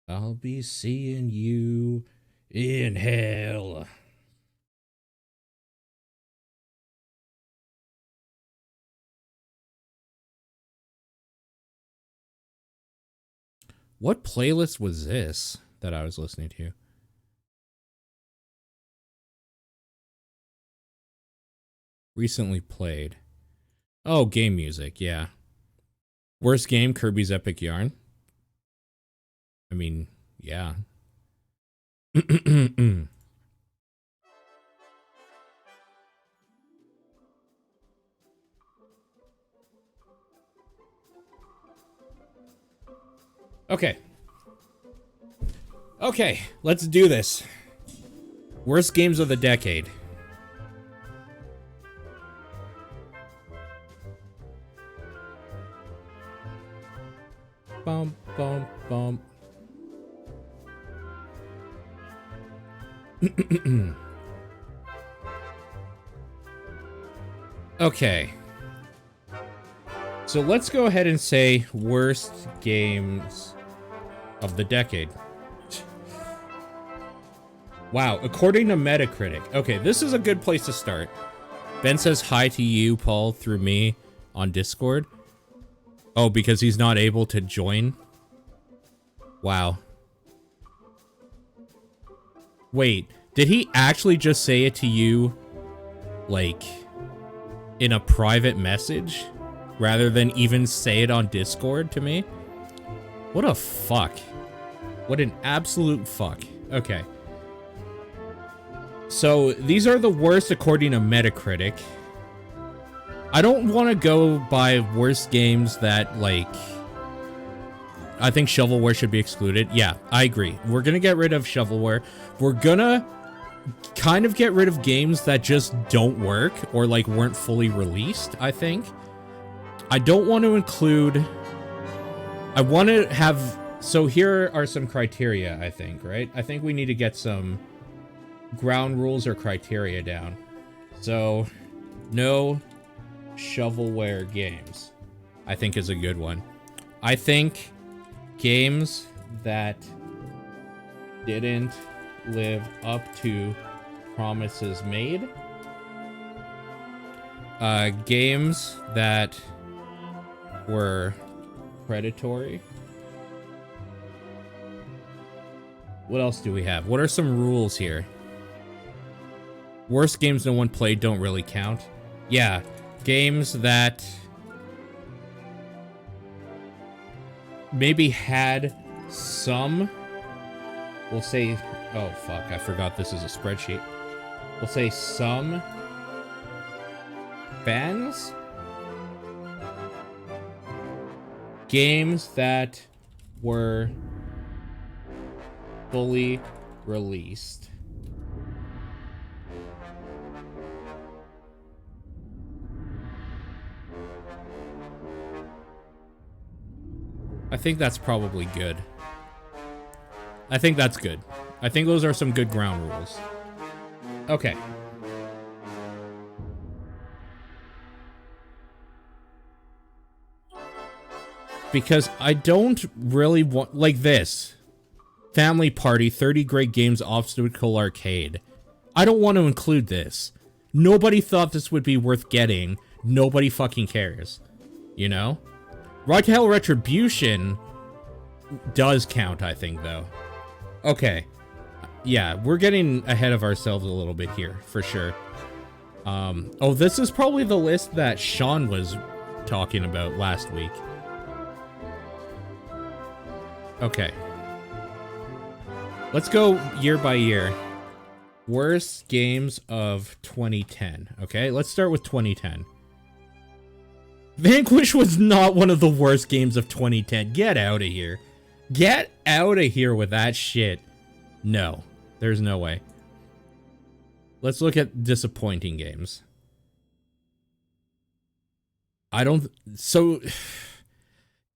I'll be seeing you in hell. What playlist was this that I was listening to? Recently played. Oh, game music, yeah. Worst game, Kirby's Epic Yarn. I mean, yeah. Okay. Okay, let's do this. Worst games of the decade. Bump, bump, bump. Okay. So let's go ahead and say worst games of the decade. Wow, according to Metacritic. Okay, this is a good place to start. Ben says hi to you, Paul, through me on Discord. Oh, because he's not able to join? Wow. Wait, did he actually just say it to you, like, in a private message? Rather than even say it on Discord to me? What a fuck. What an absolute fuck. Okay. So, these are the worst according to Metacritic. I don't want to go by worst games that, like... I think shovelware should be excluded. Yeah, I agree. We're gonna get rid of shovelware. We're gonna kind of get rid of games that just don't work or, like, weren't fully released, I think. I don't want to include... I want to have... So here are some criteria, I think, right? I think we need to get some ground rules or criteria down. So, no shovelware games, I think is a good one. I think games that didn't live up to promises made. Games that were predatory. What else do we have? What are some rules here? Worst games no one played don't really count. Yeah, games that maybe had some, we'll say, oh fuck, I forgot this is a spreadsheet. We'll say some fans. Games that were fully released. I think that's probably good. I think that's good. I think those are some good ground rules. Okay. Because I don't really want, like this. Family Party, 30 Great Games Obstacle Arcade. I don't want to include this. Nobody thought this would be worth getting. Nobody fucking cares. You know? Ride to Hell Retribution does count, I think, though. Okay. Yeah, we're getting ahead of ourselves a little bit here, for sure. Oh, this is probably the list that Sean was talking about last week. Okay. Let's go year by year. Worst games of 2010. Okay, let's start with 2010. Vanquish was not one of the worst games of 2010. Get out of here. Get out of here with that shit. No, there's no way. Let's look at disappointing games. I don't... So,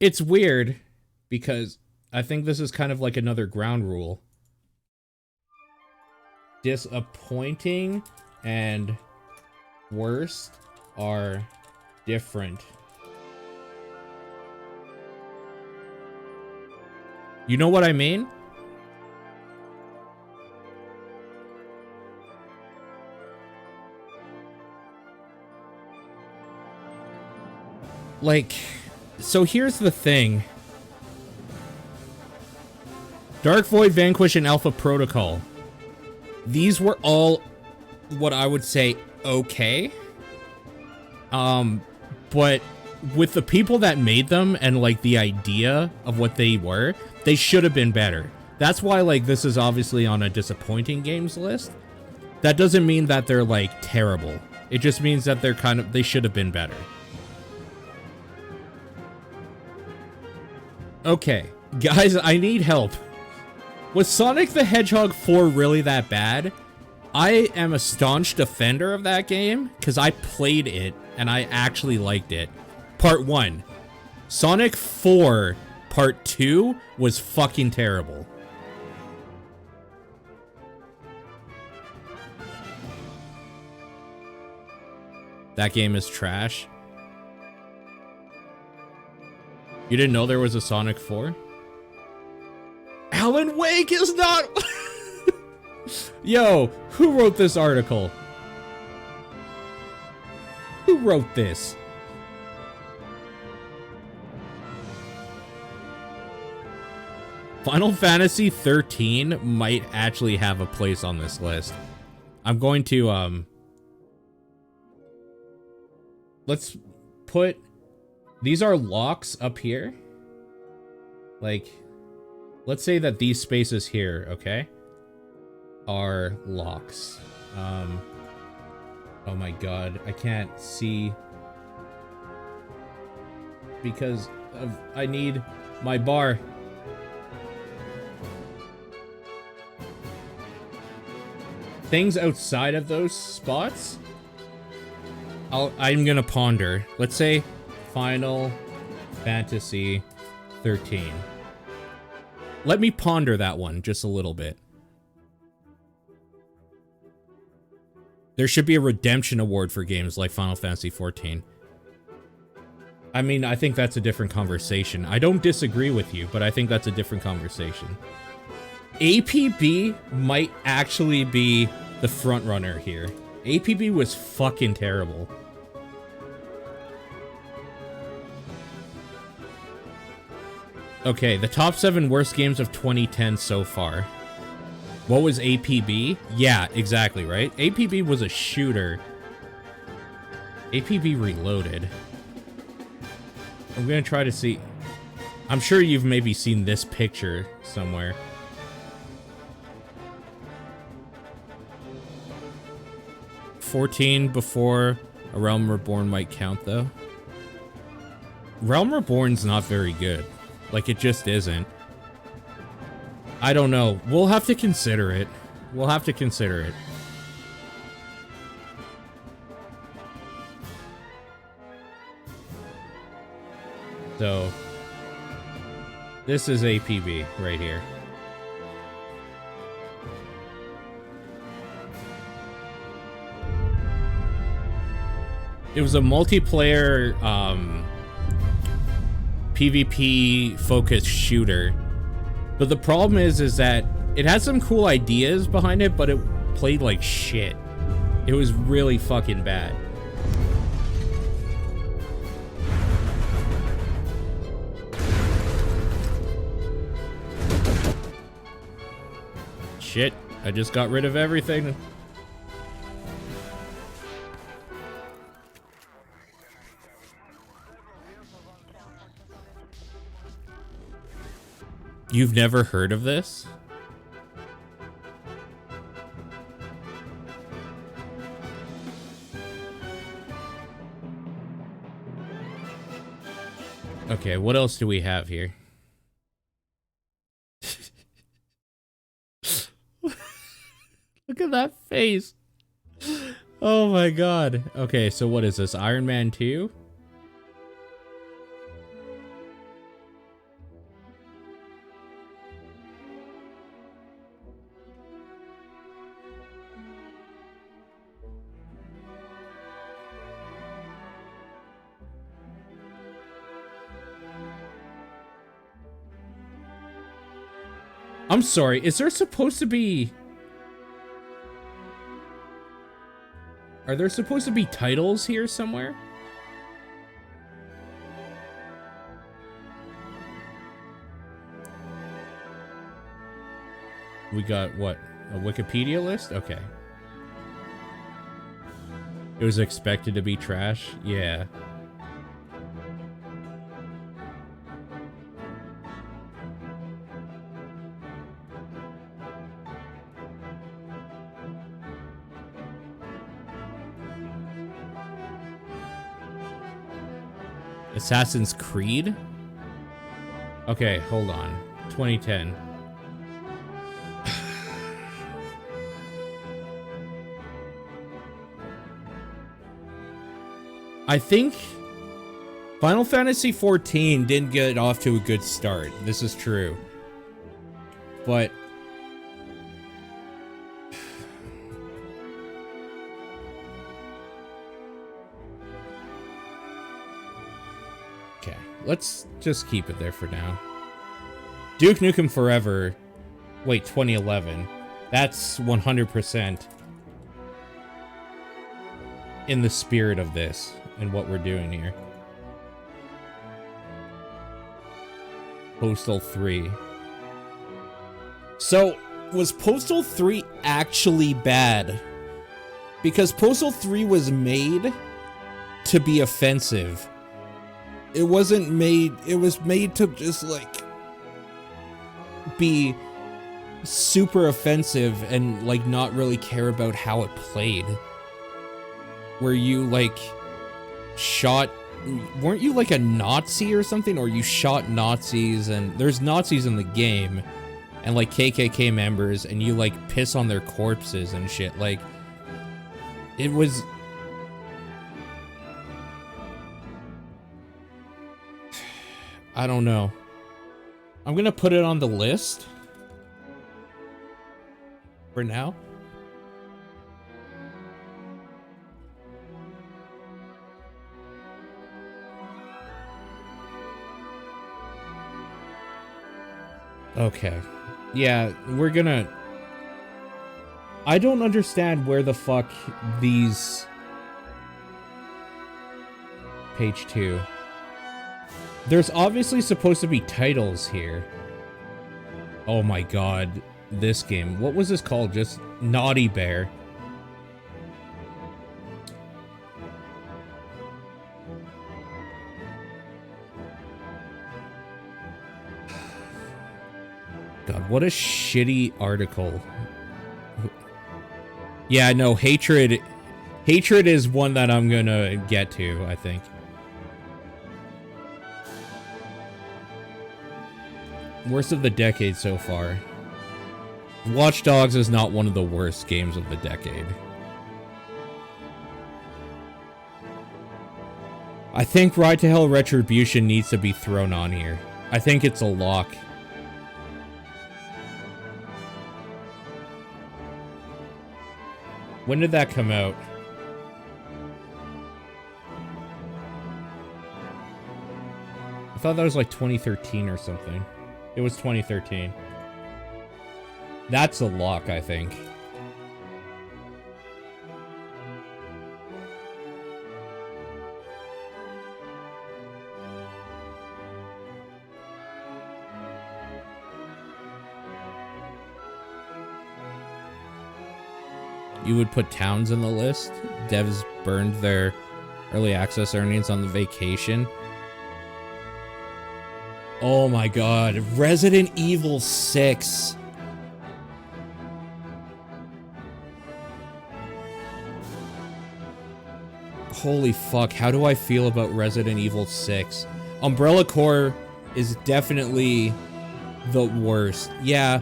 it's weird because I think this is kind of like another ground rule. Disappointing and worst are different. You know what I mean? Like, so here's the thing. Dark Void, Vanquish, and Alpha Protocol. These were all what I would say okay. But with the people that made them and like the idea of what they were, they should have been better. That's why like this is obviously on a disappointing games list. That doesn't mean that they're like terrible. It just means that they should have been better. Okay, guys, I need help. Was Sonic the Hedgehog 4 really that bad? I am a staunch defender of that game because I played it and I actually liked it. Part 1. Sonic 4 Part 2 was fucking terrible. That game is trash. You didn't know there was a Sonic 4? Alan Wake is not... Yo, who wrote this article? Who wrote this? Final Fantasy 13 might actually have a place on this list. I'm going to, let's put... These are locks up here. Like, let's say that these spaces here, okay, are locks. Oh my god, I can't see because I need my bar. Things outside of those spots, I'm gonna ponder. Let's say Final Fantasy 13. Let me ponder that one just a little bit. There should be a redemption award for games like Final Fantasy 14. I mean, I think that's a different conversation. I don't disagree with you, but I think that's a different conversation. APB might actually be the front runner here. APB was fucking terrible. Okay, the top 7 worst games of 2010 so far. What was APB? Yeah, exactly, right? APB was a shooter. APB Reloaded. I'm gonna try to see... I'm sure you've maybe seen this picture somewhere. "14 before A Realm Reborn might count, though. Realm Reborn's not very good. Like, it just isn't. I don't know. We'll have to consider it. We'll have to consider it. So, this is APB right here. It was a multiplayer, PvP focused shooter. But the problem is that it had some cool ideas behind it, but it played like shit. It was really fucking bad. Shit, I just got rid of everything. You've never heard of this? Okay, what else do we have here? Look at that face. Oh my god. Okay, so what is this? Iron Man 2? I'm sorry, is there supposed to be... Are there supposed to be titles here somewhere? We got, what, a Wikipedia list? Okay. It was expected to be trash? Yeah. Assassin's Creed? Okay, hold on. 2010. I think Final Fantasy XIV didn't get off to a good start. This is true. But okay, let's just keep it there for now. Duke Nukem Forever. Wait, 2011. That's 100% in the spirit of this and what we're doing here. Postal 3. So, was Postal 3 actually bad? Because Postal 3 was made to be offensive. It wasn't made, it was made to just like be super offensive and like not really care about how it played. Where you like shot, weren't you like a Nazi or something? Or you shot Nazis, and there's Nazis in the game and like KKK members, and you like piss on their corpses and shit. Like, it was, I don't know. I'm gonna put it on the list for now. Okay. Yeah, we're gonna... I don't understand where the fuck these... Page 2. There's obviously supposed to be titles here. Oh my god. This game. What was this called? Just Naughty Bear. God, what a shitty article. Yeah, no, Hatred... Hatred is one that I'm gonna get to, I think. Worst of the decade so far. Watch Dogs is not one of the worst games of the decade. I think Ride to Hell Retribution needs to be thrown on here. I think it's a lock. When did that come out? I thought that was like 2013 or something. It was 2013. That's a lock, I think. You would put Towns in the list? Devs burned their early access earnings on the vacation. Oh my god, Resident Evil 6. Holy fuck, how do I feel about Resident Evil 6? Umbrella Corps is definitely the worst. Yeah,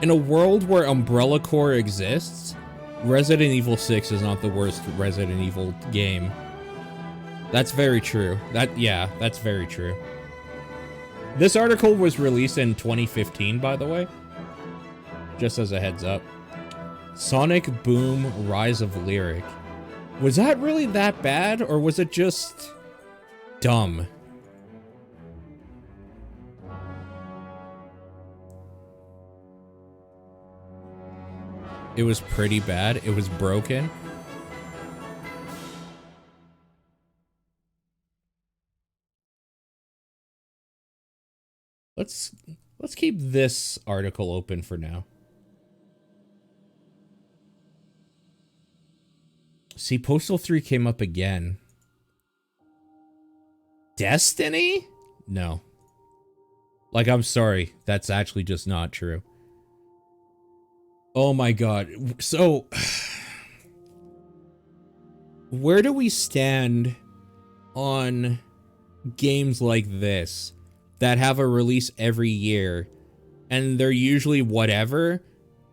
in a world where Umbrella Corps exists, Resident Evil 6 is not the worst Resident Evil game. That's very true. Yeah, that's very true. This article was released in 2015, by the way. Just as a heads up. Sonic Boom Rise of Lyric. Was that really that bad, or was it just dumb? It was pretty bad. It was broken. Let's keep this article open for now. See, Postal 3 came up again. Destiny? No. Like, I'm sorry. That's actually just not true. Oh my god. So, where do we stand on games like this that have a release every year and they're usually whatever,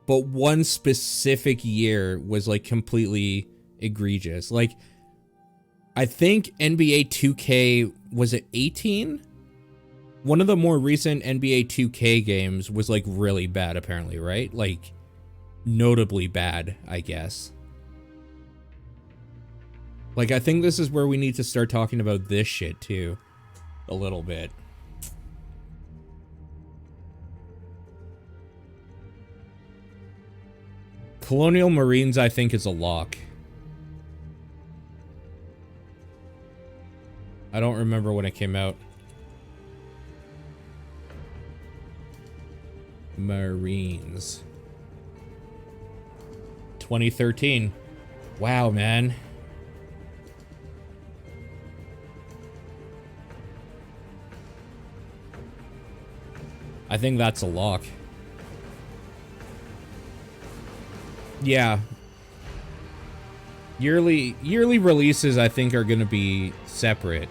but one specific year was like completely egregious? Like, I think NBA 2K, was it 18? One of the more recent NBA 2K games was like really bad apparently, right? Like, notably bad, I guess. Like, I think this is where we need to start talking about this shit too, a little bit. Colonial Marines, I think, is a lock. I don't remember when it came out. Marines. 2013. Wow, man. I think that's a lock. Yeah. Yearly releases, I think, are gonna be separate.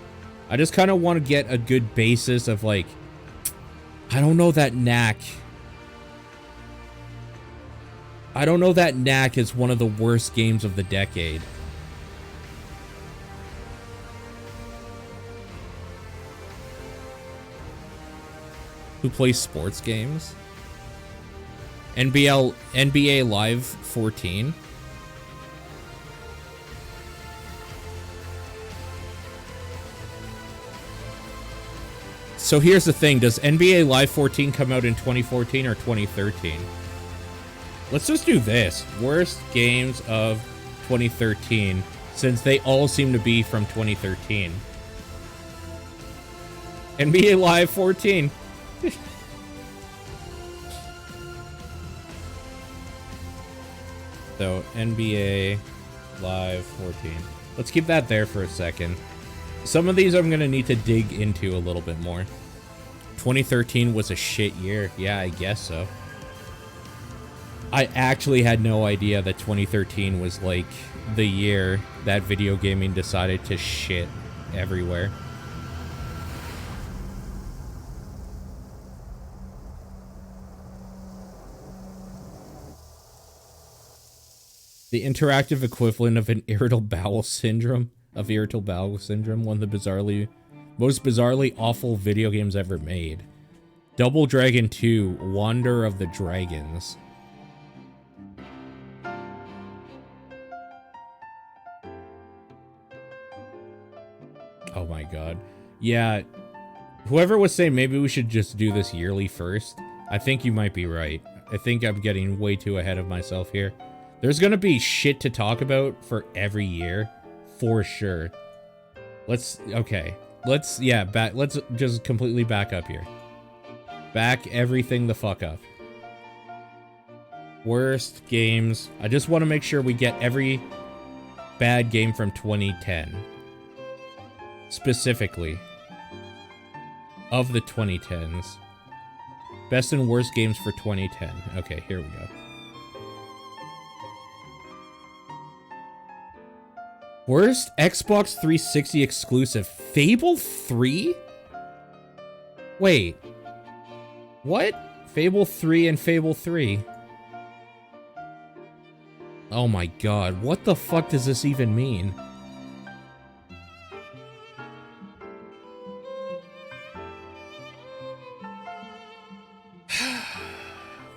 I just kind of want to get a good basis of, like, I don't know that Knack. I don't know that Knack is one of the worst games of the decade. Who plays sports games? NBA Live 14. So here's the thing, does NBA Live 14 come out in 2014 or 2013? Let's just do this. Worst games of 2013, since they all seem to be from 2013. NBA Live 14. So, NBA Live 14. Let's keep that there for a second. Some of these I'm going to need to dig into a little bit more. 2013 was a shit year. Yeah, I guess so. I actually had no idea that 2013 was, like, the year that video gaming decided to shit everywhere. The interactive equivalent of an irritable bowel syndrome, won the most bizarrely awful video games ever made. Double Dragon 2, Wander of the Dragons. Oh my god. Yeah, whoever was saying maybe we should just do this yearly first, I think you might be right. I think I'm getting way too ahead of myself here. There's gonna be shit to talk about for every year, for sure. Let's just completely back up here. Back everything the fuck up. Worst games. I just want to make sure we get every bad game from 2010. Specifically. Of the 2010s. Best and worst games for 2010. Okay, here we go. Worst Xbox 360 exclusive. Fable 3? Wait. What? Fable 3 and Fable 3? Oh my god, what the fuck does this even mean?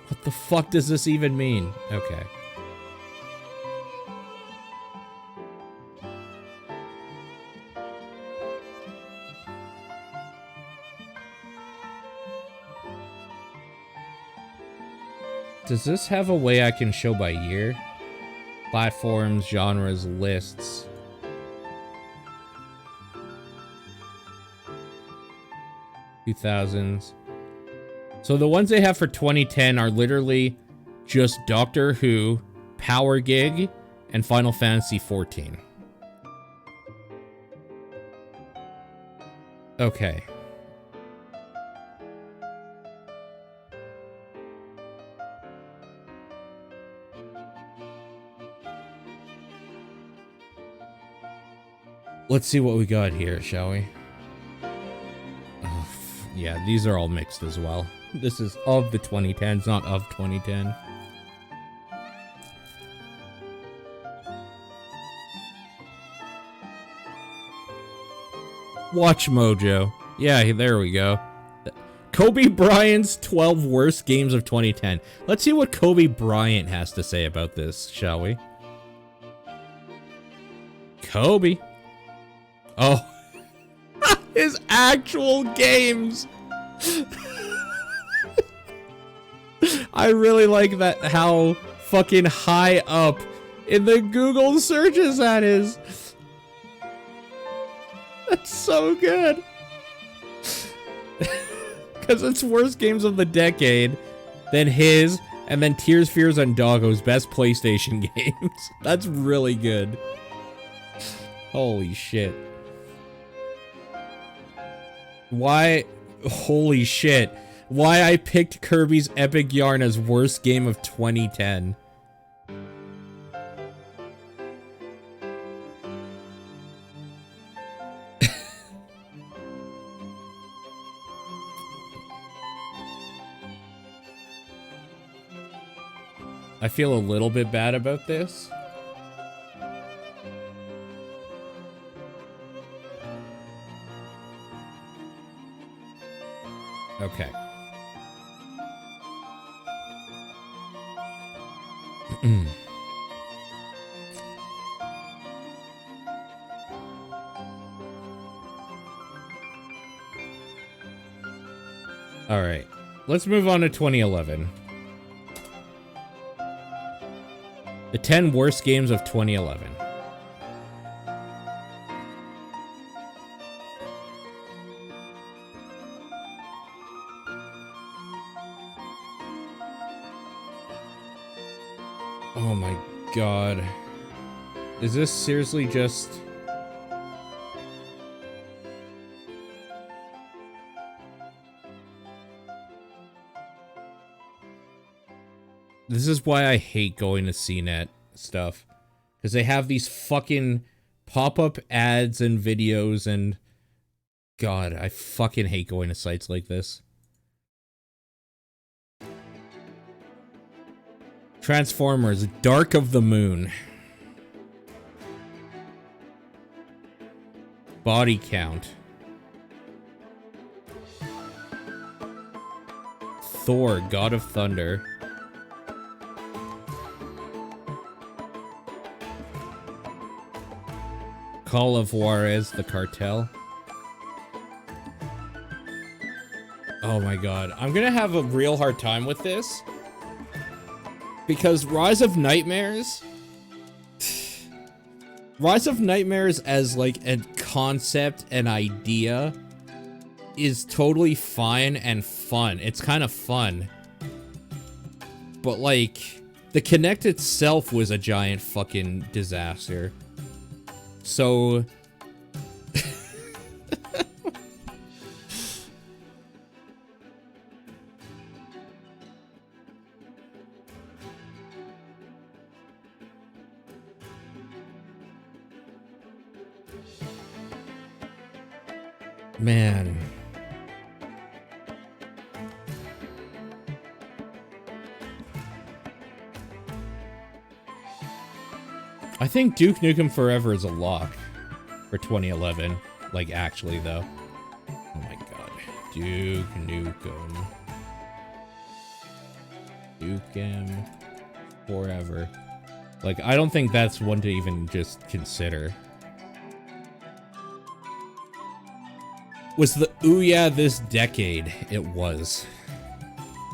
What the fuck does this even mean? Okay. Does this have a way I can show by year? Platforms, genres, lists. $2000s. So the ones they have for 2010 are literally just Doctor Who, Power Gig, and Final Fantasy XIV. Okay. Let's see what we got here, shall we? Oh, yeah, these are all mixed as well. This is of the 2010s, not of 2010. Watch Mojo. Yeah, there we go. Kobe Bryant's 12 worst games of 2010. Let's see what Kobe Bryant has to say about this, shall we? Kobe. Oh. His actual games. I really like that, how fucking high up in the Google searches that is. That's so good. Because it's worst games of the decade, then his, and then Tears, Fears, and Doggo's best PlayStation games. That's really good. Holy shit. Why? Holy shit. Why I picked Kirby's Epic Yarn as worst game of 2010. I feel a little bit bad about this. Okay. All right. Let's move on to 2011. The 10 worst games of 2011. Oh my god. Is this seriously just... This is why I hate going to CNET stuff. Because they have these fucking pop-up ads and videos and... God, I fucking hate going to sites like this. Transformers, Dark of the Moon. Body Count. Thor, God of Thunder. Call of Juarez, The Cartel. Oh my god. I'm gonna have a real hard time with this. Because Rise of Nightmares... Rise of Nightmares as, like, a concept, an idea, is totally fine and fun. It's kind of fun. But, like, the Kinect itself was a giant fucking disaster. So... Man. I think Duke Nukem Forever is a lock for 2011. Like, actually, though. Oh my god. Duke Nukem. Dukem Forever. Like, I don't think that's one to even just consider. Was the Ouya this decade? It was.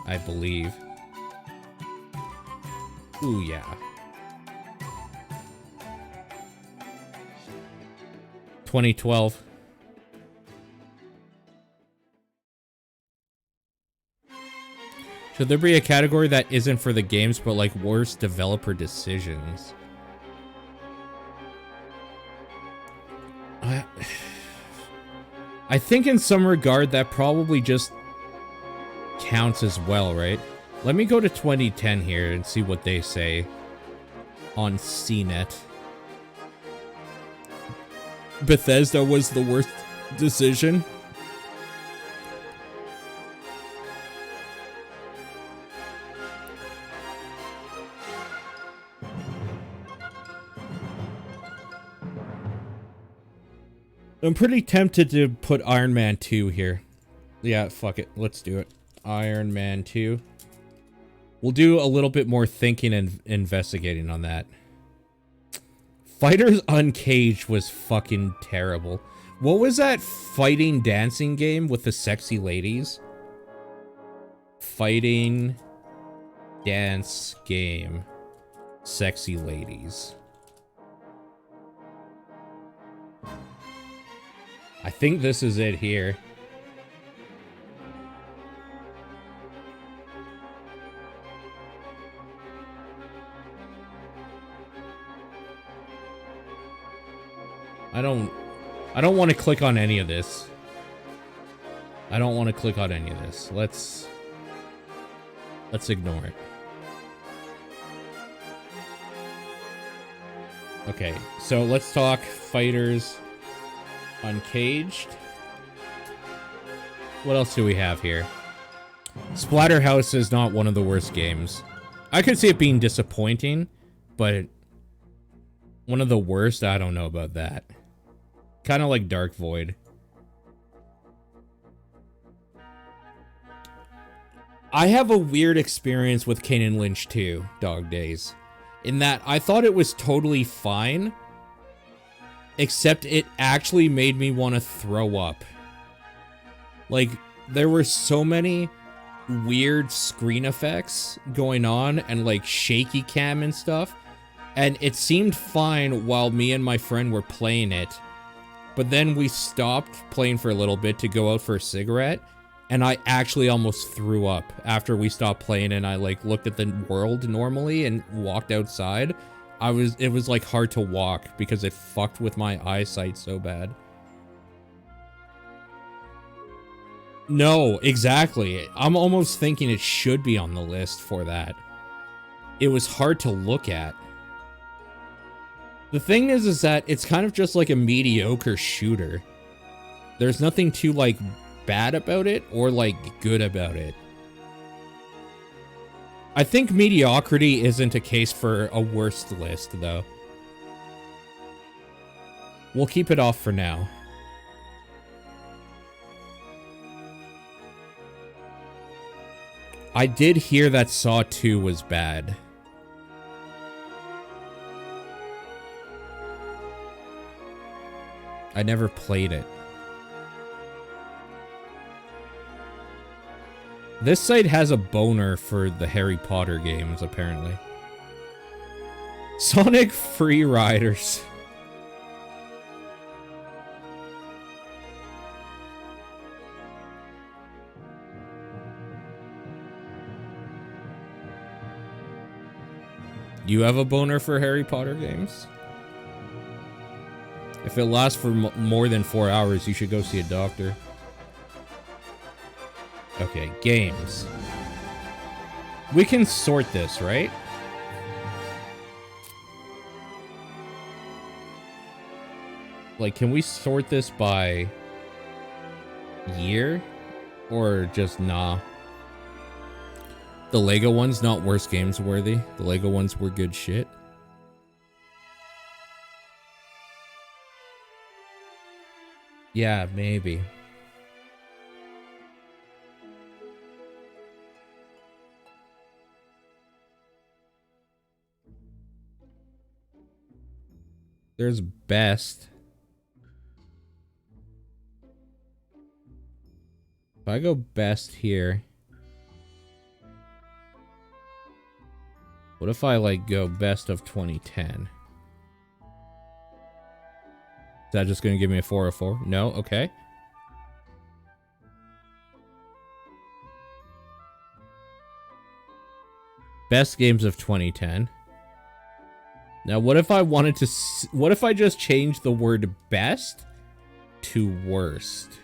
I believe. Ouya. 2012. Should there be a category that isn't for the games, but like worst developer decisions? I think in some regard that probably just counts as well, right? Let me go to 2010 here and see what they say on CNET. Bethesda was the worst decision. I'm pretty tempted to put Iron Man 2 here. Yeah, fuck it. Let's do it. Iron Man 2. We'll do a little bit more thinking and investigating on that. Fighters Uncaged was fucking terrible. What was that fighting dancing game with the sexy ladies? Fighting dance game. Sexy ladies. I think this is it here. I don't want to click on any of this. I don't want to click on any of this. Let's ignore it. Okay, so let's talk Fighters Uncaged. What else do we have here? Splatterhouse is not one of the worst games. I could see it being disappointing, but one of the worst, I don't know about that. Kind of like Dark Void. I have a weird experience with Kane and Lynch 2, Dog Days, in that I thought it was totally fine, except it actually made me want to throw up. Like, there were so many weird screen effects going on and like shaky cam and stuff, and it seemed fine while me and my friend were playing it. But then we stopped playing for a little bit to go out for a cigarette, and I actually almost threw up after we stopped playing, and I like looked at the world normally and walked outside. It was like hard to walk because it fucked with my eyesight so bad. No, exactly. I'm almost thinking it should be on the list for that. It was hard to look at. The thing is that it's kind of just like a mediocre shooter. There's nothing too, like, bad about it or, like, good about it. I think mediocrity isn't a case for a worst list, though. We'll keep it off for now. I did hear that Saw 2 was bad. I never played it. This site has a boner for the Harry Potter games, apparently. Sonic Free Riders. You have a boner for Harry Potter games? If it lasts for more than 4 hours, you should go see a doctor. Okay, games. We can sort this, right? Like, can we sort this by year? Or just nah? The Lego ones, not worst games worthy. The Lego ones were good shit. Yeah, maybe. There's best. If I go best here. What if I like go best of 2010? Is that just going to give me a 404? No? Okay. Best games of 2010. Now, what if I wanted to... What if I just changed the word best to worst.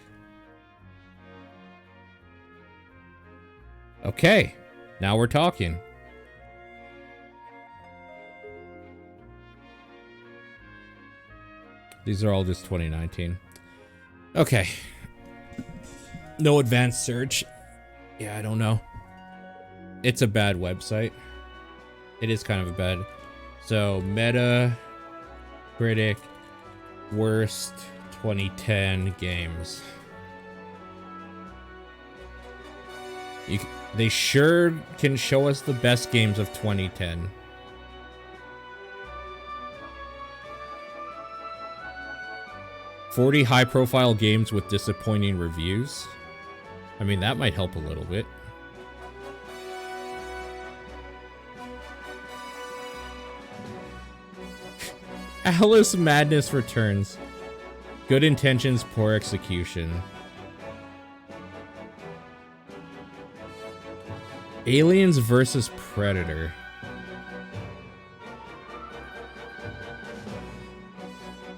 Okay, now we're talking. These are all just 2019. Okay. No advanced search. Yeah, I don't know. It's a bad website. It is kind of a bad. So, Metacritic worst 2010 games. They sure can show us the best games of 2010. "40 high-profile games with disappointing reviews." I mean, that might help a little bit. Alice Madness returns. Good intentions, poor execution. Aliens versus Predator.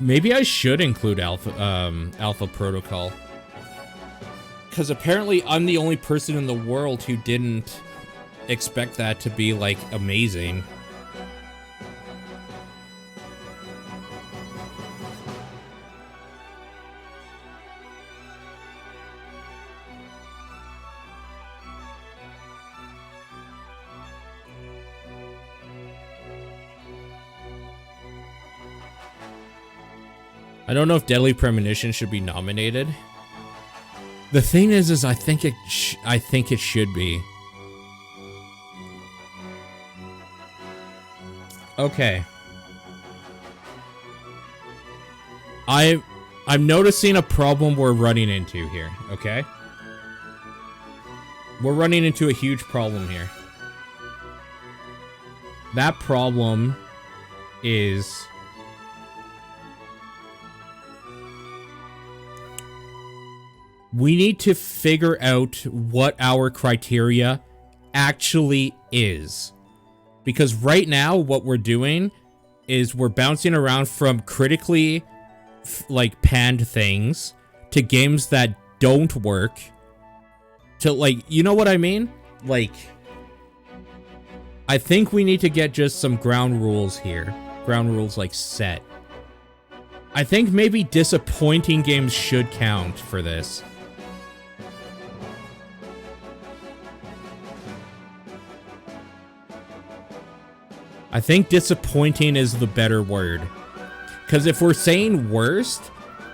Maybe I should include Alpha Protocol. Because apparently I'm the only person in the world who didn't expect that to be, like, amazing. I don't know if Deadly Premonition should be nominated. The thing is I think it should be. Okay. I'm noticing a problem we're running into here, okay? We're running into a huge problem here. That problem is we need to figure out what our criteria actually is. Because right now, what we're doing is we're bouncing around from critically, like, panned things to games that don't work to, like, you know what I mean? Like, I think we need to get just some ground rules here. Ground rules, like, set. I think maybe disappointing games should count for this. I think disappointing is the better word. Because if we're saying worst,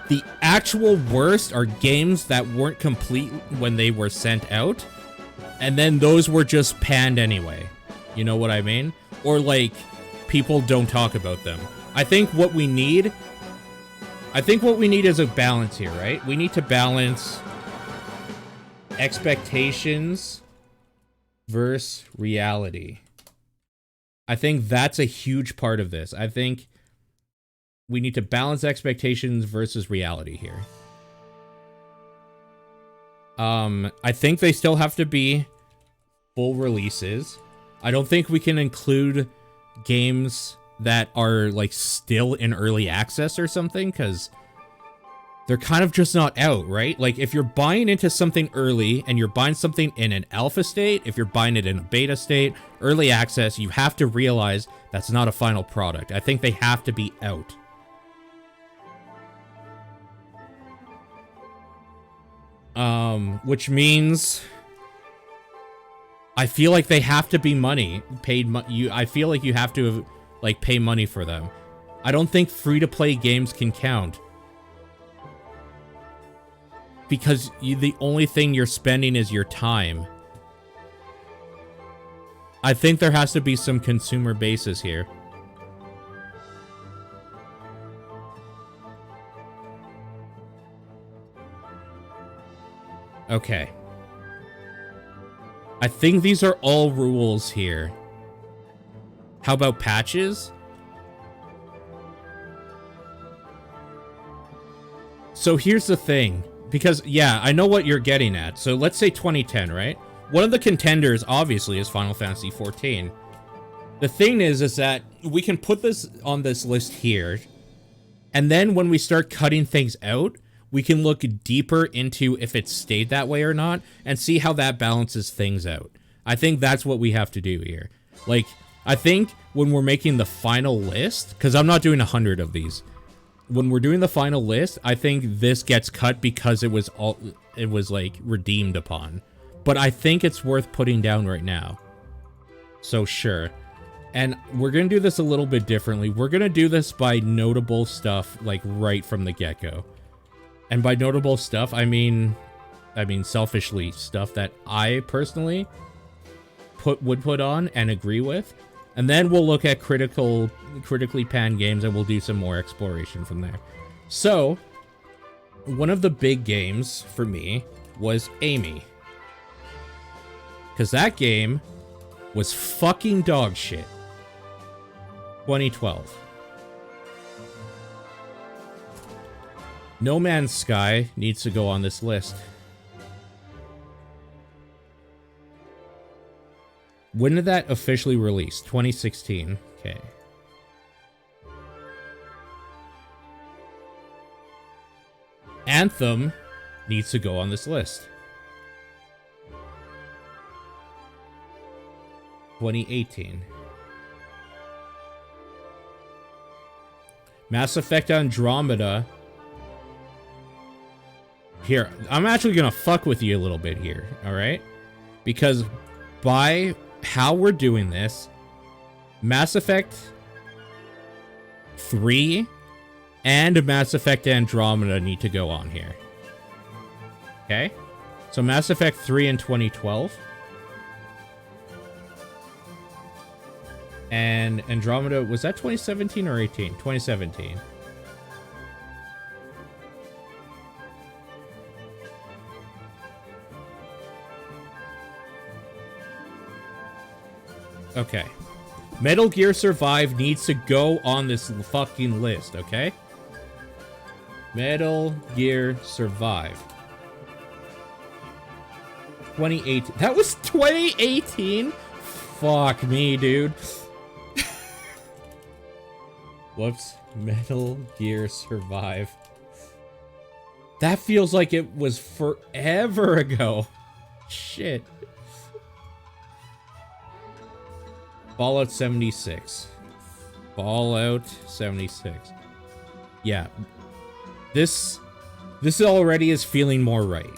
the actual worst are games that weren't complete when they were sent out. And then those were just panned anyway. You know what I mean? Or, like, people don't talk about them. I think what we need is a balance here, right? We need to balance expectations versus reality. I think that's a huge part of this. I think we need to balance expectations versus reality here. I think they still have to be full releases. I don't think we can include games that are, like, still in early access or something, because they're kind of just not out, right? Like, if you're buying into something early and you're buying something in an alpha state, if you're buying it in a beta state, early access, you have to realize that's not a final product. I think they have to be out. Which means I feel like they have to be I feel like you have to, like, pay money for them. I don't think free-to-play games can count. Because the only thing you're spending is your time. I think there has to be some consumer basis here. Okay. I think these are all rules here. How about patches? So here's the thing. Because, yeah, I know what you're getting at. So let's say 2010, right? One of the contenders, obviously, is Final Fantasy XIV. The thing is that we can put this on this list here. And then when we start cutting things out, we can look deeper into if it stayed that way or not and see how that balances things out. I think that's what we have to do here. Like, I think when we're making the final list, because I'm not doing 100 of these, when we're doing the final list, I think this gets cut because it was like redeemed upon. But I think it's worth putting down right now. So sure. And we're going to do this a little bit differently. We're going to do this by notable stuff, like right from the get-go. And by notable stuff, I mean selfishly stuff that I personally would put on and agree with. And then we'll look at critically panned games, and we'll do some more exploration from there. So, one of the big games for me was Amy. Because that game was fucking dog shit. 2012. No Man's Sky needs to go on this list. When did that officially release? 2016. Okay. Anthem needs to go on this list. 2018. Mass Effect Andromeda. Here, I'm actually gonna fuck with you a little bit here, alright? Because by how we're doing this, Mass Effect 3 and Mass Effect Andromeda need to go on here. Okay? So Mass Effect 3 in 2012. And Andromeda, was that 2017 or 18? 2017. Okay. Metal Gear Survive needs to go on this fucking list, okay? Metal Gear Survive. 2018. That was 2018? Fuck me, dude. Whoops. Metal Gear Survive. That feels like it was forever ago. Shit. Fallout 76. Fallout 76. Yeah. This already is feeling more right.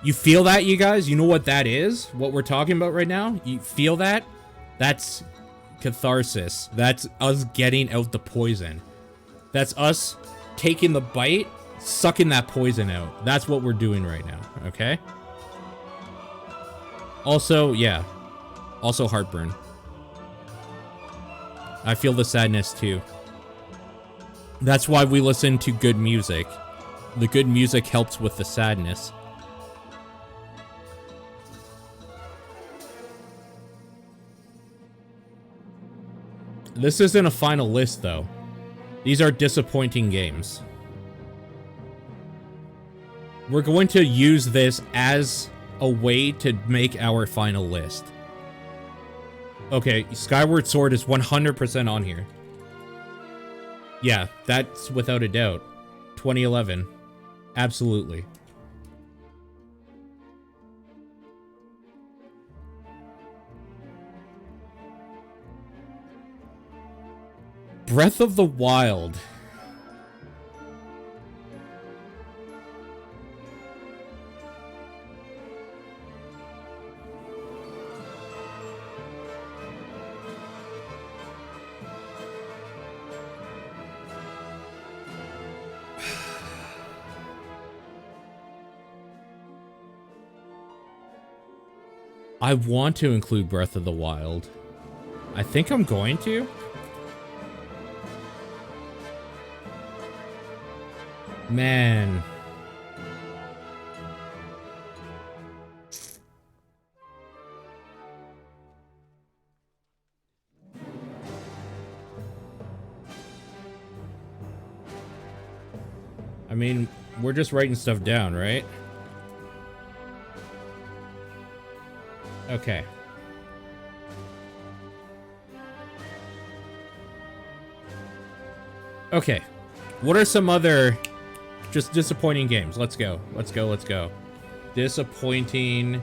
You feel that, you guys? You know what that is? What we're talking about right now? You feel that? That's catharsis. That's us getting out the poison. That's us taking the bite, sucking that poison out. That's what we're doing right now, okay? Also, yeah. Also heartburn. I feel the sadness too. That's why we listen to good music. The good music helps with the sadness. This isn't a final list though. These are disappointing games. We're going to use this as a way to make our final list. Okay, Skyward Sword is 100% on here. Yeah, that's without a doubt. 2011. Absolutely. Breath of the Wild. I want to include Breath of the Wild. I think I'm going to. Man. I mean, we're just writing stuff down, right? Okay. Okay. What are some other just disappointing games? Let's go. Let's go. Let's go. Disappointing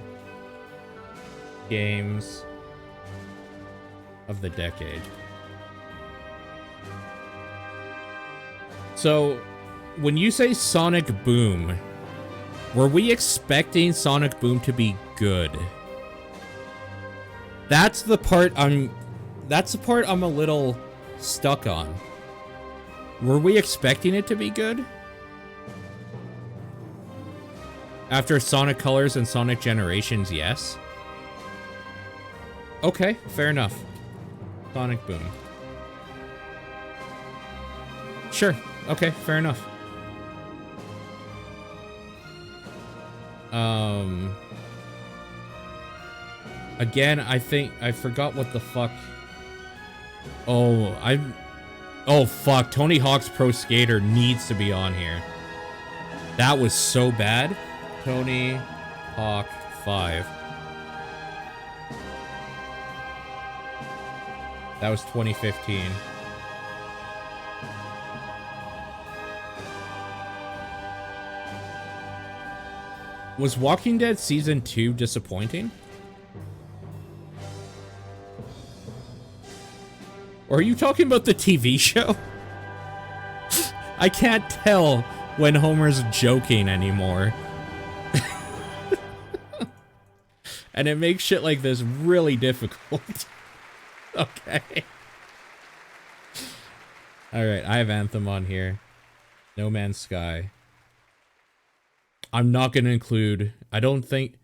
games of the decade. So, when you say Sonic Boom, were we expecting Sonic Boom to be good? That's the part I'm a little stuck on. Were we expecting it to be good? After Sonic Colors and Sonic Generations, yes. Okay, fair enough. Sonic Boom. Sure. Okay, fair enough. Again, I think I forgot what the fuck. Oh fuck, Tony Hawk's Pro Skater needs to be on here. That was so bad. Tony Hawk 5. That was 2015. Was Walking Dead Season 2 disappointing? Or are you talking about the TV show? I can't tell when Homer's joking anymore. And it makes shit like this really difficult. Okay. Alright, I have Anthem on here. No Man's Sky. I'm not going to include... I don't think...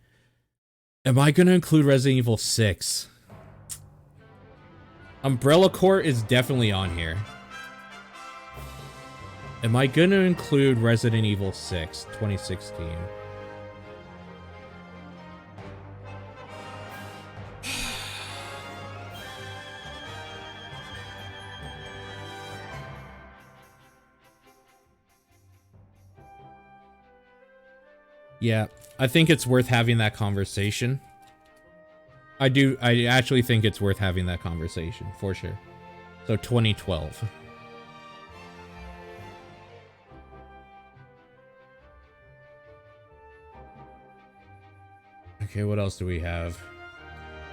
Am I going to include Resident Evil 6? Umbrella Corps is definitely on here. Am I going to include Resident Evil 6, 2016? Yeah, I think it's worth having that conversation. I actually think it's worth having that conversation, for sure. So, 2012. Okay, what else do we have?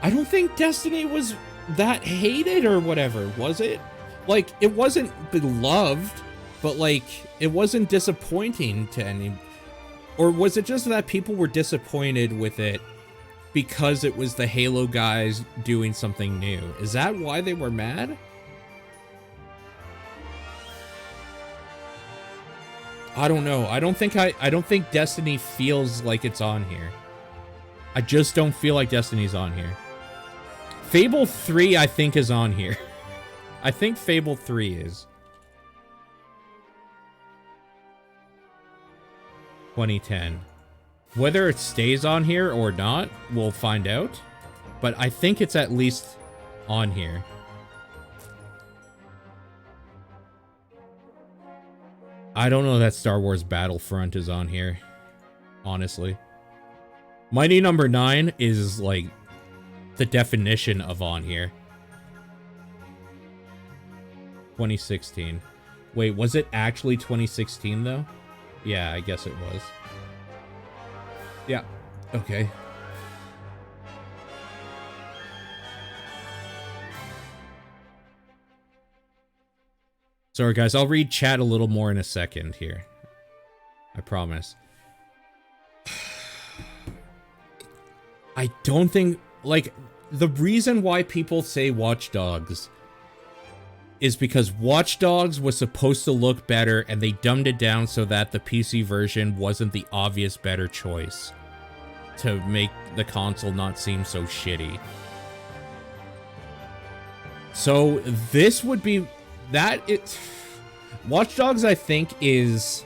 I don't think Destiny was that hated or whatever, was it? Like, it wasn't beloved, but, like, it wasn't disappointing to any... Or was it just that people were disappointed with it because it was the Halo guys doing something new? Is that why they were mad? I don't know. I don't think Destiny feels like it's on here. I just don't feel like Destiny's on here. Fable 3, I think, is on here. I think Fable 3 is. 2010. Whether it stays on here or not, we'll find out. But I think it's at least on here. I don't know that Star Wars Battlefront is on here, honestly. Mighty Number 9 is, like, the definition of on here. 2016. Wait, was it actually 2016, though? Yeah, I guess it was. Yeah, okay. Sorry, guys, I'll read chat a little more in a second here. I promise. I don't think, like, the reason why people say Watch Dogs is because Watch Dogs was supposed to look better and they dumbed it down so that the PC version wasn't the obvious better choice to make the console not seem so shitty. So this would be that it Watch Dogs, I think, is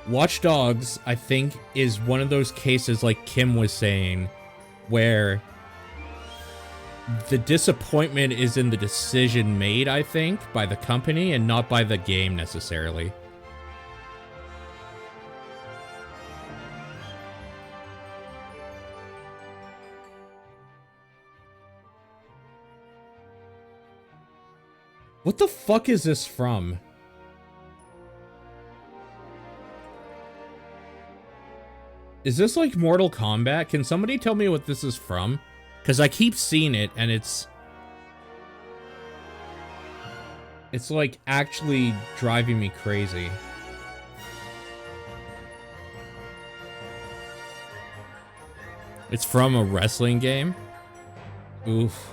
Watch Dogs, I think, is one of those cases, like Kim was saying, where the disappointment is in the decision made, I think, by the company and not by the game necessarily. What the fuck is this from? Is this like Mortal Kombat? Can somebody tell me what this is from? Because I keep seeing it and it's like actually driving me crazy. It's from a wrestling game? Oof.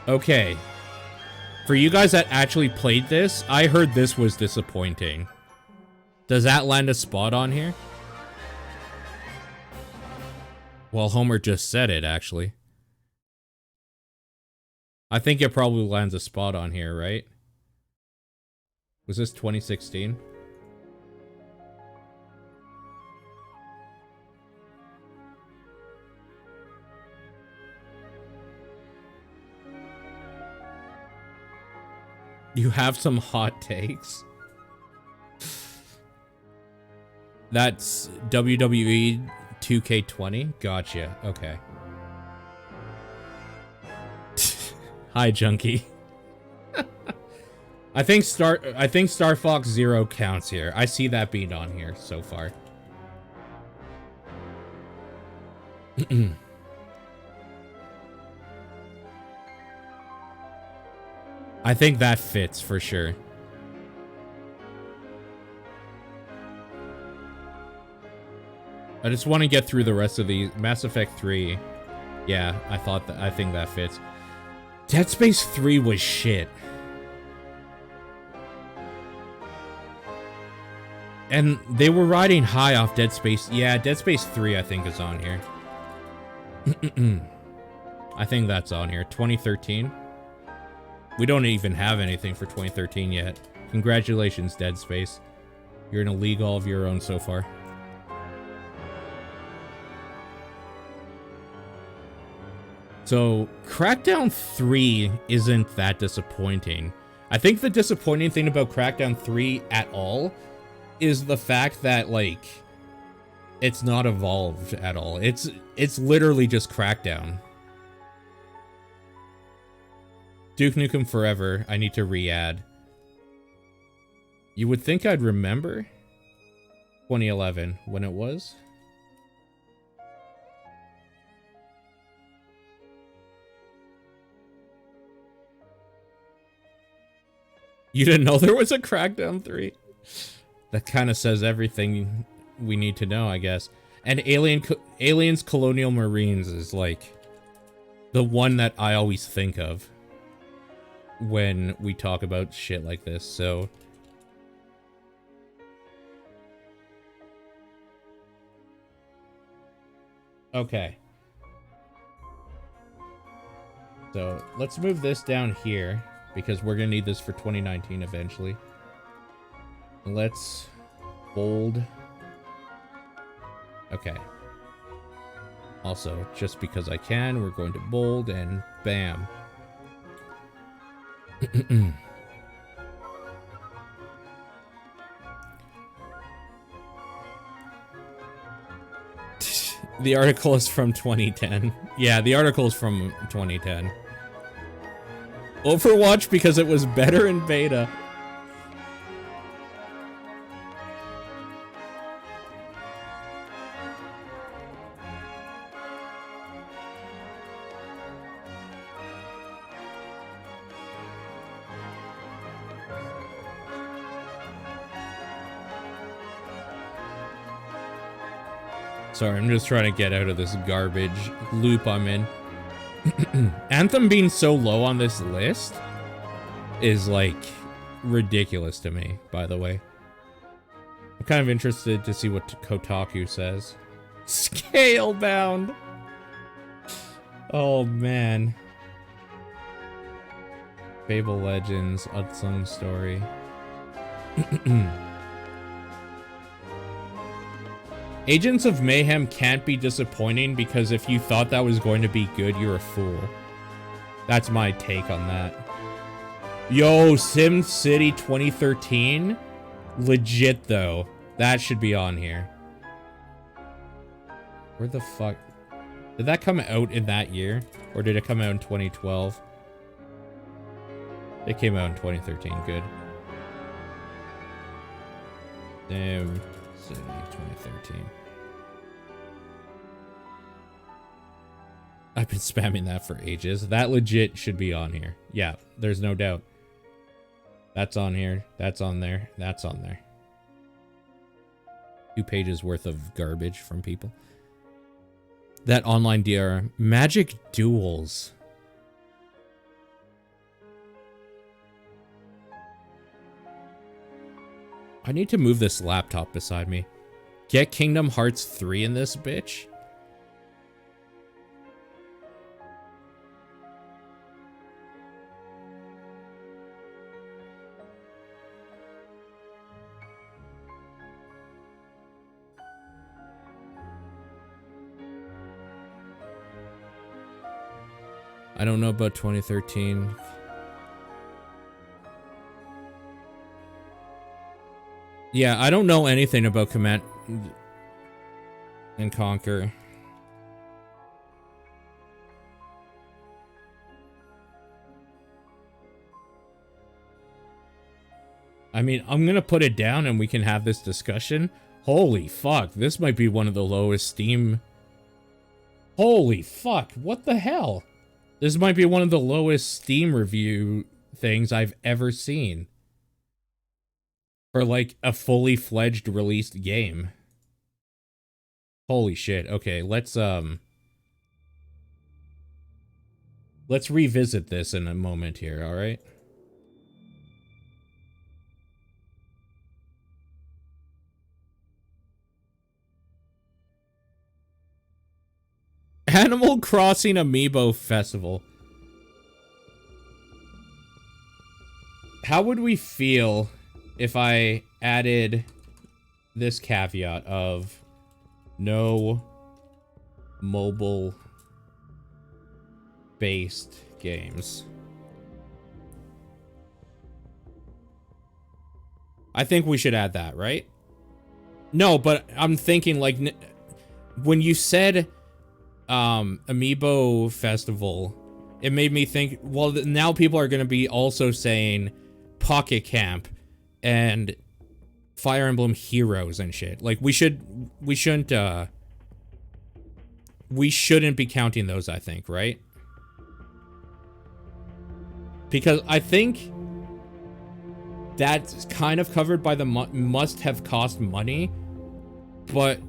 Okay. For you guys that actually played this, I heard this was disappointing. Does that land a spot on here? Well, Homer just said it, actually. I think it probably lands a spot on here, right? Was this 2016? You have some hot takes. That's WWE 2K20? Gotcha. Okay. Hi, Junkie. I think Star Fox Zero counts here. I see that being on here so far. I think that fits for sure. I just want to get through the rest of these. Mass Effect 3. Yeah, I think that fits. Dead Space 3 was shit. And they were riding high off Dead Space. Yeah, Dead Space 3 I think is on here. I think that's on here. 2013. We don't even have anything for 2013 yet. Congratulations, Dead Space. You're in a league all of your own so far. So, Crackdown 3 isn't that disappointing. I think the disappointing thing about Crackdown 3 at all is the fact that, like, it's not evolved at all. It's literally just Crackdown. Duke Nukem Forever, I need to re-add. You would think I'd remember 2011 when it was. You didn't know there was a Crackdown 3? That kind of says everything we need to know, I guess. And Aliens Colonial Marines is like the one that I always think of when we talk about shit like this, so... Okay. So, let's move this down here, because we're gonna need this for 2019 eventually. Let's bold. Okay. Also, just because I can, we're going to bold and bam. The article is from 2010. Yeah, the article is from 2010. Overwatch because it was better in beta. Sorry, I'm just trying to get out of this garbage loop I'm in. Anthem being so low on this list is, like, ridiculous to me, by the way. I'm kind of interested to see what Kotaku says. Scalebound! Oh, man. Fable Legends, Unsung Story. Agents of Mayhem can't be disappointing because if you thought that was going to be good, you're a fool. That's my take on that. Yo, SimCity 2013? Legit, though. That should be on here. Where the fuck? Did that come out in that year? Or did it come out in 2012? It came out in 2013. Good. Damn City 2013. I've been spamming that for ages. That legit should be on here. Yeah, there's no doubt. That's on here. That's on there. That's on there. 2 pages worth of garbage from people. That online DRM. Magic Duels. I need to move this laptop beside me. Get Kingdom Hearts 3 in this bitch? I don't know about 2013. Yeah, I don't know anything about Command and Conquer. I mean, I'm gonna put it down and we can have this discussion. Holy fuck, this might be one of the lowest Steam. Holy fuck, what the hell? This might be one of the lowest Steam review things I've ever seen. For like a fully fledged released game. Holy shit. Okay, let's revisit this in a moment here, all right? Animal Crossing Amiibo Festival. How would we feel if I added this caveat of no mobile-based games? I think we should add that, right? No, but I'm thinking like when you said Amiibo Festival, it made me think, well, now people are going to be also saying Pocket Camp and Fire Emblem Heroes and shit. Like we shouldn't be counting those, I think, right? Because I think that's kind of covered by the must have cost money, but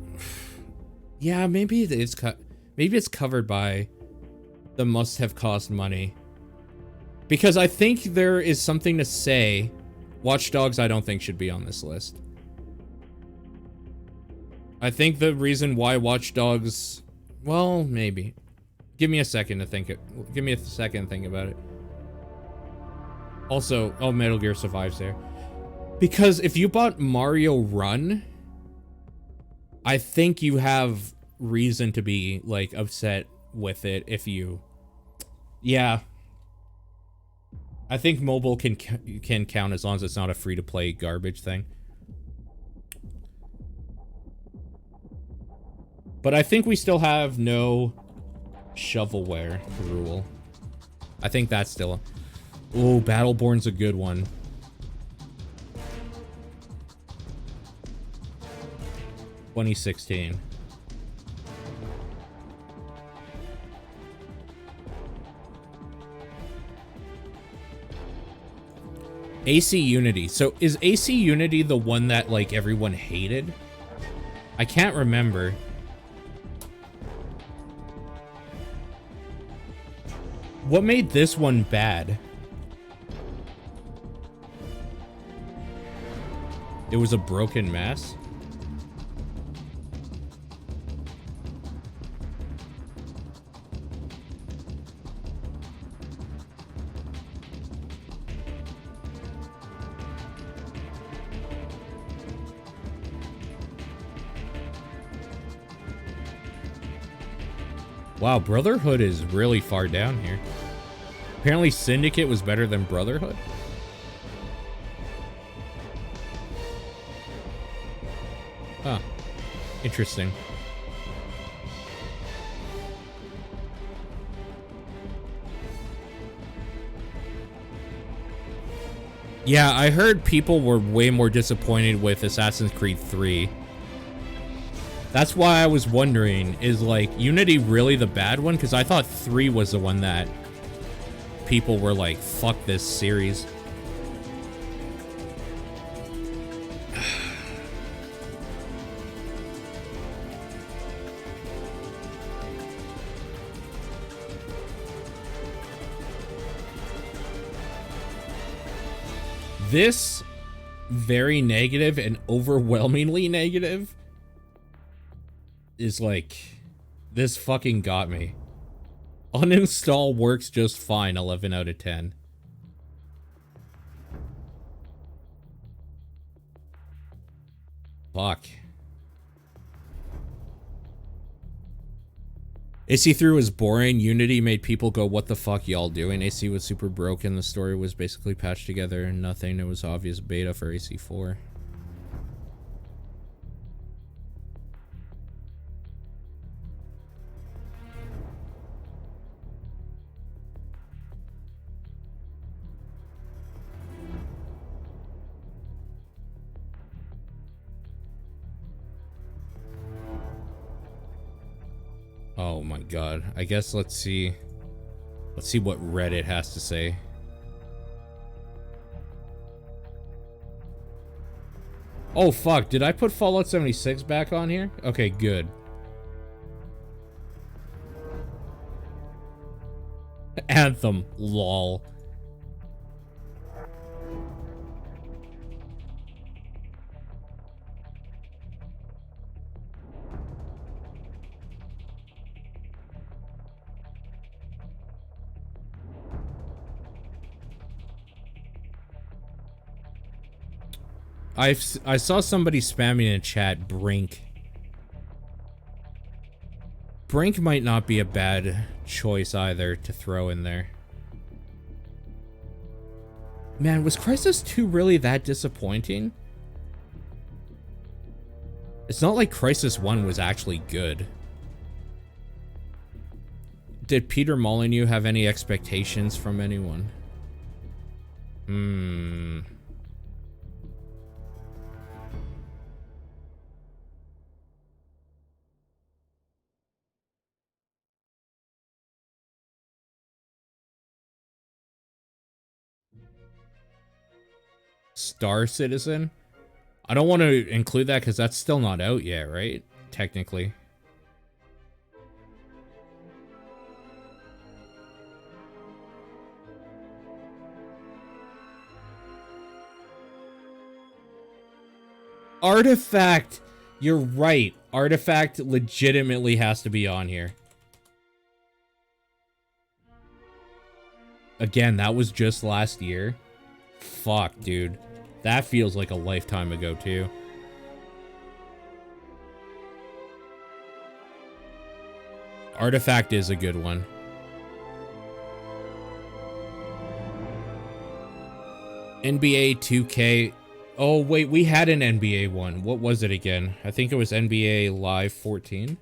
yeah, maybe it's covered by the must have cost money. Because I think there is something to say. Watch Dogs, I don't think should be on this list. I think the reason why Watch Dogs, well, maybe. Give me a second to think give me a second to think about it. Also, oh, Metal Gear survives there. Because if you bought Mario Run, I think you have reason to be like upset with it if you, yeah. I think mobile can count as long as it's not a free-to-play garbage thing. But I think we still have no shovelware rule. I think that's still. Oh, Battleborn's a good one. (2016). AC Unity. So is AC Unity the one that like everyone hated? I can't remember. What made this one bad? It was a broken mess. Wow, Brotherhood is really far down here. Apparently Syndicate was better than Brotherhood. Huh. Interesting. Yeah, I heard people were way more disappointed with Assassin's Creed 3. That's why I was wondering, is like Unity really the bad one? Because I thought 3 was the one that people were like, fuck this series. This very negative and overwhelmingly negative is like, this fucking got me. Uninstall works just fine, 11 out of 10. Fuck. AC3 was boring. Unity made people go, what the fuck y'all doing? AC was super broken. The story was basically patched together and nothing. It was obvious beta for AC4. Oh my god. I guess let's see. Let's see what Reddit has to say. Oh fuck, did I put Fallout 76 back on here? Okay, good. Anthem, lol. I saw somebody spamming in chat, Brink. Brink might not be a bad choice either to throw in there. Man, was Crysis 2 really that disappointing? It's not like Crysis 1 was actually good. Did Peter Molyneux have any expectations from anyone? Star Citizen? I don't want to include that because that's still not out yet, right? Technically. Artifact! You're right. Artifact legitimately has to be on here. Again, that was just last year. Fuck, dude. That feels like a lifetime ago, too. Artifact is a good one. NBA 2K. Oh, wait, we had an NBA one. What was it again? I think it was NBA Live 14.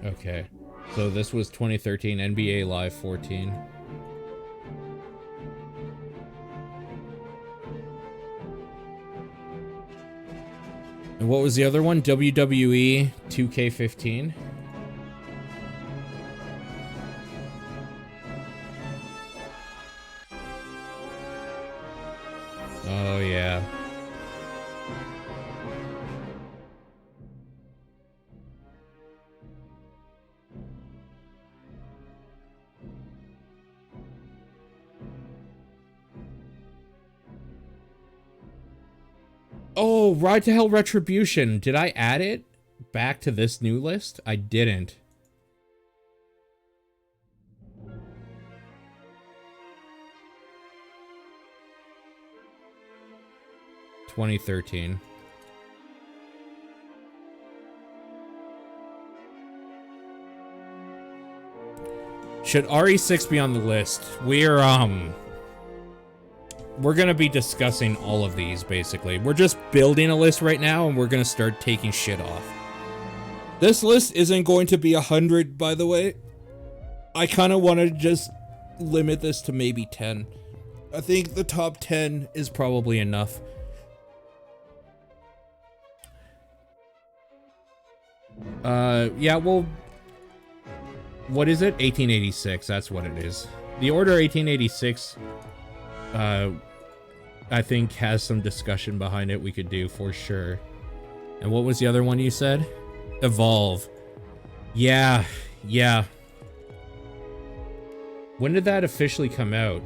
Okay, so this was 2013 NBA Live 14. And what was the other one? WWE 2K15. Oh yeah. Oh, Ride to Hell Retribution. Did I add it back to this new list? I didn't. (2013) Should RE6 be on the list? We're gonna be discussing all of these, basically. We're just building a list right now, and we're gonna start taking shit off. This list isn't going to be 100, by the way. I kind of want to just limit this to maybe 10. I think the top 10 is probably enough. Yeah, well, what is it? 1886, that's what it is. The Order 1886, I think has some discussion behind it we could do for sure. And what was the other one you said? Evolve. Yeah. When did that officially come out?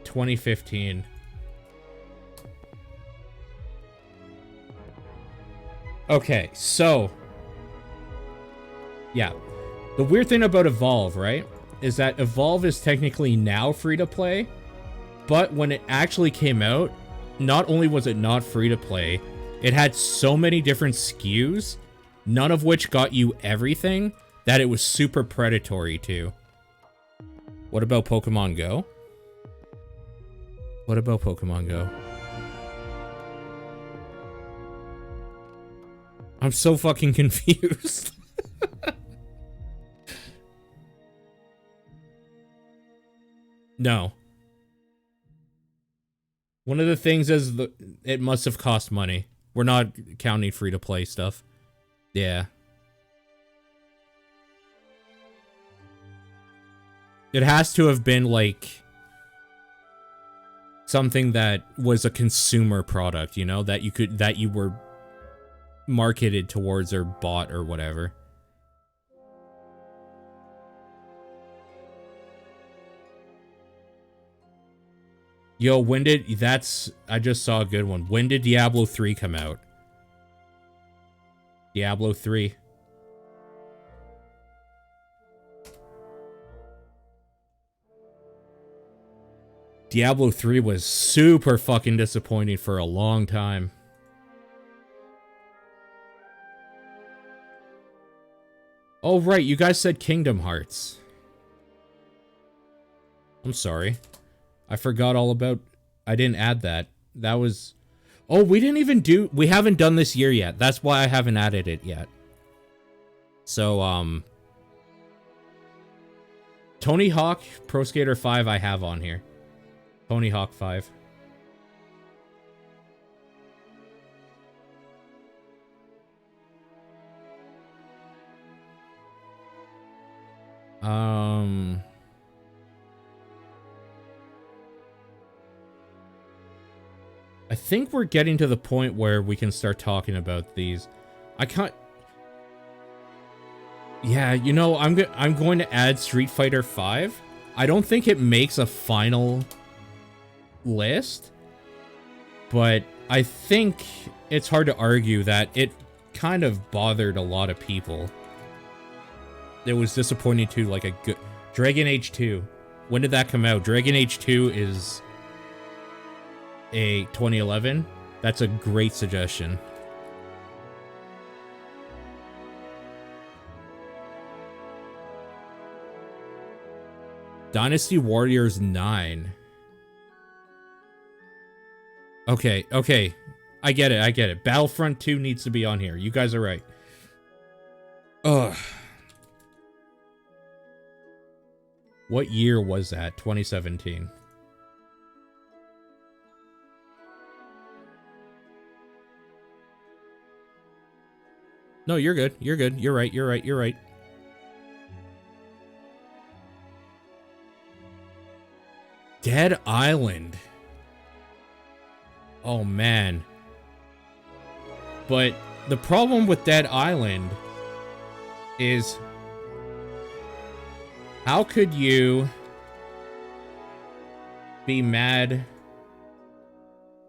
2015. Okay, so yeah. The weird thing about Evolve, right, is that Evolve is technically now free to play, but when it actually came out, not only was it not free to play, it had so many different SKUs, none of which got you everything, that it was super predatory too. What about Pokemon Go? What about Pokemon Go? I'm so fucking confused. No. One of the things is it must have cost money. We're not counting free-to-play stuff. Yeah. It has to have been, like, something that was a consumer product, you know? That you were marketed towards or bought or whatever. Yo, when did... I just saw a good one. When did Diablo 3 come out? Diablo 3. Diablo 3 was super fucking disappointing for a long time. Oh, right, you guys said Kingdom Hearts. I'm sorry. I forgot all about... I didn't add that. That was... Oh, we haven't done this year yet. That's why I haven't added it yet. So, Tony Hawk Pro Skater 5 I have on here. Tony Hawk 5. I think we're getting to the point where we can start talking about these. I can't... Yeah, you know, I'm going to add Street Fighter 5. I don't think it makes a final list, but I think it's hard to argue that it kind of bothered a lot of people. It was disappointing too, like a good... Dragon Age 2. When did that come out? Dragon Age 2 is... a 2011. That's a great suggestion. Dynasty Warriors 9. Okay. I get it. Battlefront 2 needs to be on here. You guys are right. Ugh. What year was that? 2017. No, you're good. You're good. You're right. Dead Island. Oh, man. But the problem with Dead Island is... how could you be mad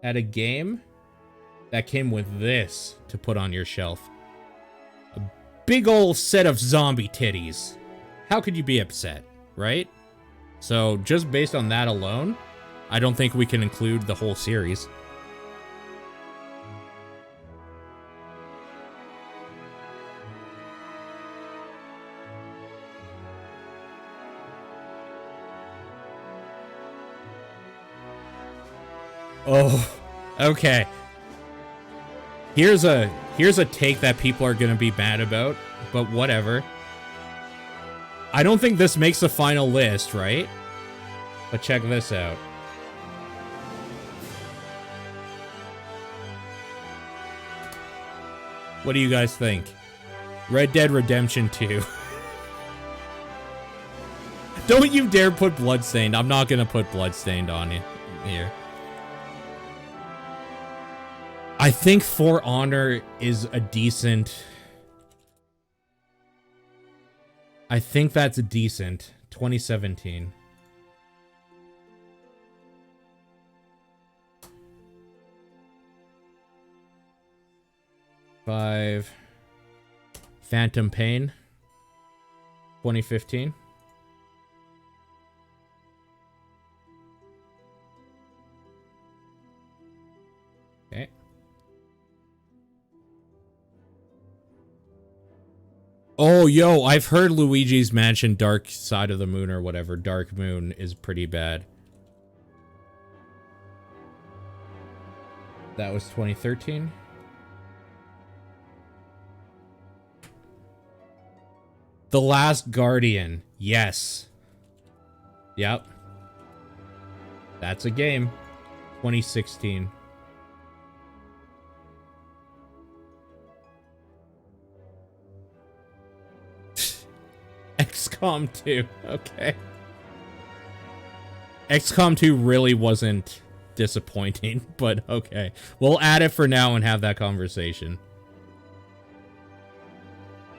at a game that came with this to put on your shelf? A big old set of zombie titties. How could you be upset, right? So just based on that alone, I don't think we can include the whole series. Oh, okay. Here's a take that people are gonna be mad about, but whatever. I don't think this makes the final list, right? But check this out. What do you guys think? Red Dead Redemption 2. Don't you dare put Bloodstained. I'm not gonna put Bloodstained on here. I think For Honor is a decent... I think that's a decent. 2017. Five. Phantom Pain. 2015. Okay. Oh, yo, I've heard Luigi's Mansion Dark Side of the Moon or whatever, Dark Moon, is pretty bad. That was 2013. The Last Guardian. Yes. Yep. That's a game. 2016. XCOM 2. Okay. XCOM 2 really wasn't disappointing, but okay. We'll add it for now and have that conversation.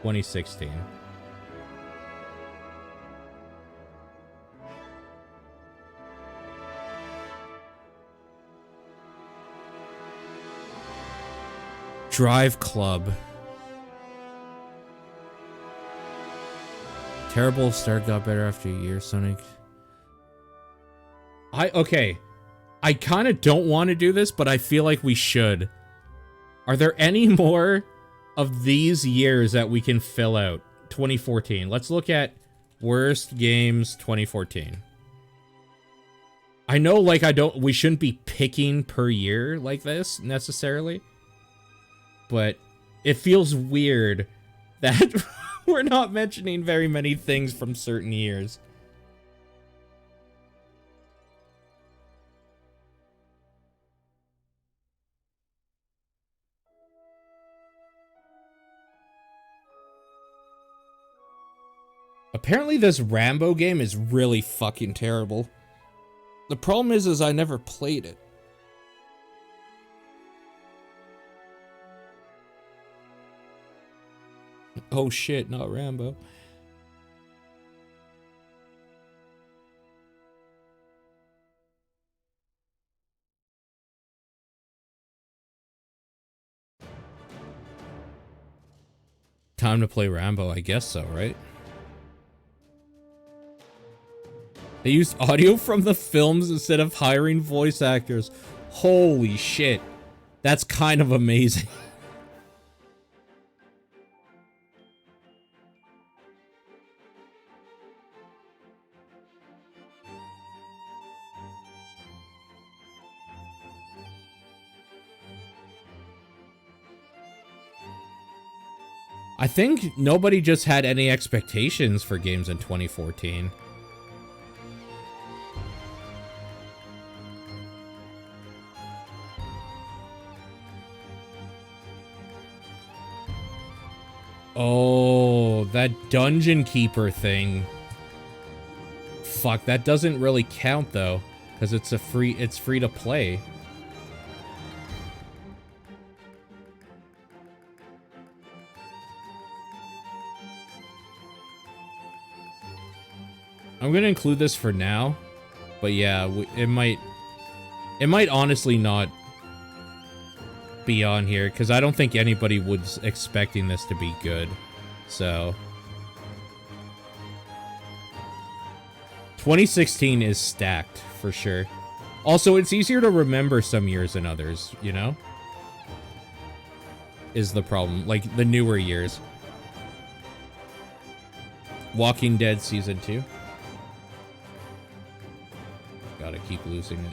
2016. Drive Club. Terrible start got better after a year, Sonic. Okay. I kind of don't want to do this, but I feel like we should. Are there any more of these years that we can fill out? 2014. Let's look at worst games 2014. I know, like, we shouldn't be picking per year like this, necessarily. But it feels weird that we're not mentioning very many things from certain years. Apparently this Rambo game is really fucking terrible. The problem is I never played it. Oh shit, not Rambo. Time to play Rambo, I guess so, right? They used audio from the films instead of hiring voice actors. Holy shit. That's kind of amazing. I think nobody just had any expectations for games in 2014. Oh, that Dungeon Keeper thing. Fuck, that doesn't really count though, because it's free to play. I'm gonna include this for now, but yeah, it might honestly not be on here because I don't think anybody was expecting this to be good. So 2016 is stacked for sure. Also, it's easier to remember some years than others, you know? Is the problem, like the newer years. Walking Dead Season 2. Gotta keep losing it.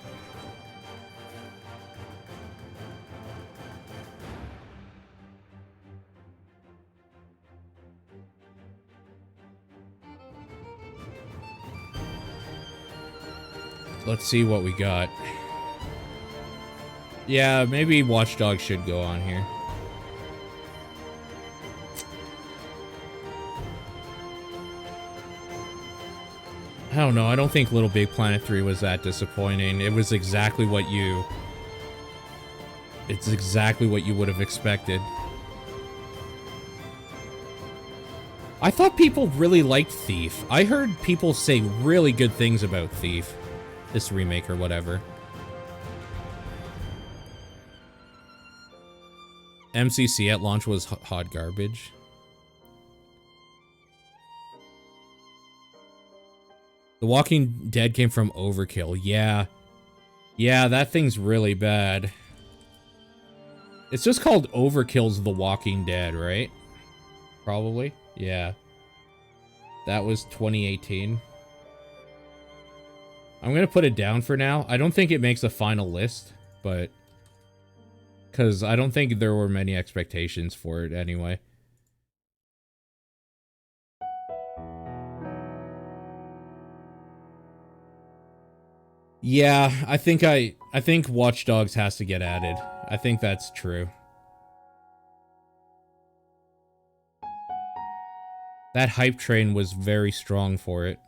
Let's see what we got. Yeah, maybe Watch Dogs should go on here. I don't know. I don't think Little Big Planet 3 was that disappointing. It was exactly what you... It's exactly what you would have expected. I thought people really liked Thief. I heard people say really good things about Thief. This remake or whatever. MCC at launch was hot garbage. The Walking Dead came from Overkill. Yeah. Yeah, that thing's really bad. It's just called Overkill's The Walking Dead, right? Probably. Yeah. That was 2018. I'm gonna put it down for now. I don't think it makes a final list, but... because I don't think there were many expectations for it anyway. Yeah, I think Watch Dogs has to get added. I think that's true. That hype train was very strong for it.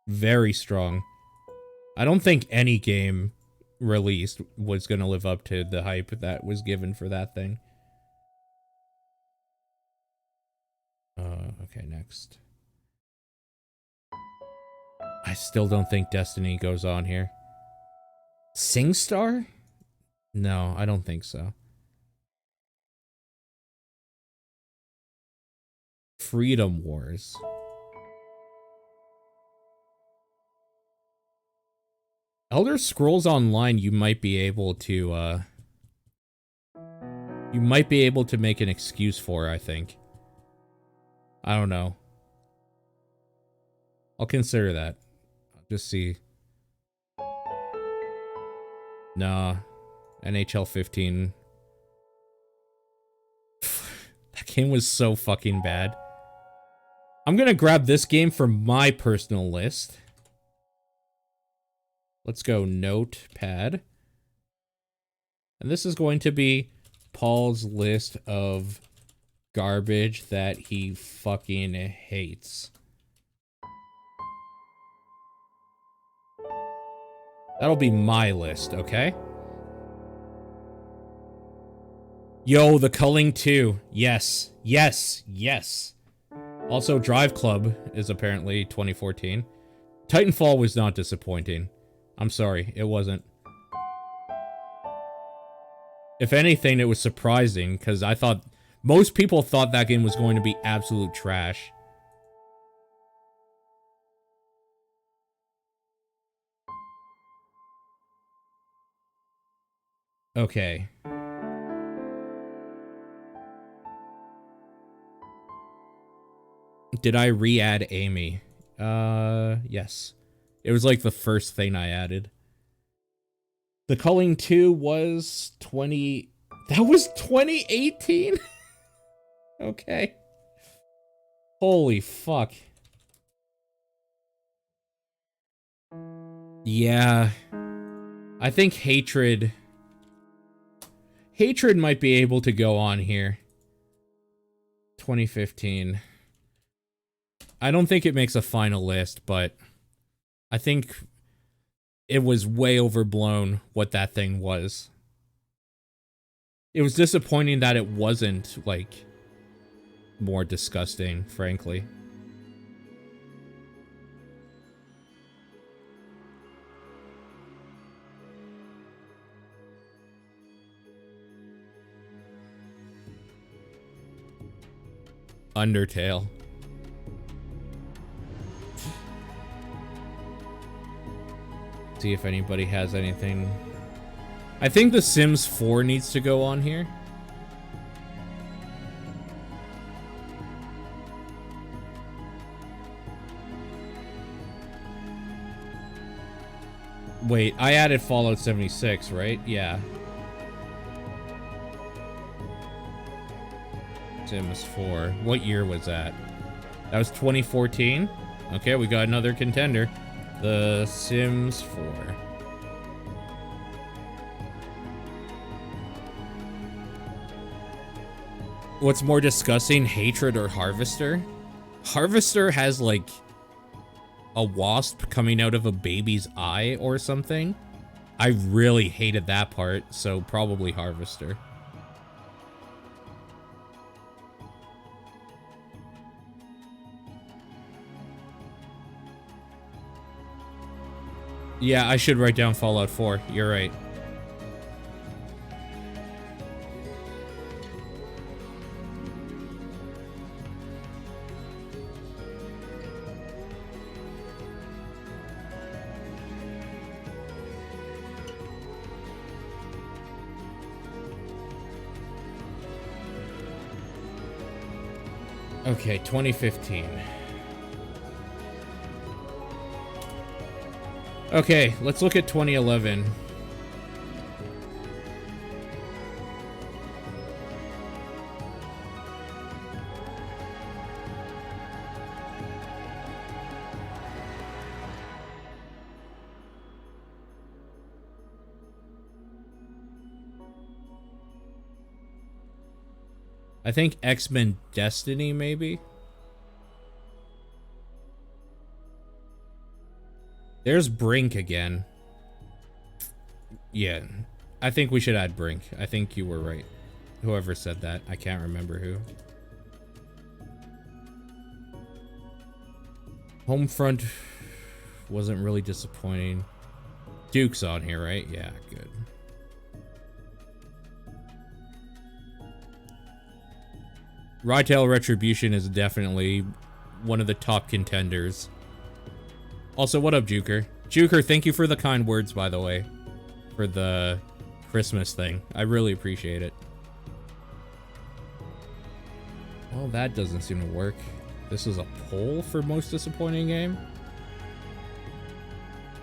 Very strong. I don't think any game released was going to live up to the hype that was given for that thing. Okay, next. I still don't think Destiny goes on here. SingStar? No, I don't think so. Freedom Wars. Elder Scrolls Online, you might be able to make an excuse for, I think. I don't know. I'll consider that. I'll just see. Nah. NHL 15. That game was so fucking bad. I'm gonna grab this game from my personal list. Let's go Notepad. And this is going to be Paul's list of garbage that he fucking hates. That'll be my list, okay? Yo, The Culling 2. Yes. Yes. Yes. Also, Drive Club is apparently 2014. Titanfall was not disappointing. I'm sorry, it wasn't. If anything, it was surprising, because I thought... most people thought that game was going to be absolute trash. Okay. Did I re-add Amy? Yes. It was like the first thing I added. The Culling 2 was 20... that was 2018? Okay. Holy fuck. Yeah. I think Hatred... Hatred might be able to go on here. 2015. I don't think it makes a final list, but I think it was way overblown what that thing was. It was disappointing that it wasn't, like, more disgusting, frankly. Undertale. See if anybody has anything. I think The Sims 4 needs to go on here. Wait, I added Fallout 76, right? Yeah. Sims 4. What year was that? That was 2014? Okay, we got another contender. The Sims 4. What's more disgusting, Hatred or Harvester? Harvester has like a wasp coming out of a baby's eye or something. I really hated that part, so probably Harvester. Yeah, I should write down Fallout 4. You're right. Okay, 2015. Okay, let's look at 2011. I think X-Men Destiny, maybe? There's Brink again. Yeah, I think we should add Brink. I think you were right. Whoever said that, I can't remember who. Homefront wasn't really disappointing. Duke's on here, right? Yeah, good. Rytale Retribution is definitely one of the top contenders. Also, what up, Juker? Juker, thank you for the kind words, by the way. For the Christmas thing. I really appreciate it. Well, that doesn't seem to work. This is a poll for most disappointing game?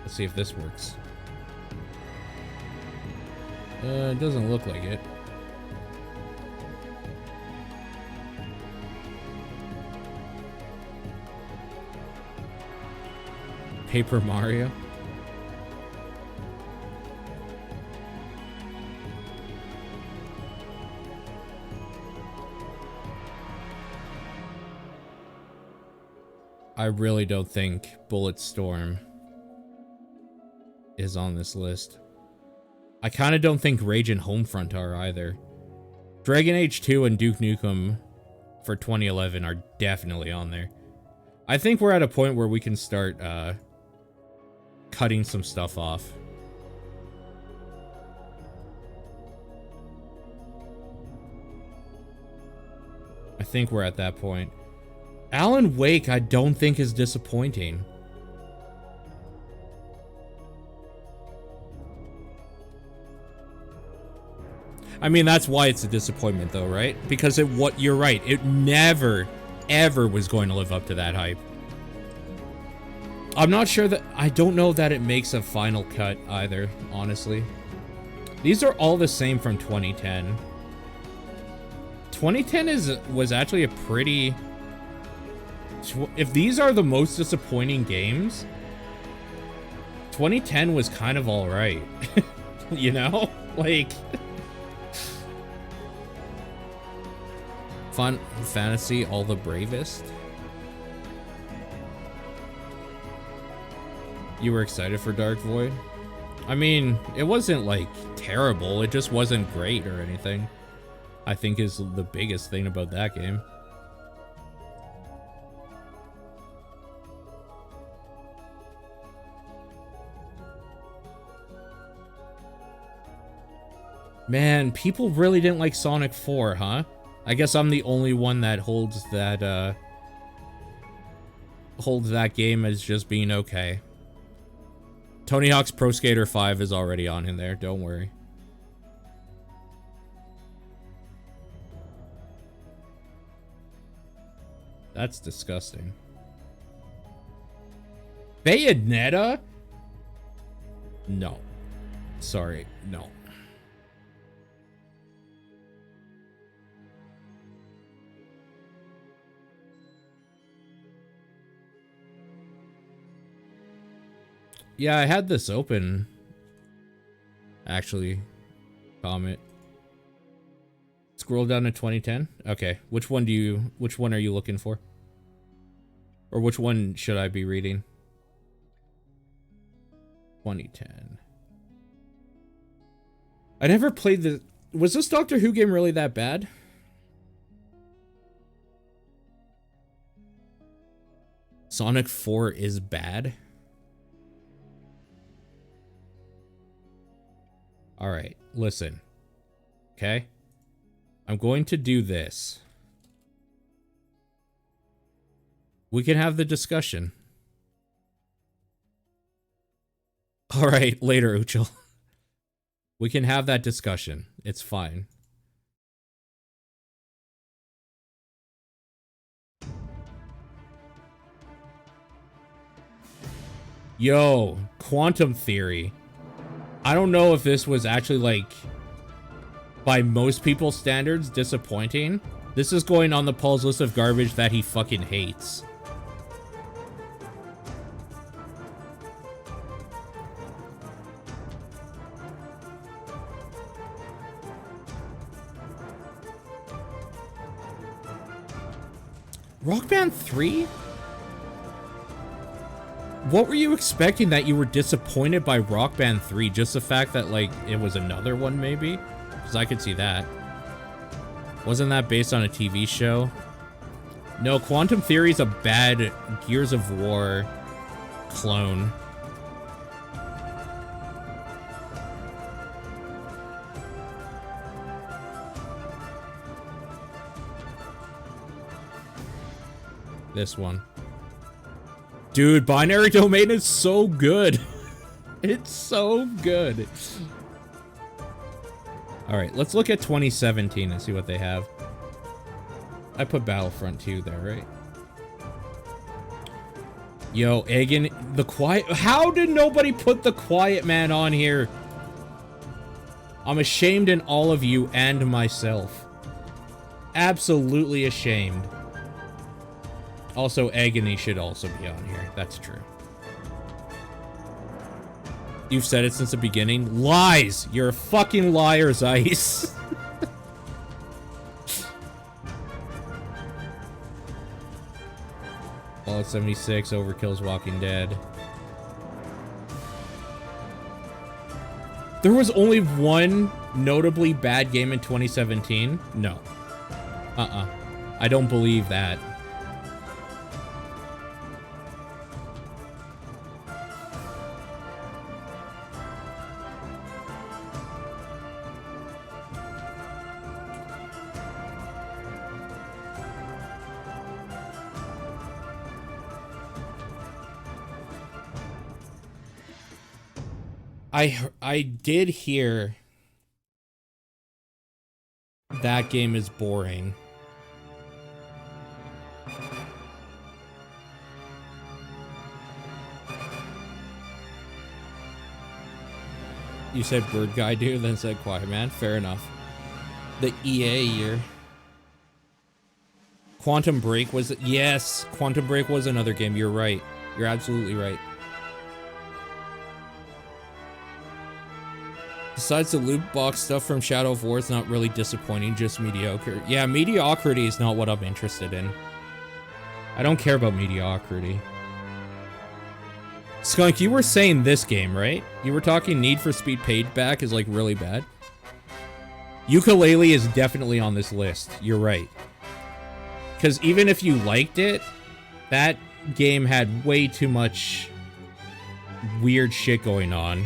Let's see if this works. It doesn't look like it. Paper Mario? I really don't think Bulletstorm is on this list. I kind of don't think Rage and Homefront are either. Dragon Age 2 and Duke Nukem for 2011 are definitely on there. I think we're at a point where we can start cutting some stuff off. I think we're at that point. Alan Wake, I don't think is disappointing. I mean, that's why it's a disappointment though, right? Because you're right, it never, ever was going to live up to that hype. I'm not sure that, I don't know that it makes a final cut either, honestly. These are all the same from 2010. 2010 was actually a pretty... If these are the most disappointing games, 2010 was kind of alright. You know? Like... Final Fantasy All the Bravest? You were excited for Dark Void? I mean, it wasn't, like, terrible. It just wasn't great or anything. I think is the biggest thing about that game. Man, people really didn't like Sonic 4, huh? I guess I'm the only one that holds that game as just being okay. Tony Hawk's Pro Skater 5 is already on in there, don't worry. That's disgusting. Bayonetta? No. Sorry, no. Yeah, I had this open. Actually, Comet. Scroll down to 2010. Okay, which one are you looking for? Or which one should I be reading? 2010. I never played the... Was this Doctor Who game really that bad? Sonic 4 is bad? Alright, listen. Okay? I'm going to do this. We can have the discussion. Alright, later, Uchel. We can have that discussion. It's fine. Yo, Quantum Theory. I don't know if this was actually, like, by most people's standards, disappointing. This is going on the Paul's list of garbage that he fucking hates. Rock Band 3? What were you expecting that you were disappointed by Rock Band 3? Just the fact that, like, it was another one, maybe? Because I could see that. Wasn't that based on a TV show? No, Quantum Theory is a bad Gears of War clone. This one. Dude, Binary Domain is so good. It's so good. Alright, let's look at 2017 and see what they have. I put Battlefront 2 there, right? Yo, Egan, the Quiet... How did nobody put the Quiet Man on here? I'm ashamed in all of you and myself. Absolutely ashamed. Also, Agony should also be on here. That's true. You've said it since the beginning. Lies! You're a fucking liar, Zeiss. Fallout 76, Overkill's Walking Dead. There was only one notably bad game in 2017? No. I don't believe that. I did hear that game is boring. You said Bird Guy, dude, then said Quiet Man. Fair enough. The EA year. Quantum Break was... Yes, Quantum Break was another game. You're right. You're absolutely right. Besides the loot box stuff from Shadow of War, it's not really disappointing, just mediocre. Yeah, mediocrity is not what I'm interested in. I don't care about mediocrity. Skunk, you were saying this game, right? You were talking Need for Speed Payback is, like, really bad. Yooka-Laylee is definitely on this list. You're right. Because even if you liked it, that game had way too much weird shit going on.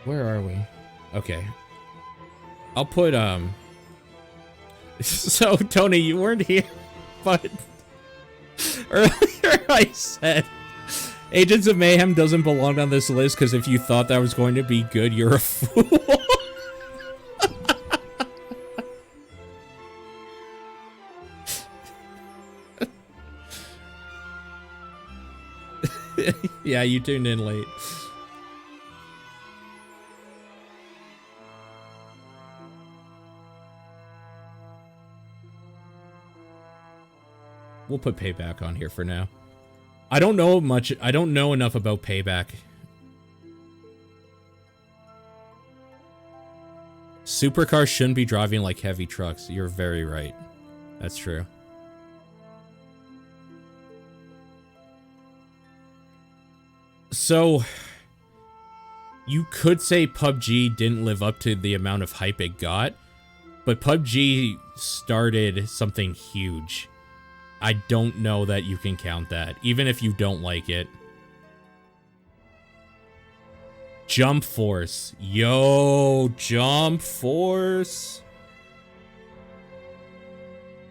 Where are we? Okay. I'll put, So, Tony, you weren't here, but earlier I said Agents of Mayhem doesn't belong on this list because if you thought that was going to be good, you're a fool. Yeah, you tuned in late. We'll put Payback on here for now. I don't know much. I don't know enough about Payback. Supercars shouldn't be driving like heavy trucks. You're very right. That's true. So, you could say PUBG didn't live up to the amount of hype it got, but PUBG started something huge. I don't know that you can count that, even if you don't like it. Jump Force. Yo, Jump Force.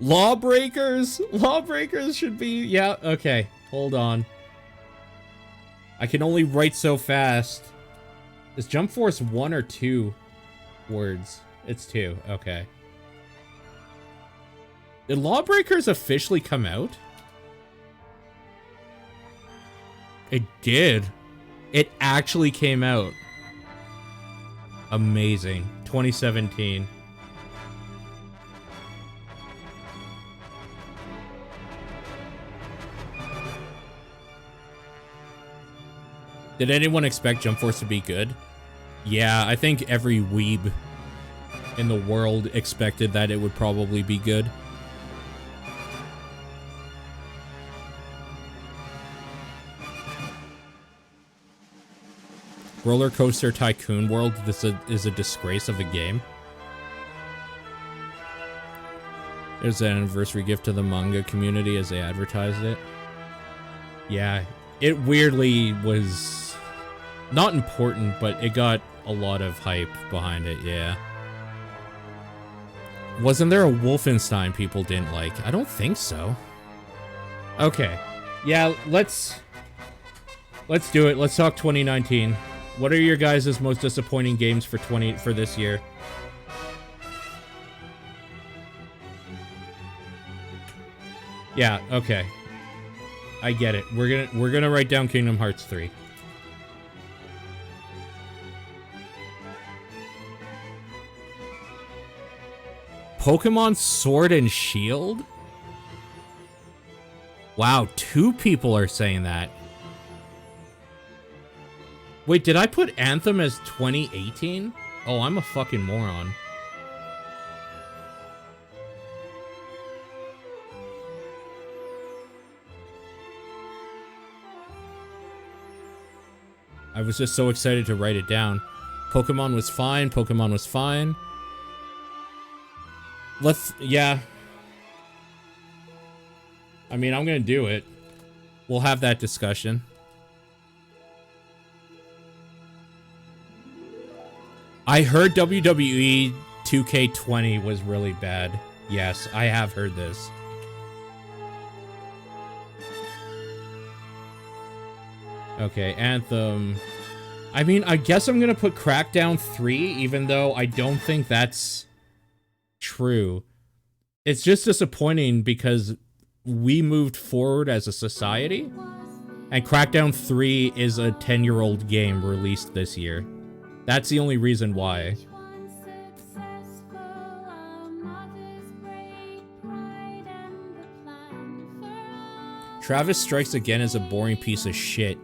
Lawbreakers? Lawbreakers should be... Yeah, okay. Hold on. I can only write so fast. Is Jump Force 1 or 2 words? It's 2. Okay. Did Lawbreakers officially come out? It did. It actually came out. Amazing. 2017. Did anyone expect Jump Force to be good? Yeah, I think every weeb in the world expected that it would probably be good. Roller Coaster Tycoon World, this is a disgrace of a game. There's an anniversary gift to the manga community as they advertised it. Yeah, it weirdly was not important, but it got a lot of hype behind it, yeah. Wasn't there a Wolfenstein people didn't like? I don't think so. Okay. Yeah, let's do it. Let's talk 2019. What are your guys' most disappointing games for this year? Yeah, okay. I get it. We're gonna write down Kingdom Hearts 3. Pokemon Sword and Shield? Wow, 2 people are saying that. Wait, did I put Anthem as 2018? Oh, I'm a fucking moron. I was just so excited to write it down. Pokemon was fine. Pokemon was fine. Yeah. I mean, I'm gonna do it. We'll have that discussion. I heard WWE 2K20 was really bad. Yes, I have heard this. Okay, Anthem. I mean, I guess I'm gonna put Crackdown 3, even though I don't think that's true. It's just disappointing because we moved forward as a society, and Crackdown 3 is a 10-year-old game released this year. That's the only reason why. Travis Strikes Again is a boring piece of shit.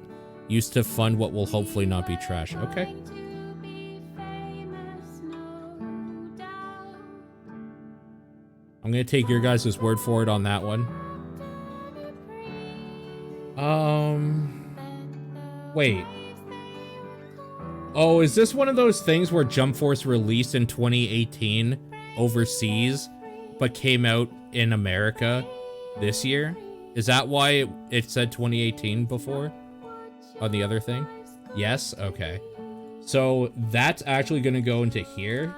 Used to fund what will hopefully not be trash. Okay. I'm gonna take your guys' word for it on that one. Wait. Oh, is this one of those things where Jump Force released in 2018 overseas, but came out in America this year? Is that why it said 2018 before? On the other thing? Yes? Okay. So that's actually gonna go into here,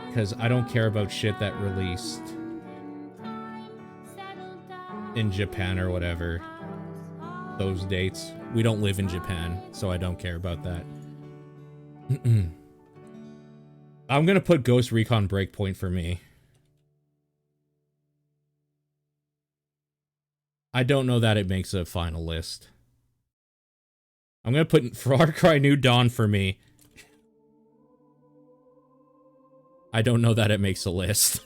because I don't care about shit that released in Japan or whatever. Those dates. We don't live in Japan, so I don't care about that. I'm gonna put Ghost Recon Breakpoint for me. I don't know that it makes a final list. I'm gonna put Far Cry New Dawn for me. I don't know that it makes a list.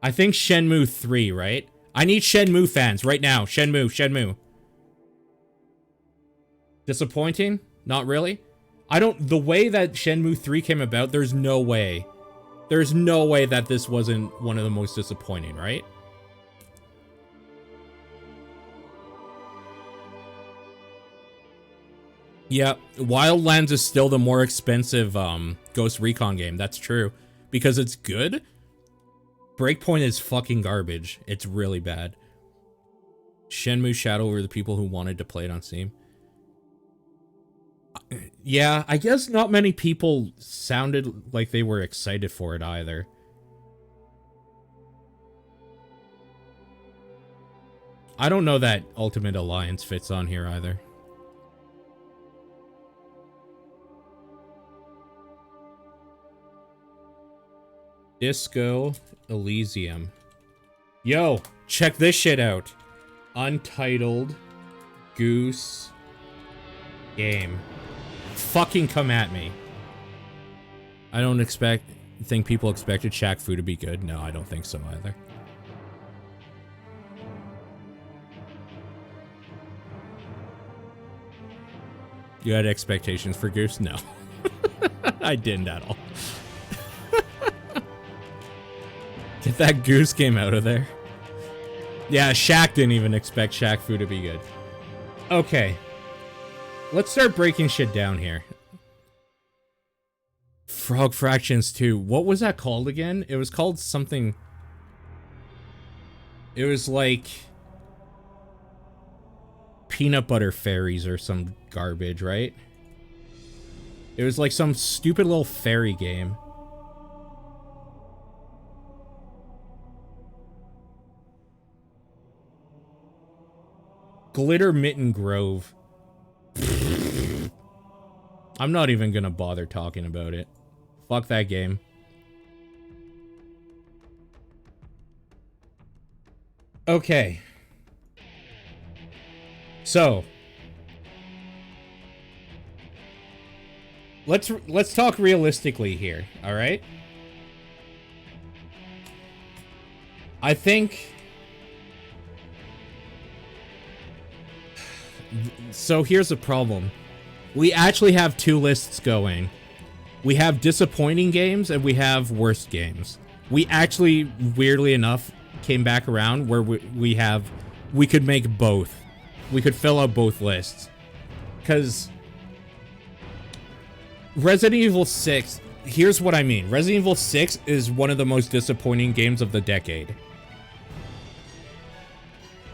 I think Shenmue 3, right? I need Shenmue fans right now. Shenmue. Disappointing? Not really? The way that Shenmue 3 came about, there's no way. There's no way that this wasn't one of the most disappointing, right? Yeah, Wildlands is still the more expensive Ghost Recon game. That's true. Because it's good. Breakpoint is fucking garbage. It's really bad. Shenmue Shadow were the people who wanted to play it on Steam. Yeah, I guess not many people sounded like they were excited for it either. I don't know that Ultimate Alliance fits on here either. Disco Elysium. Yo, check this shit out. Untitled Goose Game. Fucking come at me. I don't think people expected Shaq Fu to be good. No, I don't think so either. You had expectations for Goose? No. I didn't at all. Get that Goose Game out of there. Yeah, Shaq didn't even expect Shaq Fu to be good. Okay. Let's start breaking shit down here. Frog Fractions 2. What was that called again? It was called something... It was like... Peanut Butter Fairies or some garbage, right? It was like some stupid little fairy game. Glitter Mitten Grove. I'm not even gonna bother talking about it. Fuck that game. Okay. So. Let's talk realistically here, all right? I think... So here's the problem. We actually have two lists going. We have disappointing games and we have worst games. We actually, weirdly enough, came back around where we could make both. We could fill out both lists. Because Resident Evil 6, here's what I mean. Resident Evil 6 is one of the most disappointing games of the decade.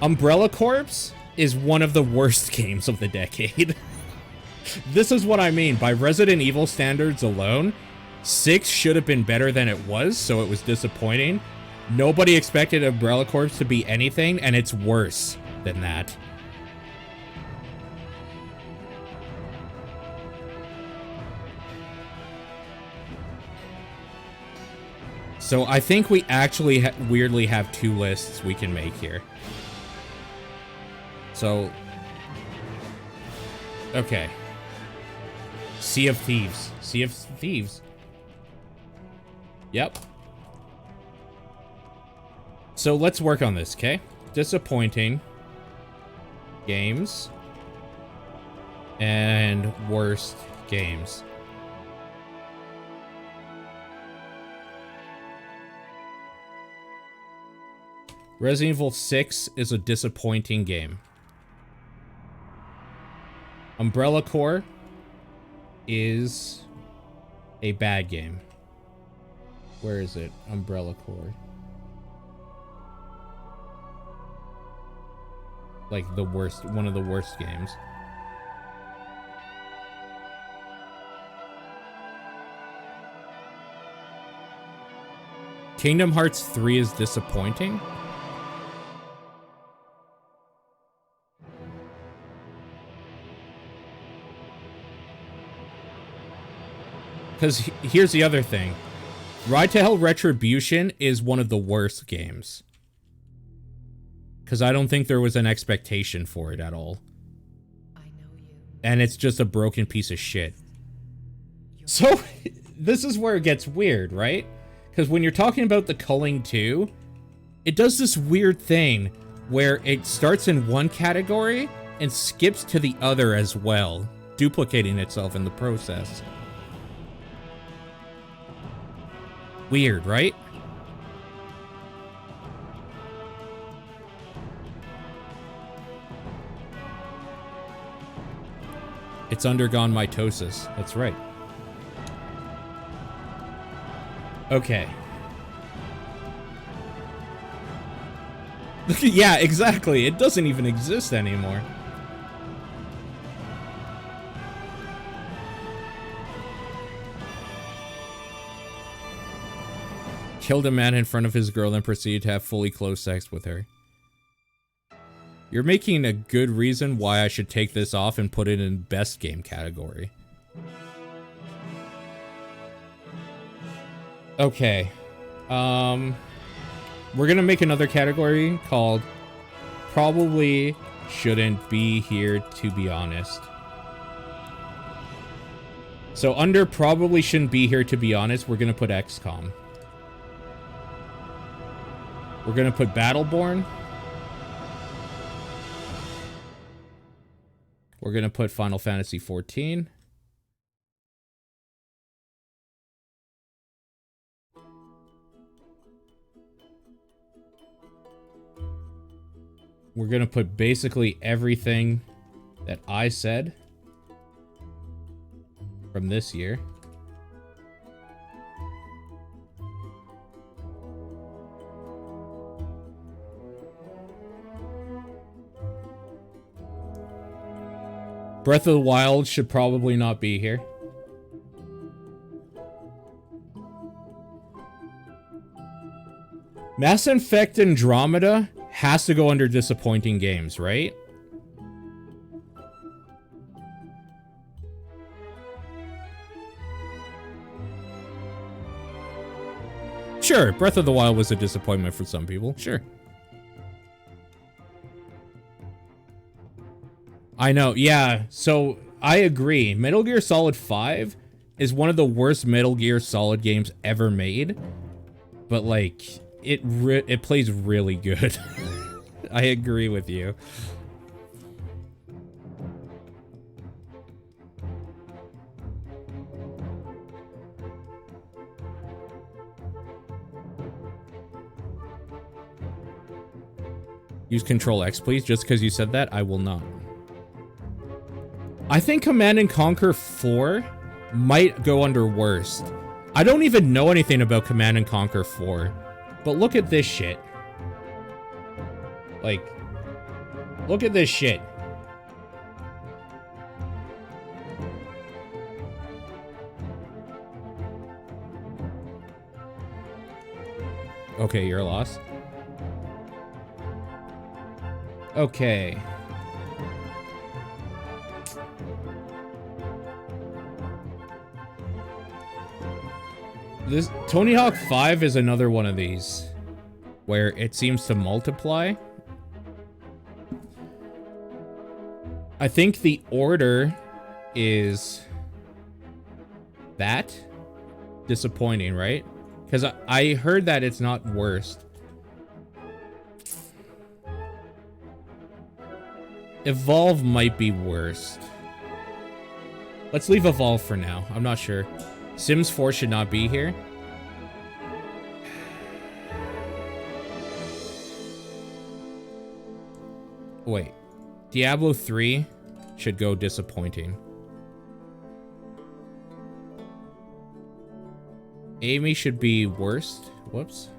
Umbrella Corps is one of the worst games of the decade. This is what I mean. By Resident Evil standards alone, 6 should have been better than it was, so it was disappointing. Nobody expected Umbrella Corps to be anything, and it's worse than that. So I think we actually weirdly have two lists we can make here. So, okay. Sea of Thieves. Sea of Thieves. Yep. So let's work on this, okay? Disappointing games and worst games. Resident Evil 6 is a disappointing game. Umbrella Corps is a bad game. Where is it? Umbrella Corps. Like the worst, one of the worst games. Kingdom Hearts 3 is disappointing? Because here's the other thing. Ride to Hell Retribution is one of the worst games. Because I don't think there was an expectation for it at all. I know you. And it's just a broken piece of shit. So, this is where it gets weird, right? Because when you're talking about the Culling 2, it does this weird thing where it starts in one category and skips to the other as well, duplicating itself in the process. Weird, right? It's undergone mitosis. That's right. Okay. Yeah, exactly. It doesn't even exist anymore. Killed a man in front of his girl and proceeded to have fully close sex with her. You're making a good reason why I should take this off and put it in best game category. Okay. We're gonna make another category called Probably Shouldn't Be Here, to be honest. So under Probably Shouldn't Be Here, to be honest, we're gonna put XCOM. We're gonna put Battleborn. We're gonna put Final Fantasy XIV. We're gonna put basically everything that I said from this year. Breath of the Wild should probably not be here. Mass Effect Andromeda has to go under disappointing games, right? Sure, Breath of the Wild was a disappointment for some people, sure. I know, yeah, so I agree. Metal Gear Solid 5 is one of the worst Metal Gear Solid games ever made, but like, it plays really good. I agree with you. Use Control X, please. Just because you said that, I will not. I think Command & Conquer 4 might go under worst. I don't even know anything about Command & Conquer 4. But look at this shit. Like, look at this shit. Okay, you're lost. Okay. This Tony Hawk 5 is another one of these where it seems to multiply. I think the order is that disappointing, right? Because I heard that it's not worst. Evolve might be worst. Let's leave Evolve for now. I'm not sure. Sims 4 should not be here. Wait. Diablo 3 should go disappointing. Amy should be worst. Whoops.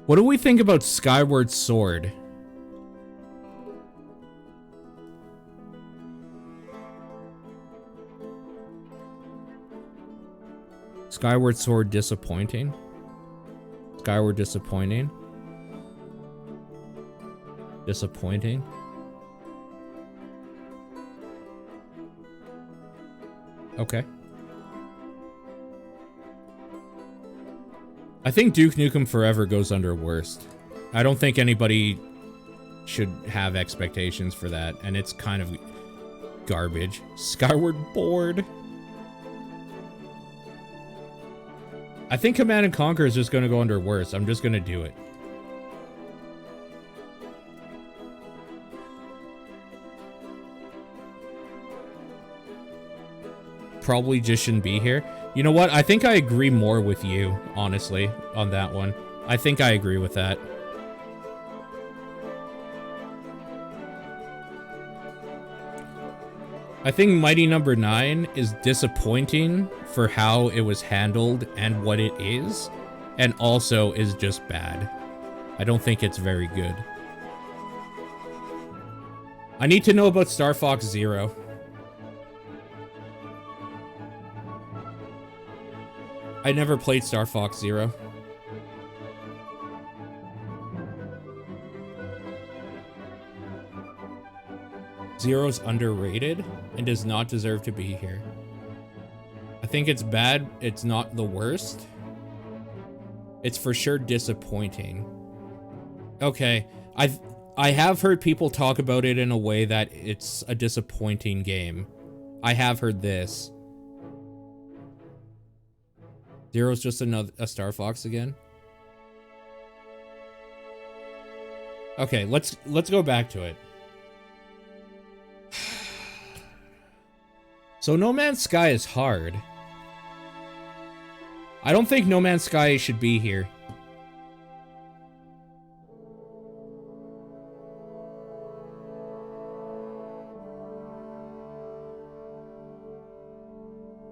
What do we think about Skyward Sword? Skyward Sword disappointing. Skyward disappointing. Disappointing. Okay. I think Duke Nukem Forever goes under worst. I don't think anybody should have expectations for that, and it's kind of garbage. Skyward Board. I think Command and Conquer is just going to go under worst. I'm just going to do it. Probably just shouldn't be here. You know what? I think I agree more with you, honestly, on that one. I think I agree with that. I think Mighty Number 9 is disappointing for how it was handled and what it is, and also is just bad. I don't think it's very good. I need to know about Star Fox Zero. I never played Star Fox Zero. Zero's underrated and does not deserve to be here. I think it's bad. It's not the worst. It's for sure disappointing. Okay, I have heard people talk about it in a way that it's a disappointing game. I have heard this. Zero's just a Star Fox again. Okay, let's go back to it. So No Man's Sky is hard. I don't think No Man's Sky should be here.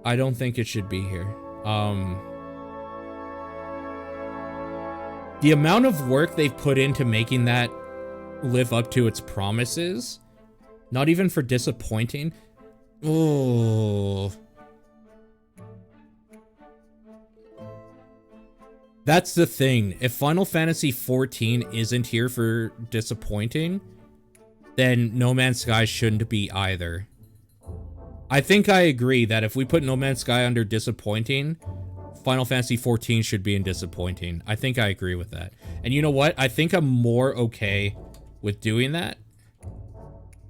I don't think it should be here. The amount of work they've put into making that live up to its promises, not even for disappointing. Oh. That's the thing. If Final Fantasy XIV isn't here for disappointing, then No Man's Sky shouldn't be either. I think I agree that if we put No Man's Sky under disappointing, Final Fantasy XIV should be in disappointing. I think I agree with that. And you know what? I think I'm more okay with doing that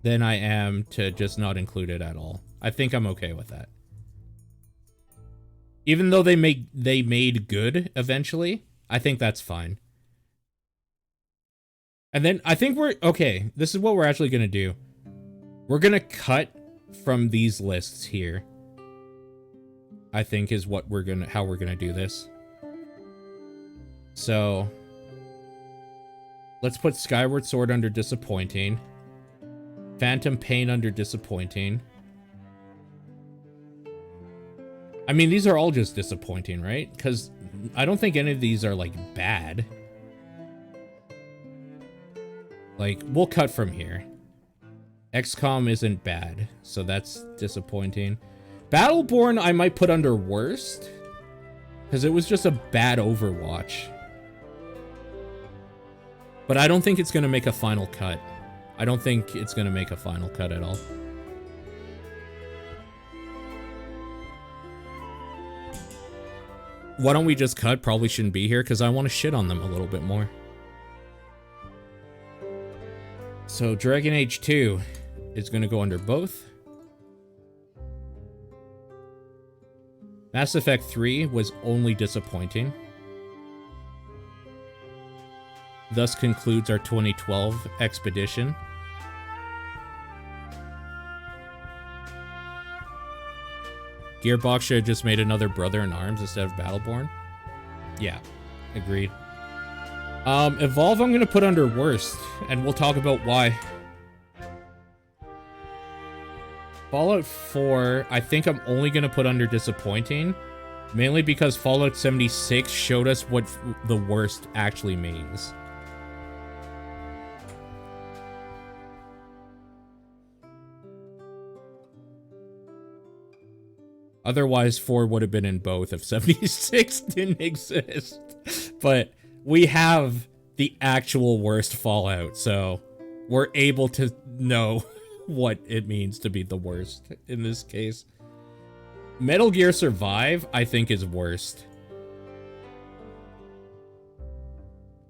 than I am to just not include it at all. I think I'm okay with that. Even though they made good eventually, I think that's fine. And then I think okay, this is what we're actually going to do. We're going to cut from these lists here. I think is what how we're going to do this. So let's put Skyward Sword under disappointing. Phantom Pain under disappointing. I mean, these are all just disappointing, right? Because I don't think any of these are, like, bad. Like, we'll cut from here. XCOM isn't bad, so that's disappointing. Battleborn I might put under worst, because it was just a bad Overwatch. But I don't think it's going to make a final cut. I don't think it's going to make a final cut at all. Why don't we just cut? Probably shouldn't be here because I want to shit on them a little bit more. So Dragon Age 2 is going to go under both. Mass Effect 3 was only disappointing. Thus concludes our 2012 expedition. Gearbox should have just made another Brother in Arms instead of Battleborn. Yeah, agreed. Evolve I'm going to put under worst, and we'll talk about why. Fallout 4, I think I'm only going to put under disappointing, mainly because Fallout 76 showed us what the worst actually means. Otherwise, 4 would have been in both if 76 didn't exist. But we have the actual worst Fallout, so we're able to know what it means to be the worst in this case. Metal Gear Survive, I think, is worst.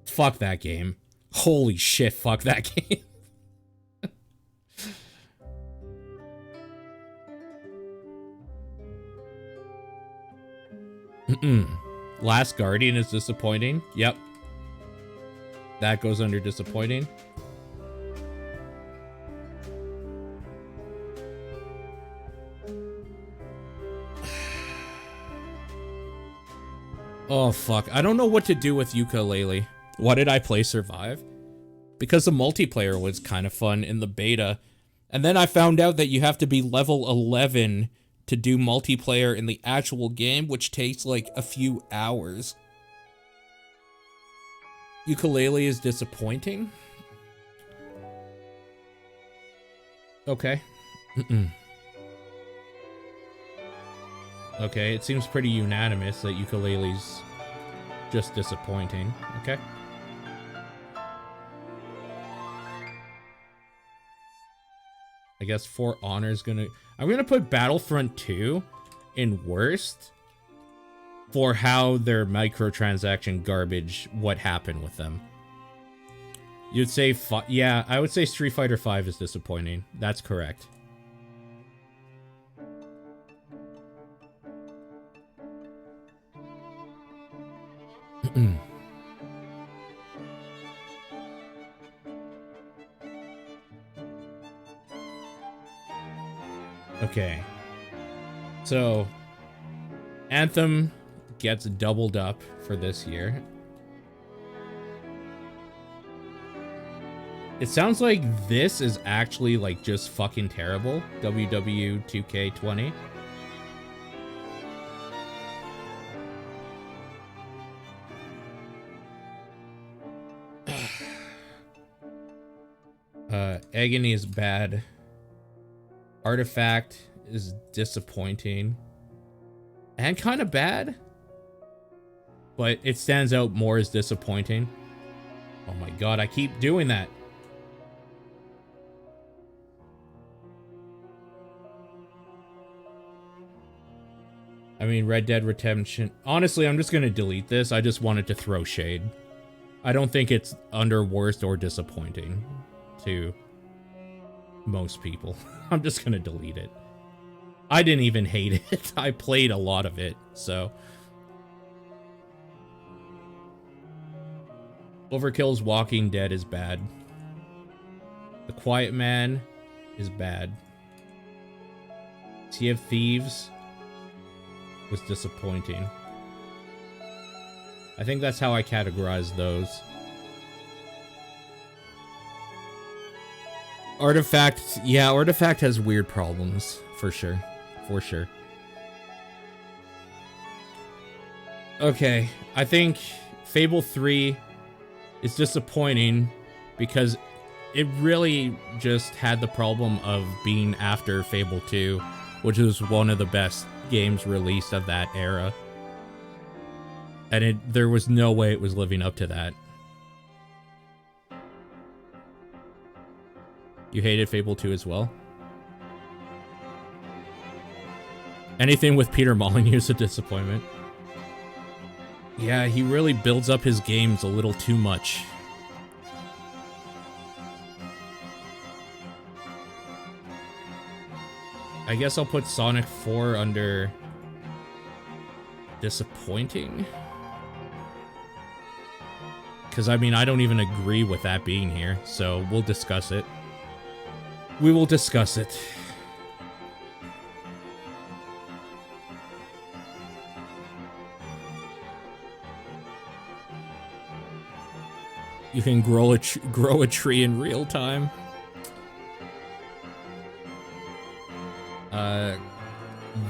Fuck that game. Holy shit, fuck that game. Last Guardian is disappointing. Yep. That goes under disappointing. Oh, fuck. I don't know what to do with Yooka-Laylee. Why did I play Survive? Because the multiplayer was kind of fun in the beta. And then I found out that you have to be level 11 to do multiplayer in the actual game, which takes like a few hours. Yooka-Laylee is disappointing. Okay. Okay, it seems pretty unanimous that Yooka-Laylee's just disappointing. Okay. I guess For Honor's gonna... I'm gonna put Battlefront 2 in worst for how their microtransaction garbage, what happened with them. You'd say... Yeah, I would say Street Fighter V is disappointing. That's correct. Okay. So, Anthem gets doubled up for this year. It sounds like this is actually like just fucking terrible. WW2K20. Agony is bad. Artifact is disappointing. And kind of bad. But it stands out more as disappointing. Oh my god, I keep doing that. I mean, Red Dead Redemption... Honestly, I'm just gonna delete this. I just wanted to throw shade. I don't think it's under worst or disappointing to most people. I'm just gonna delete it. I didn't even hate it. I played a lot of it, so... Overkill's Walking Dead is bad. The Quiet Man is bad. Sea of Thieves was disappointing. I think that's how I categorize those. Artifact, yeah, Artifact has weird problems, for sure. For sure. Okay, I think Fable 3 is disappointing because it really just had the problem of being after Fable 2, which was one of the best games released of that era. And there was no way it was living up to that. You hated Fable 2 as well? Anything with Peter Molyneux is a disappointment. Yeah, he really builds up his games a little too much. I guess I'll put Sonic 4 under disappointing. Because, I mean, I don't even agree with that being here, so we'll discuss it. We will discuss it. You can grow a tree in real time.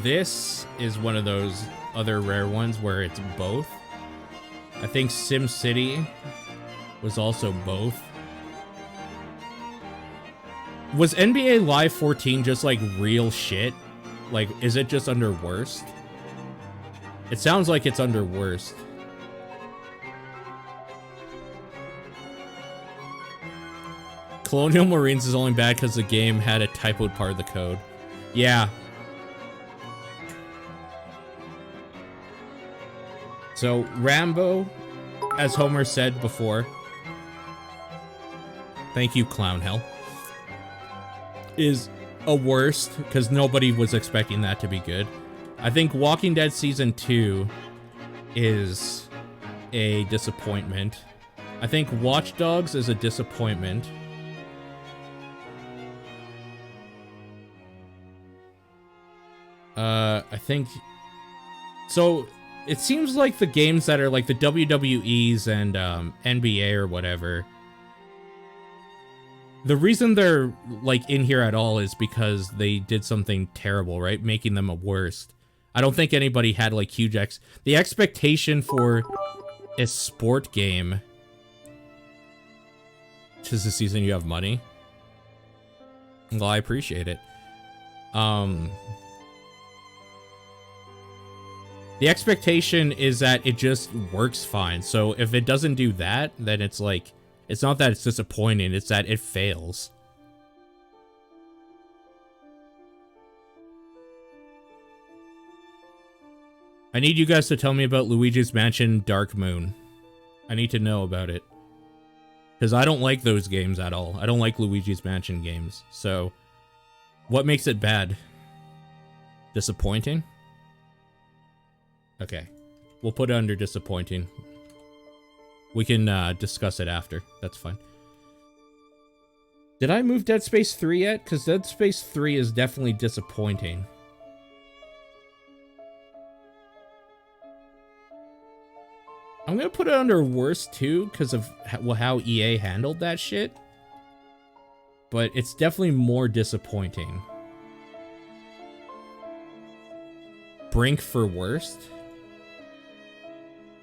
This is one of those other rare ones where it's both. I think SimCity was also both. Was NBA Live 14 just like real shit? Like, is it just under worst? It sounds like it's under worst. Colonial Marines is only bad because the game had a typoed part of the code. Yeah. So, Rambo, as Homer said before, thank you, Clown Hell, is a worst because nobody was expecting that to be good. I think Walking Dead Season 2 is a disappointment. I think Watch Dogs is a disappointment. I think... So, it seems like the games that are like the WWEs and NBA or whatever, the reason they're like in here at all is because they did something terrible, right? Making them a worst. I don't think anybody had like huge the expectation for a sport game. 'Tis the season you have money. Well, I appreciate it. The expectation is that it just works fine. So if it doesn't do that, then it's like, it's not that it's disappointing, it's that it fails. I need you guys to tell me about Luigi's Mansion Dark Moon. I need to know about it. Because I don't like those games at all. I don't like Luigi's Mansion games. So, what makes it bad? Disappointing? Okay. We'll put it under disappointing. We can discuss it after. That's fine. Did I move Dead Space 3 yet? Because Dead Space 3 is definitely disappointing. I'm gonna put it under worst too, because of how EA handled that shit. But it's definitely more disappointing. Brink for worst?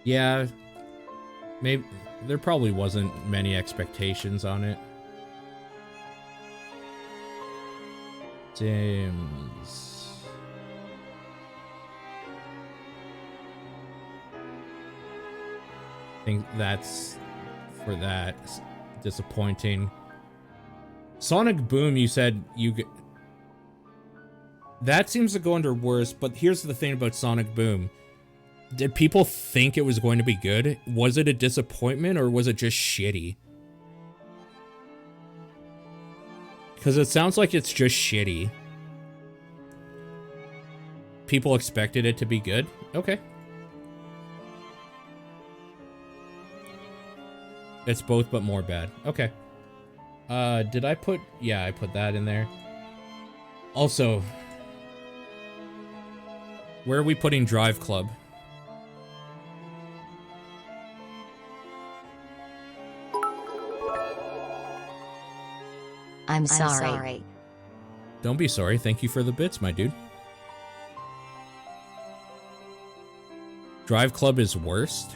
Yeah. Maybe there probably wasn't many expectations on it. James. I think that's for that. Disappointing. Sonic Boom, you said you get. That seems to go under worst, but here's the thing about Sonic Boom. Did people think it was going to be good? Was it a disappointment or was it just shitty? Because it sounds like it's just shitty. People expected it to be good? Okay. It's both but more bad. Okay. Did I put... Yeah, I put that in there. Also... Where are we putting Drive Club? I'm sorry. Don't be sorry. Thank you for the bits, my dude. Drive Club is worst?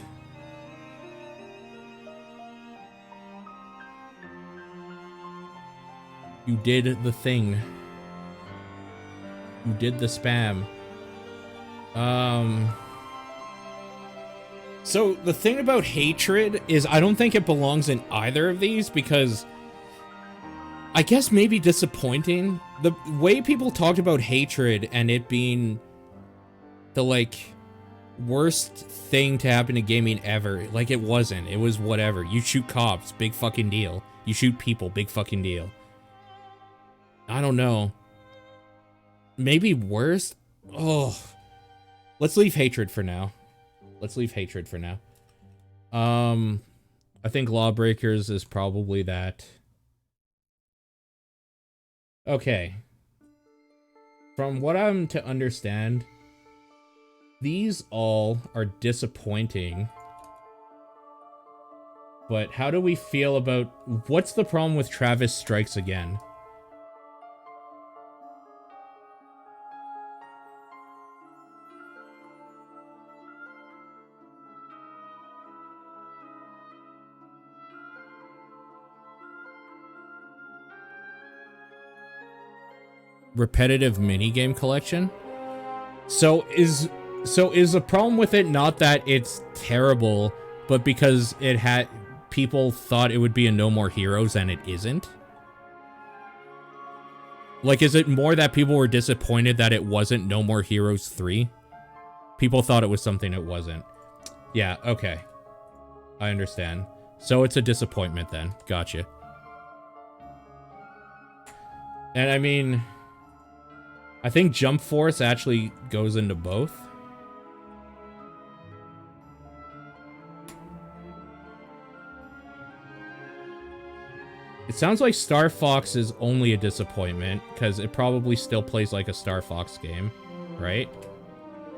You did the thing. You did the spam. So the thing about Hatred is I don't think it belongs in either of these because I guess maybe disappointing. The way people talked about Hatred and it being the like worst thing to happen to gaming ever, like it wasn't. It was whatever. You shoot cops, big fucking deal. You shoot people, big fucking deal. I don't know. Maybe worse? Oh. Let's leave Hatred for now. Let's leave Hatred for now. I think Lawbreakers is probably that. Okay. From what I'm to understand, these all are disappointing. But how do we feel about... What's the problem with Travis Strikes Again? Repetitive minigame collection? So is the problem with it not that it's terrible, but because it had people thought it would be a No More Heroes and it isn't? Like, is it more that people were disappointed that it wasn't No More Heroes 3? People thought it was something it wasn't. Yeah, okay. I understand. So it's a disappointment then. Gotcha. And I mean... I think Jump Force actually goes into both. It sounds like Star Fox is only a disappointment, because it probably still plays like a Star Fox game, right?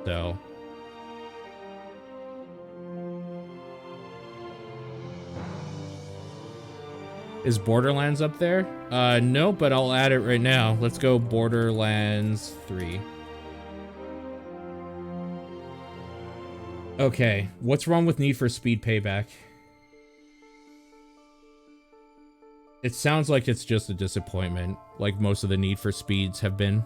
So... Is Borderlands up there? No, but I'll add it right now. Let's go Borderlands 3. Okay, what's wrong with Need for Speed Payback? It sounds like it's just a disappointment, like most of the Need for Speeds have been.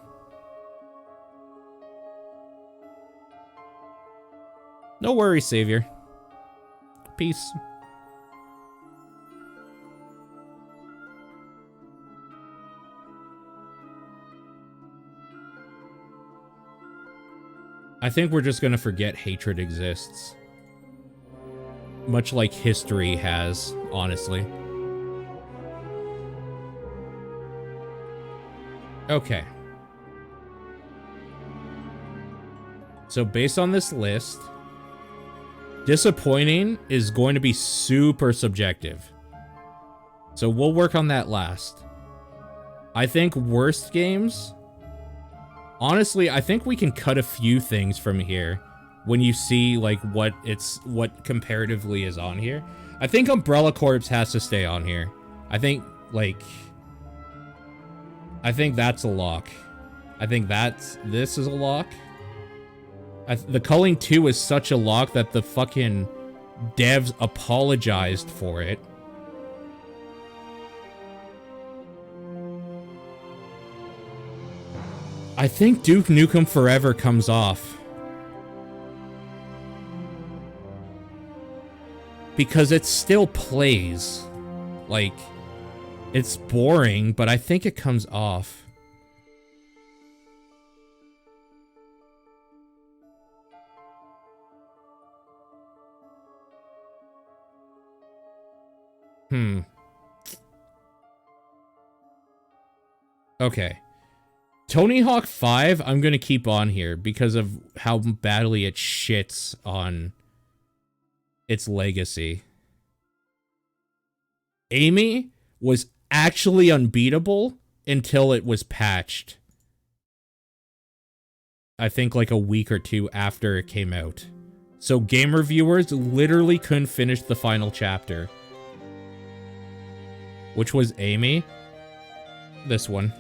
No worries, Savior. Peace. I think we're just gonna forget hatred exists. Much like history has, honestly. Okay. So based on this list, disappointing is going to be super subjective. So we'll work on that last. I think worst games... Honestly, I think we can cut a few things from here when you see like what comparatively is on here. I think Umbrella Corps has to stay on here. I think that's a lock. I think this is a lock. The Culling 2 is such a lock that the fucking devs apologized for it. I think Duke Nukem Forever comes off. Because it still plays. Like, it's boring, but I think it comes off. Okay. Tony Hawk 5, I'm gonna keep on here because of how badly it shits on its legacy. Amy was actually unbeatable until it was patched. I think like a week or two after it came out. So game reviewers literally couldn't finish the final chapter. Which was Amy. This one.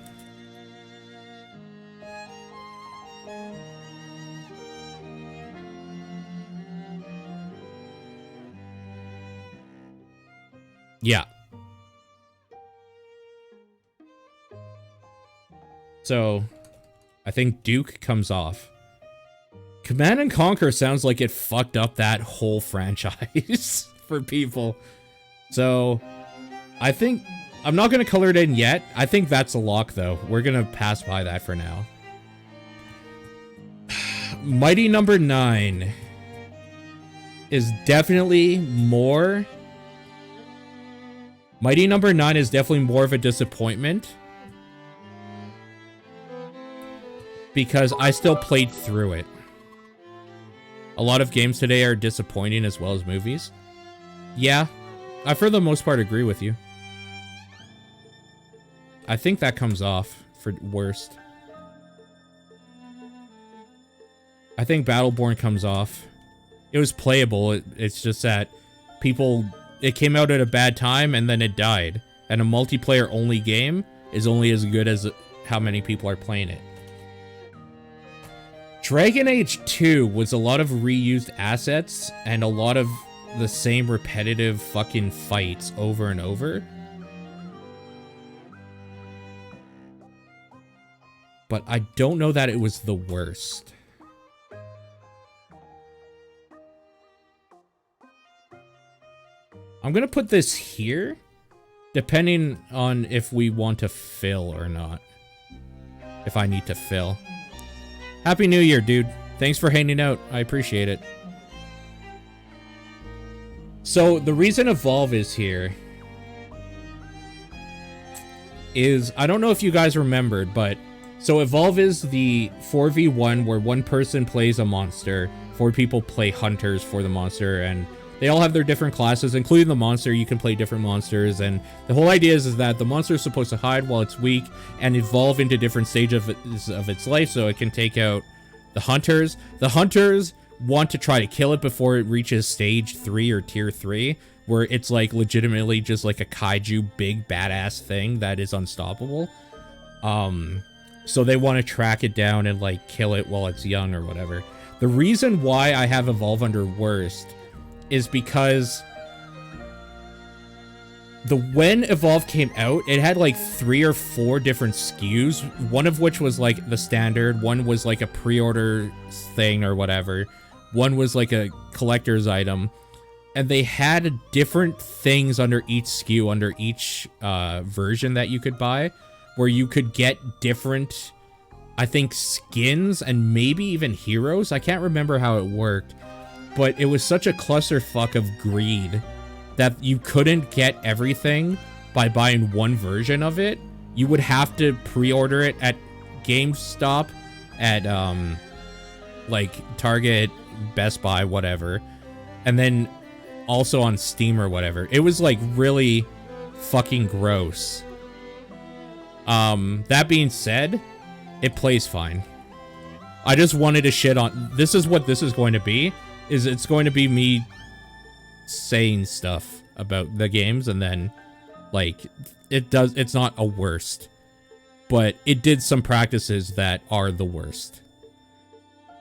Yeah. So, I think Duke comes off. Command & Conquer sounds like it fucked up that whole franchise for people. So, I think... I'm not going to color it in yet. I think that's a lock, though. We're going to pass by that for now. Mighty Number 9 is definitely more... Mighty Number 9 is definitely more of a disappointment. Because I still played through it. A lot of games today are disappointing as well as movies. Yeah, I for the most part agree with you. I think that comes off for worst. I think Battleborn comes off. It was playable, it's just that people... It came out at a bad time and then it died. And a multiplayer only game is only as good as how many people are playing it. Dragon Age 2 was a lot of reused assets and a lot of the same repetitive fucking fights over and over. But I don't know that it was the worst. I'm gonna put this here, depending on if we want to fill or not. If I need to fill. Happy New Year, dude. Thanks for hanging out. I appreciate it. So, the reason Evolve is here is, I don't know if you guys remembered, but... So, Evolve is the 4v1 where one person plays a monster, 4 people play hunters for the monster, and They all have their different classes, including the monster. You can play different monsters, and the whole idea is that the monster is supposed to hide while it's weak and evolve into different stages of its life, so it can take out the hunters. The hunters want to try to kill it before it reaches stage 3 or tier 3, where it's like legitimately just like a kaiju big badass thing that is unstoppable. So they want to track it down and like kill it while it's young or whatever. The reason why I have Evolve under worst is because when Evolve came out, it had like 3 or 4 different SKUs, one of which was like the standard, one was like a pre-order thing or whatever, one was like a collector's item, and they had different things under each SKU, under each version that you could buy, where you could get different, I think, skins and maybe even heroes. I can't remember how it worked, but it was such a clusterfuck of greed that you couldn't get everything by buying one version of it. You would have to pre-order it at GameStop, at like Target, Best Buy, whatever, and then also on Steam or whatever. It was like really fucking gross. That being said, it plays fine. I just wanted to shit on... This is what this is going to be. It's going to be me saying stuff about the games, and then, like, it's not a worst. But it did some practices that are the worst.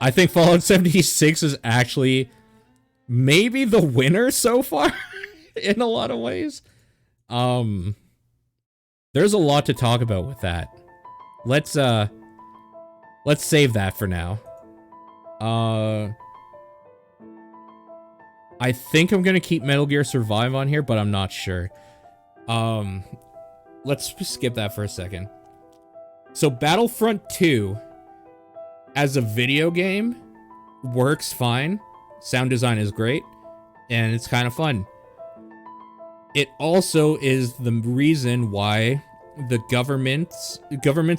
I think Fallout 76 is actually maybe the winner so far, in a lot of ways. There's a lot to talk about with that. Let's save that for now. I think I'm gonna keep Metal Gear Survive on here, but I'm not sure. Let's skip that for a second. So Battlefront 2, as a video game, works fine. Sound design is great, and it's kind of fun. It also is the reason why the governments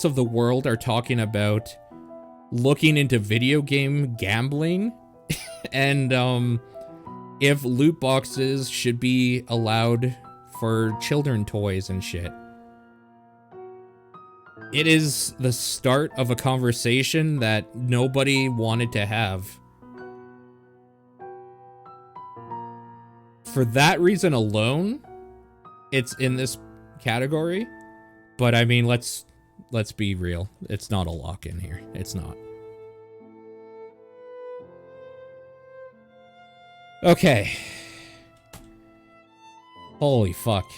of the world are talking about looking into video game gambling and if loot boxes should be allowed for children toys and shit. It is the start of a conversation that nobody wanted to have. For that reason alone, it's in this category. But I mean, let's be real. It's not a lock in here. It's not. Okay. Holy fuck.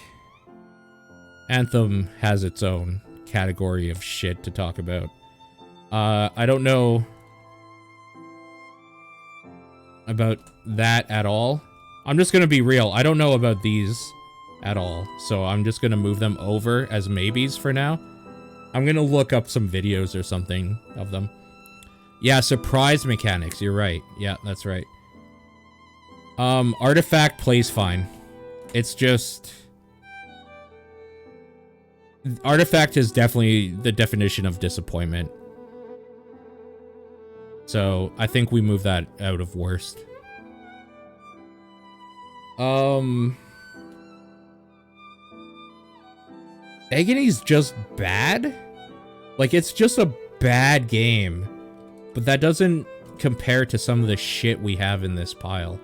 Anthem has its own category of shit to talk about. I don't know about that at all. I'm just gonna be real. I don't know about these at all, so I'm just gonna move them over as maybes for now. I'm gonna look up some videos or something of them. Yeah, surprise mechanics, you're right. Yeah, that's right. Artifact plays fine. It's just... Artifact is definitely the definition of disappointment. So, I think we move that out of worst. Agony's just bad? Like, it's just a bad game. But that doesn't compare to some of the shit we have in this pile.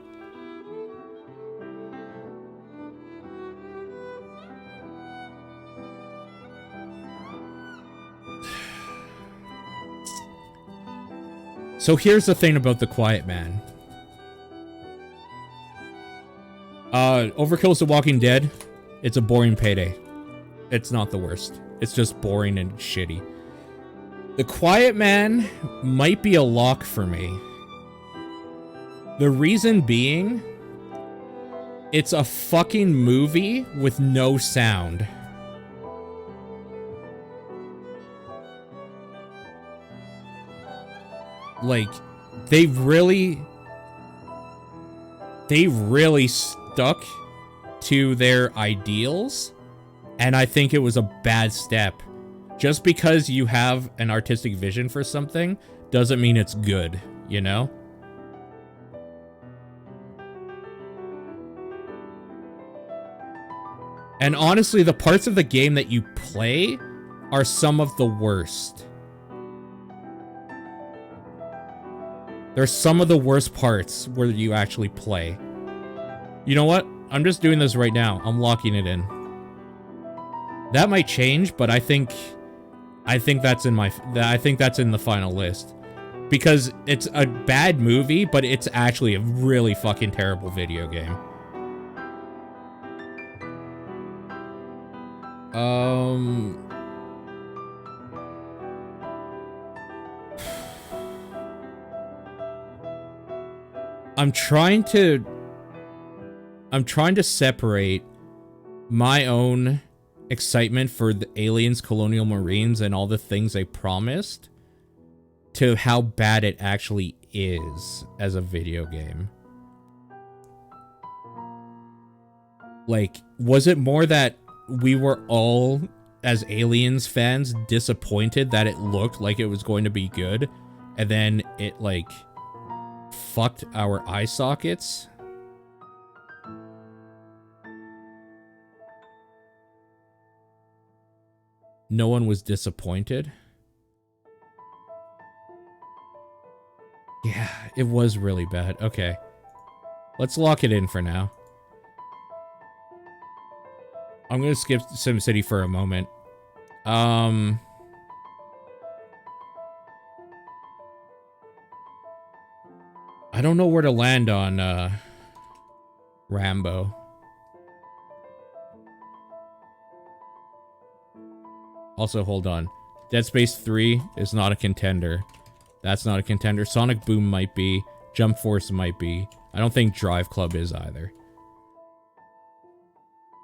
So here's the thing about The Quiet Man. Overkill's The Walking Dead. It's a boring payday. It's not the worst. It's just boring and shitty. The Quiet Man might be a lock for me. The reason being, it's a fucking movie with no sound. Like, they really stuck to their ideals, and I think it was a bad step. Just because you have an artistic vision for something doesn't mean it's good, you know? And honestly, the parts of the game that you play are some of the worst. They're some of the worst parts where you actually play. You know what? I'm just doing this right now. I'm locking it in. That might change, but I think that's in the final list. Because it's a bad movie, but it's actually a really fucking terrible video game. I'm trying to separate my own excitement for the Aliens, Colonial Marines, and all the things they promised to how bad it actually is as a video game. Like, was it more that we were all, as Aliens fans, disappointed that it looked like it was going to be good, and then it, like, fucked our eye sockets? No one was disappointed? Yeah, it was really bad. Okay. Let's lock it in for now. I'm gonna skip SimCity for a moment. I don't know where to land on, Rambo. Also, hold on. Dead Space 3 is not a contender. That's not a contender. Sonic Boom might be. Jump Force might be. I don't think Drive Club is either.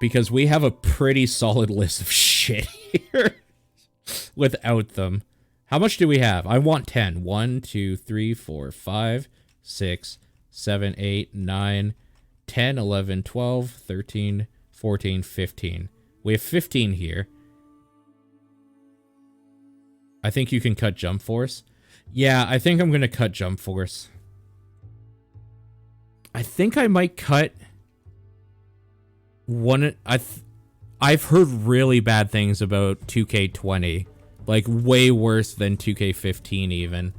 Because we have a pretty solid list of shit here without them. How much do we have? I want 10. 1, 2, 3, 4, 5, 6, 7, 8, 9, 10, 11, 12, 13, 14, 15. We have 15 here. I think you can cut Jump Force. Yeah, I think I'm going to cut Jump Force. I think I might cut one. I've heard really bad things about 2K20. Like, way worse than 2K15 even.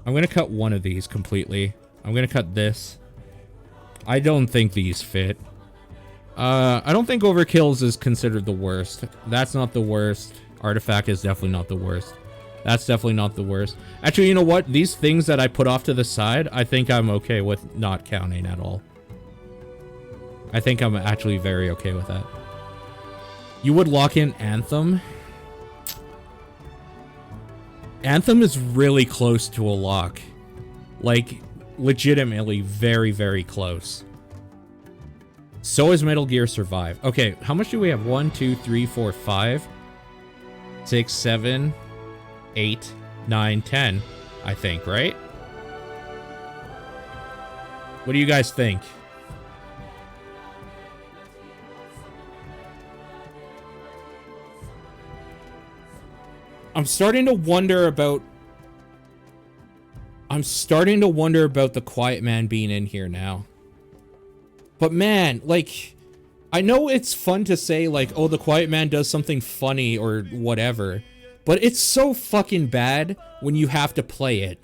I'm going to cut one of these completely. I'm going to cut this. I don't think these fit. I don't think Overkills is considered the worst. That's not the worst. Artifact is definitely not the worst. That's definitely not the worst. Actually, you know what? These things that I put off to the side, I think I'm okay with not counting at all. I think I'm actually very okay with that. You would lock in Anthem? Anthem is really close to a lock. Like, legitimately very, very close. So is Metal Gear Survive. Okay, how much do we have? 1, 2, 3, 4, 5, 6, 7, 8, 9, 10, I think, right? What do you guys think? I'm starting to wonder about the Quiet Man being in here now. But man, like, I know it's fun to say, like, oh, the Quiet Man does something funny or whatever, but it's so fucking bad when you have to play it.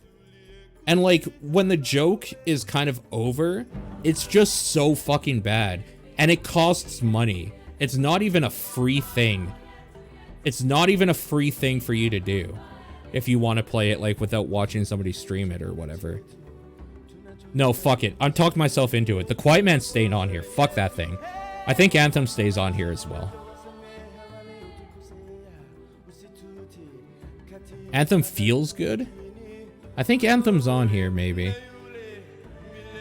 And, like, when the joke is kind of over, it's just so fucking bad. And it costs money. It's not even a free thing. It's not even a free thing for you to do if you want to play it, like, without watching somebody stream it or whatever. No, fuck it. I'm talking myself into it. The Quiet Man's staying on here. Fuck that thing. I think Anthem stays on here as well. Anthem feels good? I think Anthem's on here, maybe.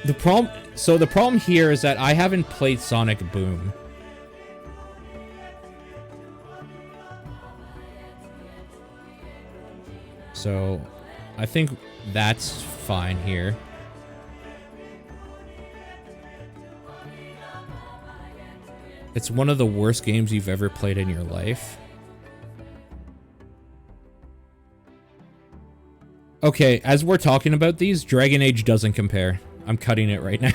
The problem here is that I haven't played Sonic Boom. So, I think that's fine here. It's one of the worst games you've ever played in your life. Okay, as we're talking about these, Dragon Age doesn't compare. I'm cutting it right now.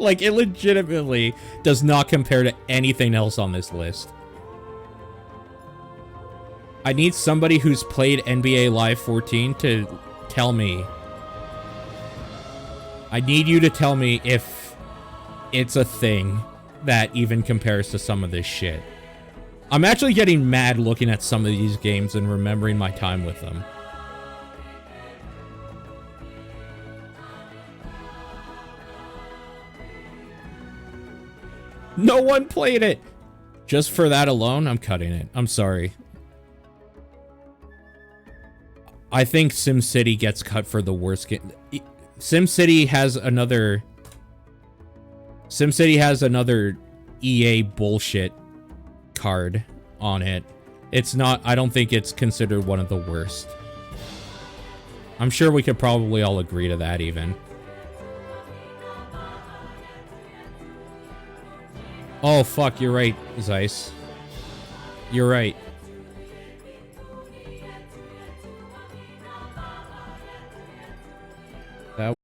Like, it legitimately does not compare to anything else on this list. I need somebody who's played NBA Live 14 to tell me. I need you to tell me if it's a thing that even compares to some of this shit. I'm actually getting mad looking at some of these games and remembering my time with them. No one played it! Just for that alone, I'm cutting it. I'm sorry. I think SimCity gets cut for the worst game. SimCity has another EA bullshit card on it. It's not, I don't think it's considered one of the worst. I'm sure we could probably all agree to that even. Oh fuck, you're right, Zeiss. You're right. That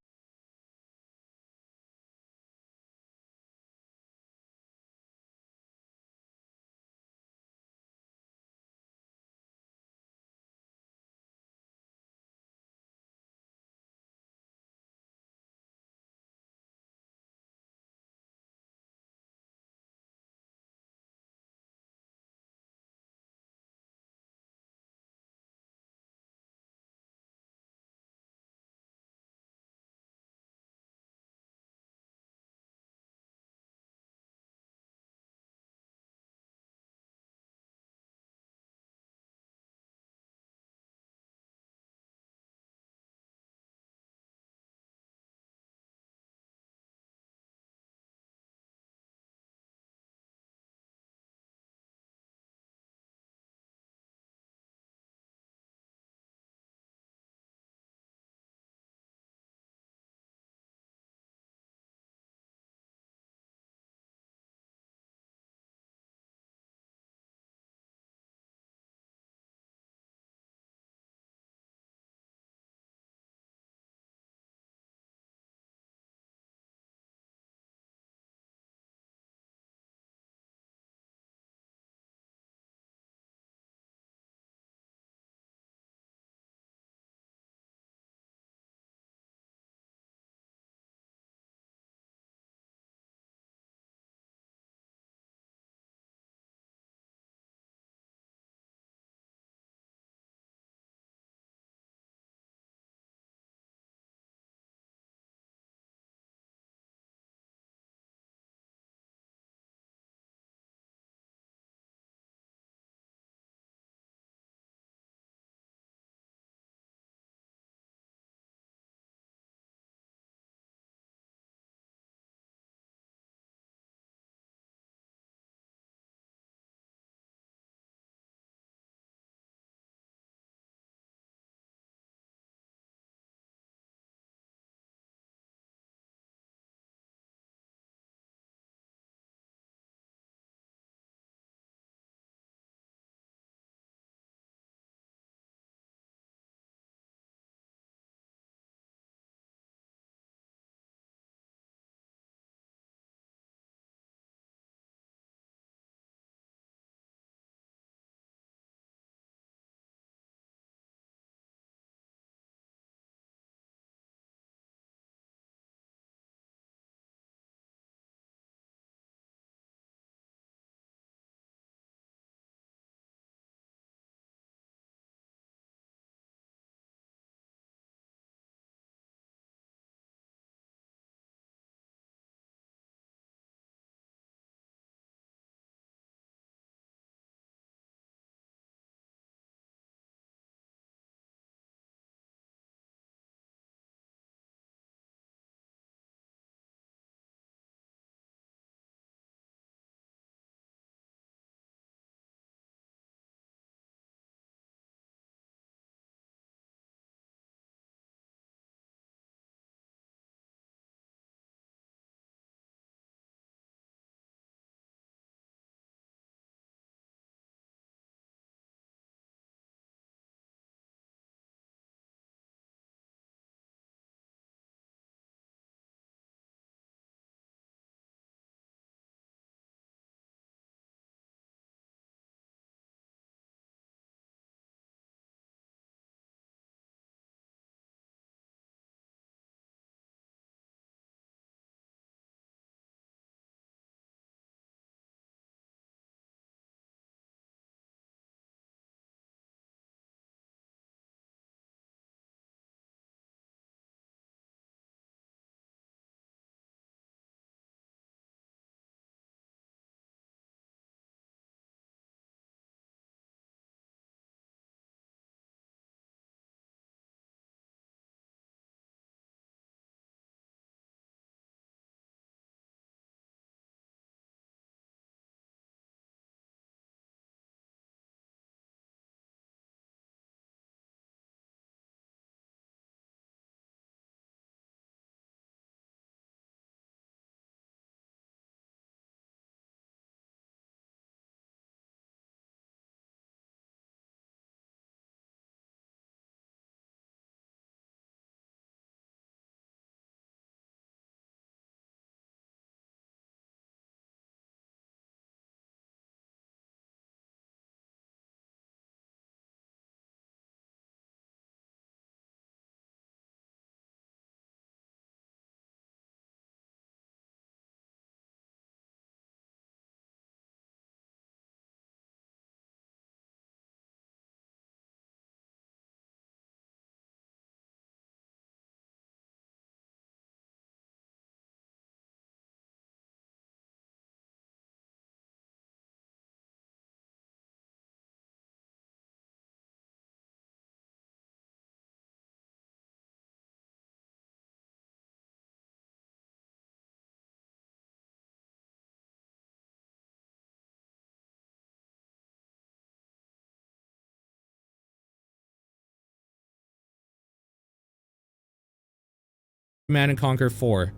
Command and Conquer 4.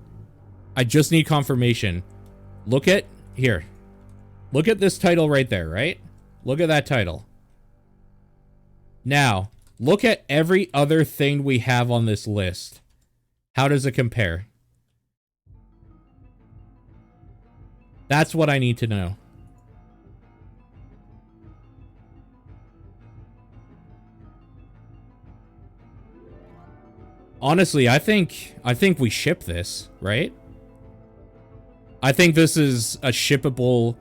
I just need confirmation. Look at here. Look at this title right there, right? Look at that title. Now, look at every other thing we have on this list. How does it compare? That's what I need to know. Honestly, I think we ship this, right? I think this is a shippable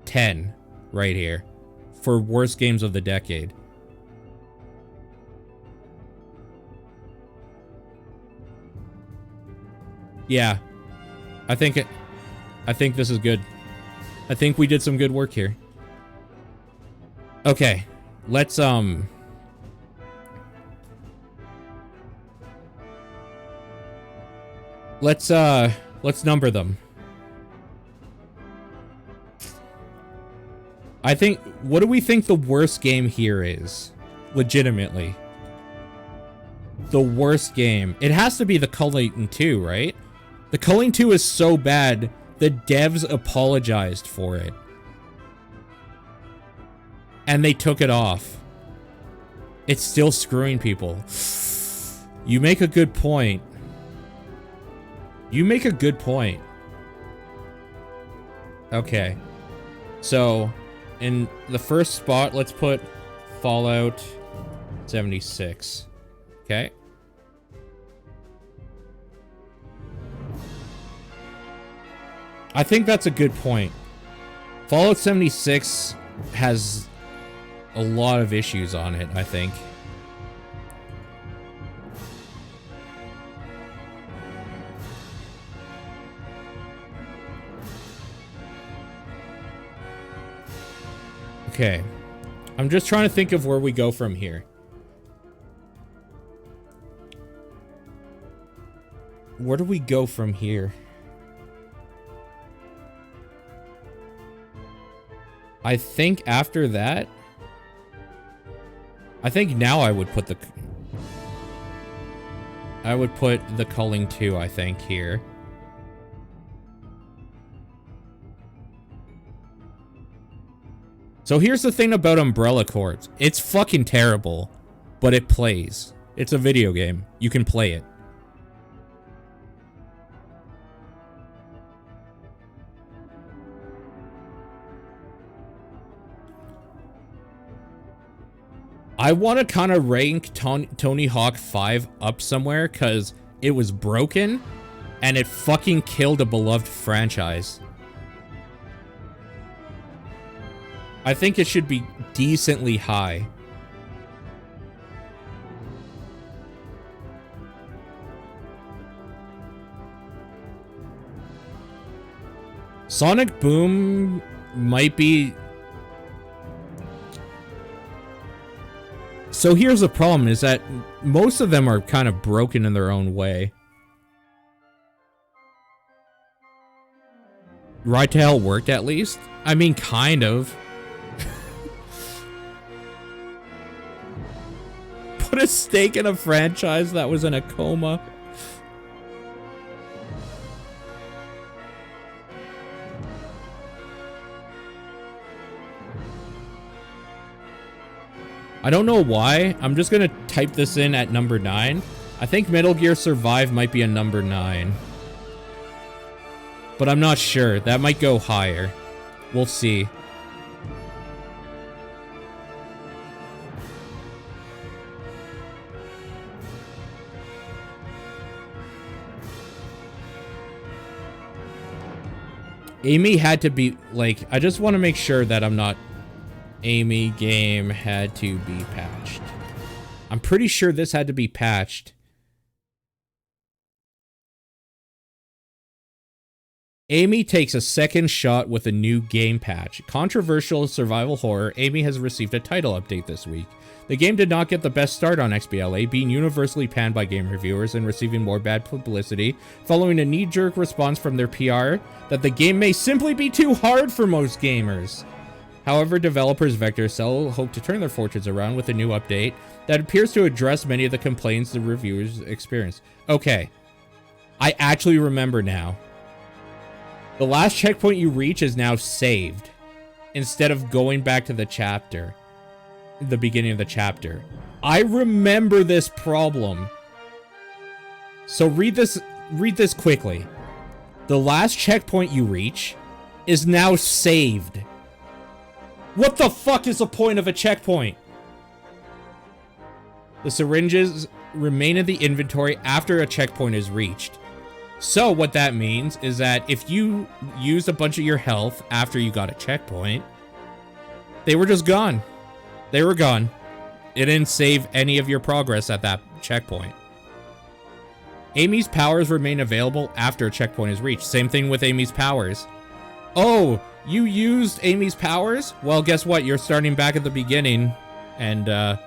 10 right here for worst games of the decade. Yeah. I think this is good. I think we did some good work here. Okay. Let's number them. I think, what do we think the worst game here is? Legitimately. The worst game. It has to be the Culling 2, right? The Culling 2 is so bad, the devs apologized for it. And they took it off. It's still screwing people. You make a good point. You make a good point. Okay. So, in the first spot, let's put Fallout 76. Okay. I think that's a good point. Fallout 76 has a lot of issues on it, I think. Okay. I'm just trying to think of where we go from here. Where do we go from here? I think after that... I think now I would put the... I would put the Culling 2, I think, here. So here's the thing about Umbrella Corps. It's fucking terrible, but it plays. It's a video game. You can play it. I want to kind of rank Tony Hawk 5 up somewhere because it was broken and it fucking killed a beloved franchise. I think it should be decently high. Sonic Boom might be... So here's the problem, is that most of them are kind of broken in their own way. Ride to Hell worked at least? I mean, kind of. Put a stake in a franchise that was in a coma. I don't know why. I'm just gonna type this in at number 9. I think Metal Gear Survive might be a number 9. But I'm not sure. That might go higher. We'll see. Amy had to be, like, I just want to make sure that I'm not... Amy game had to be patched. I'm pretty sure this had to be patched. Amy takes a second shot with a new game patch. Controversial survival horror, Amy has received a title update this week. The game did not get the best start on XBLA, being universally panned by game reviewers and receiving more bad publicity, following a knee-jerk response from their PR that the game may simply be too hard for most gamers. However, developers Vector Cell hope to turn their fortunes around with a new update that appears to address many of the complaints the reviewers experienced. Okay. I actually remember now. The last checkpoint you reach is now saved, instead of going back to the chapter. The beginning of the chapter. I remember this problem. So read this quickly. The last checkpoint you reach is now saved. What the fuck is the point of a checkpoint? The syringes remain in the inventory after a checkpoint is reached. So what that means is that if you used a bunch of your health after you got a checkpoint, they were just gone. They were gone. It didn't save any of your progress at that checkpoint. Amy's powers remain available after a checkpoint is reached. Same thing with Amy's powers. Oh, you used Amy's powers? Well, guess what? You're starting back at the beginning, and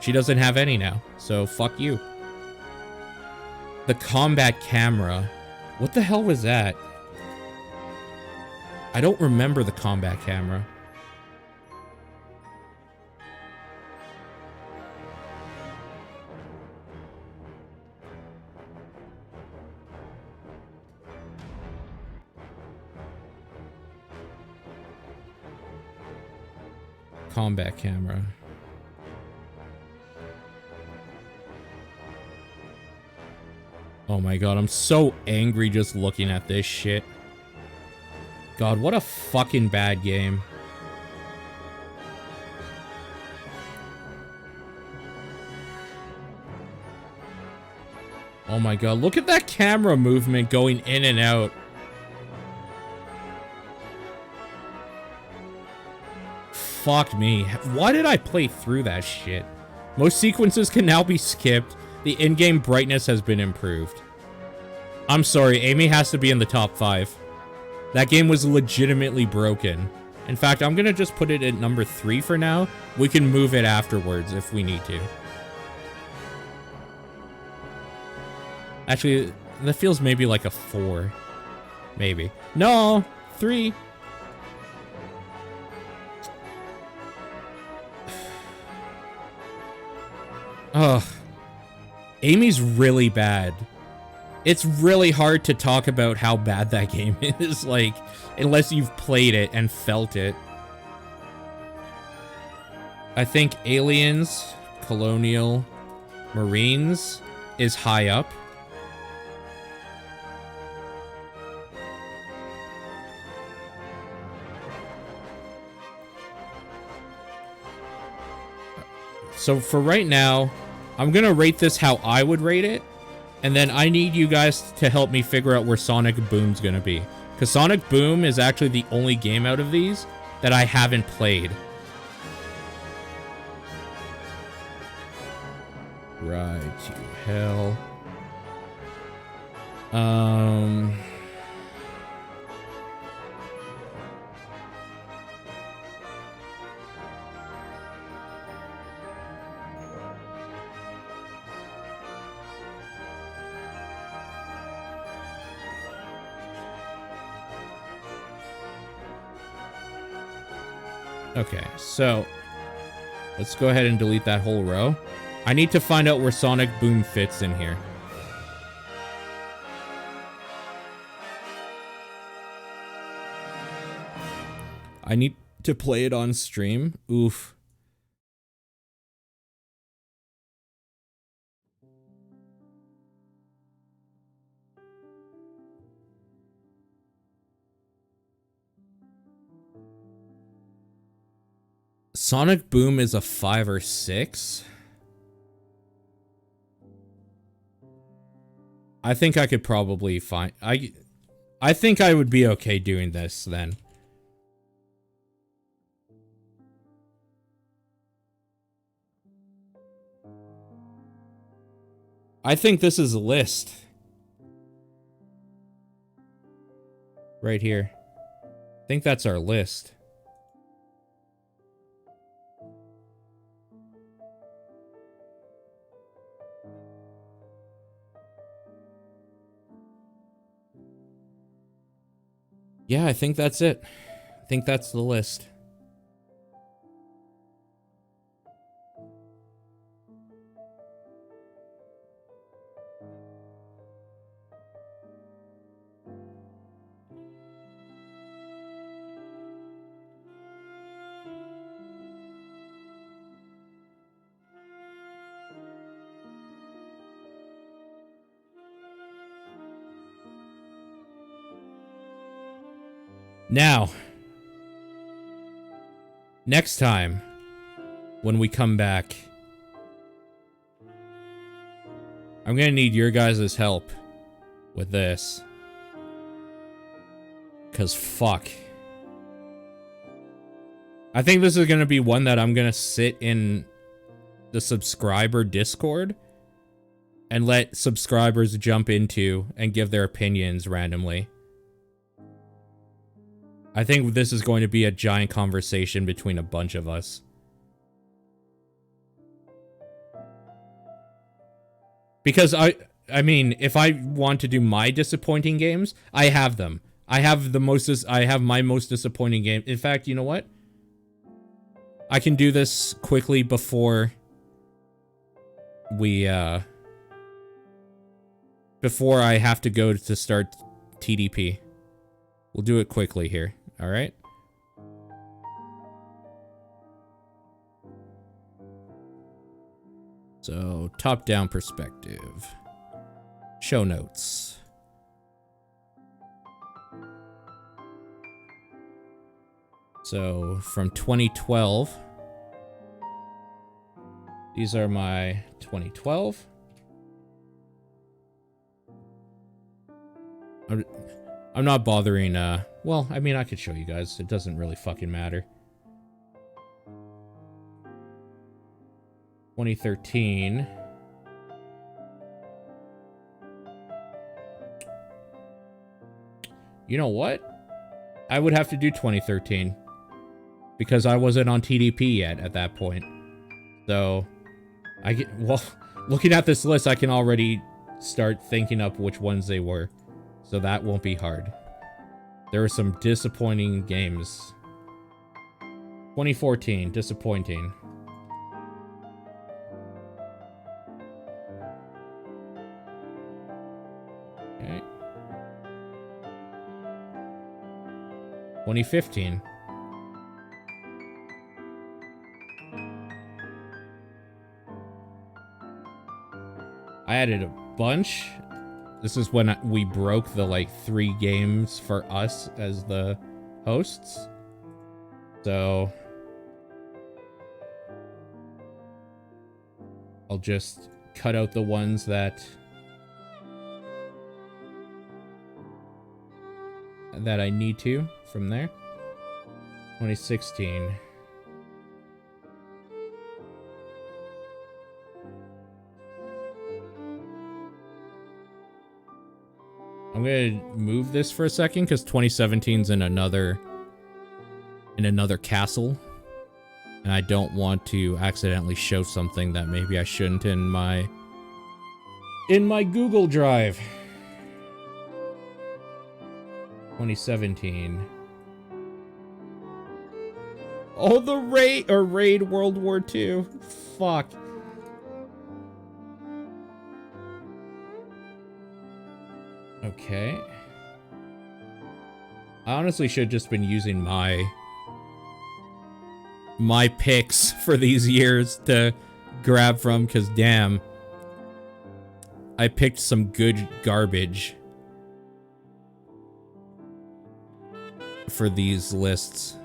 she doesn't have any now. So fuck you. The combat camera. What the hell was that? I don't remember the combat camera. Combat camera. Oh my god, I'm so angry just looking at this shit. God, what a fucking bad game. Oh my god, look at that camera movement going in and out. Fuck me. Why did I play through that shit? Most sequences can now be skipped. The in-game brightness has been improved. I'm sorry, Amy has to be in the top 5. That game was legitimately broken. In fact, I'm gonna just put it at number 3 for now. We can move it afterwards if we need to. Actually, that feels maybe like a 4. Maybe. No! 3! Ugh. Amy's really bad. It's really hard to talk about how bad that game is, like, unless you've played it and felt it. I think Aliens, Colonial, Marines is high up. So for right now, I'm gonna rate this how I would rate it, and then I need you guys to help me figure out where Sonic Boom's gonna be. Because Sonic Boom is actually the only game out of these that I haven't played. Ride to hell. Okay, so let's go ahead and delete that whole row. I need to find out where Sonic Boom fits in here. I need to play it on stream. Oof. Sonic Boom is a 5 or 6. I think I could probably find... I think I would be okay doing this then. I think this is a list. Right here. I think that's our list. Yeah, I think that's it. I think that's the list. Now, next time, when we come back, I'm gonna need your guys' help with this. 'Cause fuck. I think this is gonna be one that I'm gonna sit in the subscriber Discord and let subscribers jump into and give their opinions randomly. I think this is going to be a giant conversation between a bunch of us. Because I mean, if I want to do my disappointing games, I have them. I have my most disappointing game. In fact, you know what? I can do this quickly before we, before I have to go to start TDP. We'll do it quickly here, alright? So, top-down perspective. Show notes. So, from 2012. These are my 2012. I'm not bothering, well, I mean, I could show you guys. It doesn't really fucking matter. 2013. You know what? I would have to do 2013. Because I wasn't on TDP yet at that point. So, well, looking at this list, I can already start thinking up which ones they were. So that won't be hard. There were some disappointing games. 2014, disappointing. Okay. 2015. I added a bunch. This is when we broke the, like, 3 games for us as the hosts. So, I'll just cut out the ones that I need to from there. 2016. I'm gonna move this for a second because 2017's in another castle, and I don't want to accidentally show something that maybe I shouldn't in my Google Drive. 2017. Oh, the Raid World War II. Fuck. Okay. I honestly should have just been using my picks for these years to grab from, because damn, I picked some good garbage for these lists.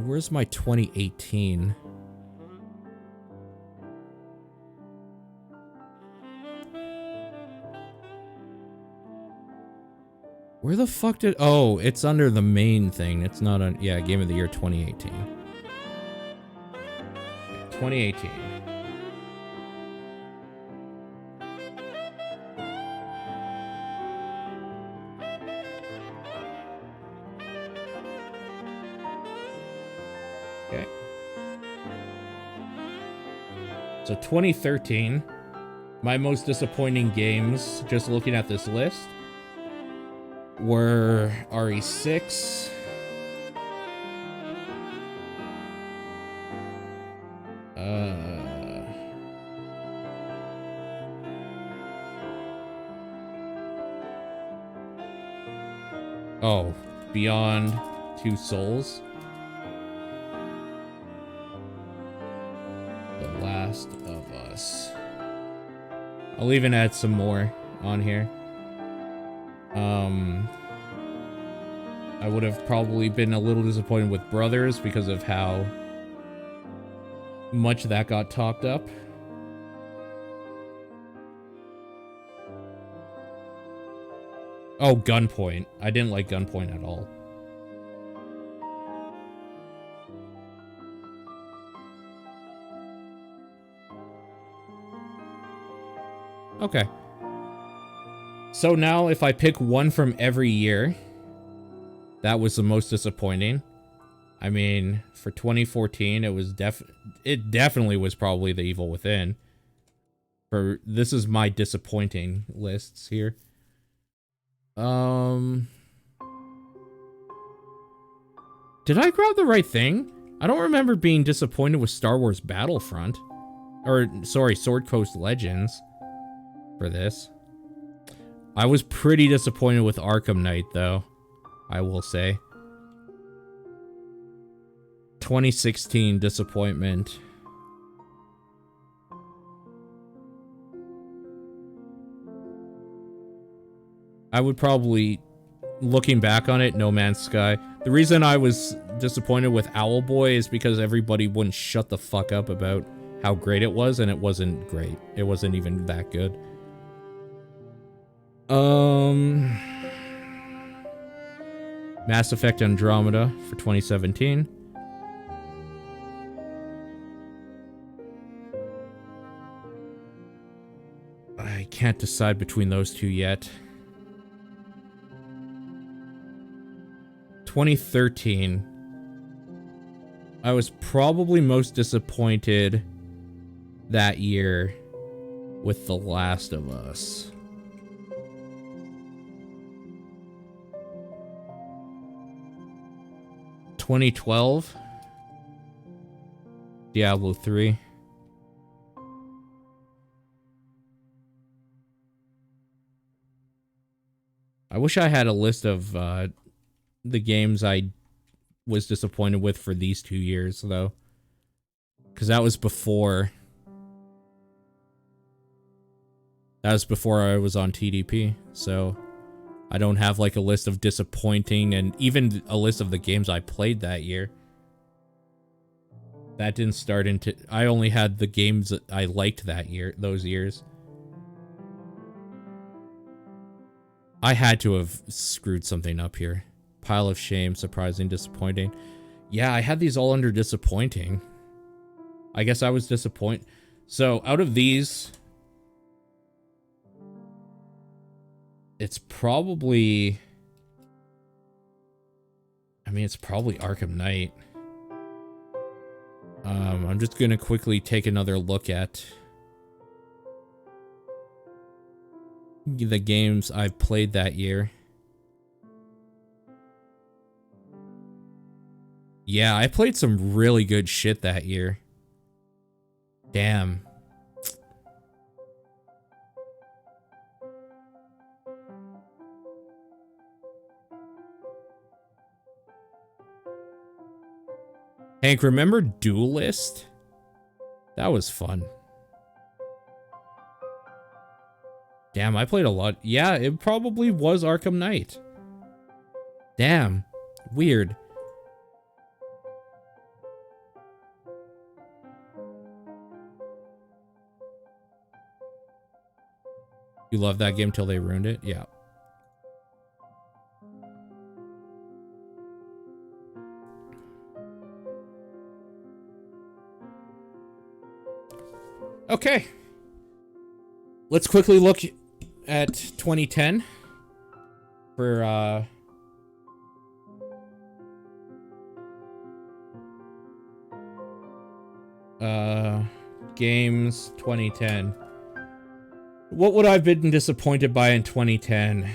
Where's my 2018? Where the fuck did... Oh, it's under the main thing. It's not on... Yeah, Game of the Year 2018. 2018. Okay. So 2013, my most disappointing games, just looking at this list, were RE6, oh, Beyond Two Souls, The Last of Us. I'll even add some more on here. Um, I would have probably been a little disappointed with Brothers because of how much that got talked up. Oh, Gunpoint. I didn't like Gunpoint at all. Okay. So now if I pick one from every year, that was the most disappointing. I mean, for 2014, it definitely was probably The Evil Within. This is my disappointing lists here. Did I grab the right thing? I don't remember being disappointed with Star Wars Battlefront. Or, sorry, Sword Coast Legends for this. I was pretty disappointed with Arkham Knight, though, I will say. 2016 disappointment. I would probably, looking back on it, No Man's Sky. The reason I was disappointed with Owlboy is because everybody wouldn't shut the fuck up about how great it was, and it wasn't great. It wasn't even that good. Mass Effect Andromeda for 2017. I can't decide between those two yet. 2013. I was probably most disappointed that year with The Last of Us. $2012. Diablo 3. I wish I had a list of the games I was disappointed with for these 2 years, though. Because that was before... That was before I was on TDP, so... I don't have, like, a list of disappointing, and even a list of the games I played that year. That didn't start into... I only had the games that I liked that year, those years. I had to have screwed something up here. Pile of shame, surprising, disappointing. Yeah, I had these all under disappointing. I guess I was disappointed. So, out of these... It's probably... I mean, it's probably Arkham Knight. I'm just gonna quickly take another look at the games I've played that year. Yeah, I played some really good shit that year. Damn. Hank, remember Duelist? That was fun. Damn, I played a lot. Yeah, it probably was Arkham Knight. Damn. Weird. You loved that game till they ruined it? Yeah. Okay. Let's quickly look at 2010 for games 2010. What would I have been disappointed by in 2010?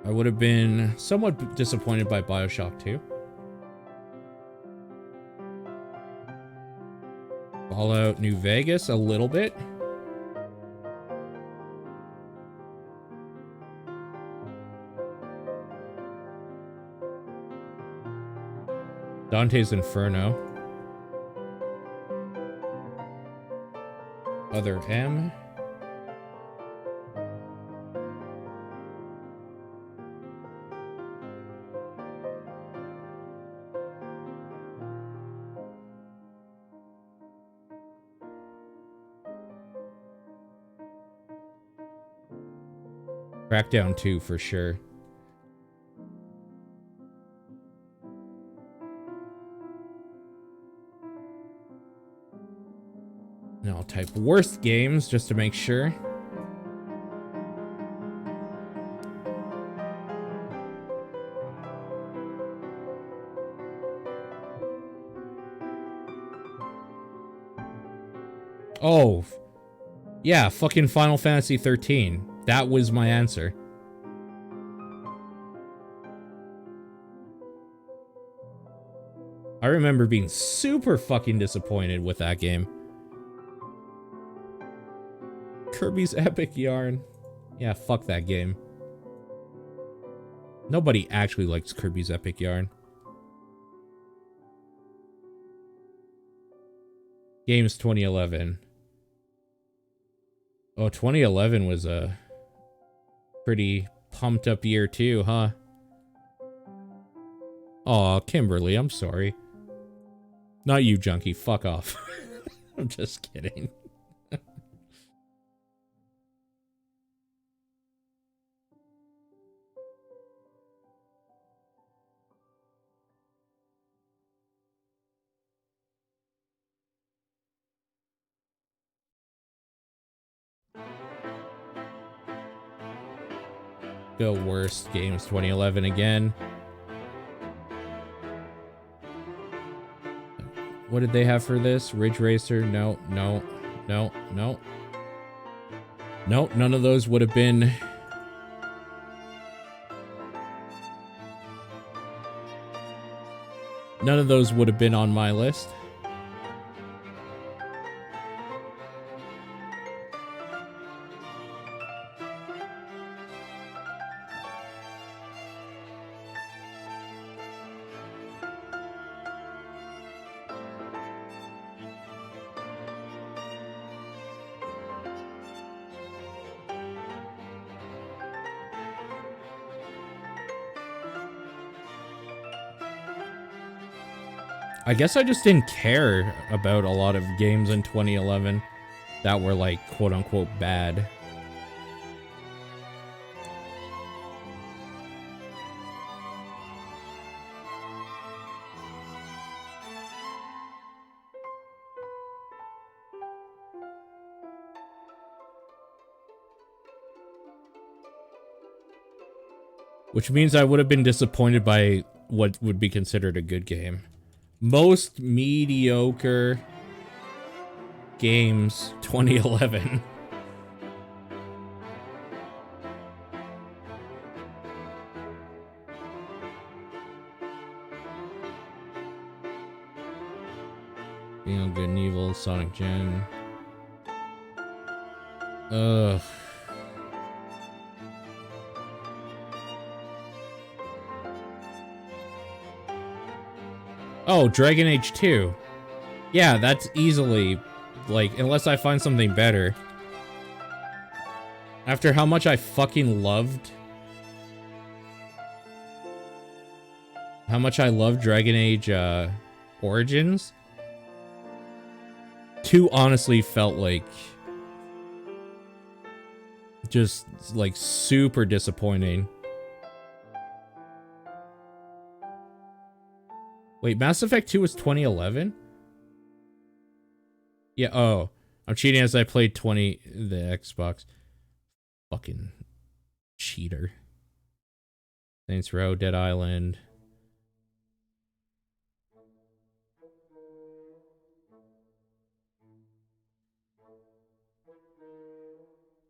I would have been somewhat disappointed by BioShock 2. Fallout New Vegas, a little bit. Dante's Inferno. Other M. Crackdown 2 for sure. Now I'll type worst games just to make sure. Oh, yeah, fucking Final Fantasy 13. That was my answer. I remember being super fucking disappointed with that game. Kirby's Epic Yarn. Yeah, fuck that game. Nobody actually likes Kirby's Epic Yarn. Games 2011. Oh, 2011 was a pretty pumped up year too, huh? Aw, Kimberly, I'm sorry. Not you, Junkie. Fuck off. I'm just kidding. Go worst games 2011 again. What did they have for this? Ridge Racer? No, no, no, no. No, none of those would have been... None of those would have been on my list. I guess I just didn't care about a lot of games in 2011 that were like quote-unquote bad. Which means I would have been disappointed by what would be considered a good game. Most mediocre games 2011. Beyond Good and Evil, Sonic Gen. Ugh. Oh, Dragon Age 2. Yeah, that's easily, like, unless I find something better. After how much I fucking loved... How much I loved Dragon Age, Origins. 2 honestly felt like... just, like, super disappointing. Wait, Mass Effect 2 was 2011? Yeah, oh. I'm cheating as I played the Xbox. Fucking cheater. Saints Row, Dead Island.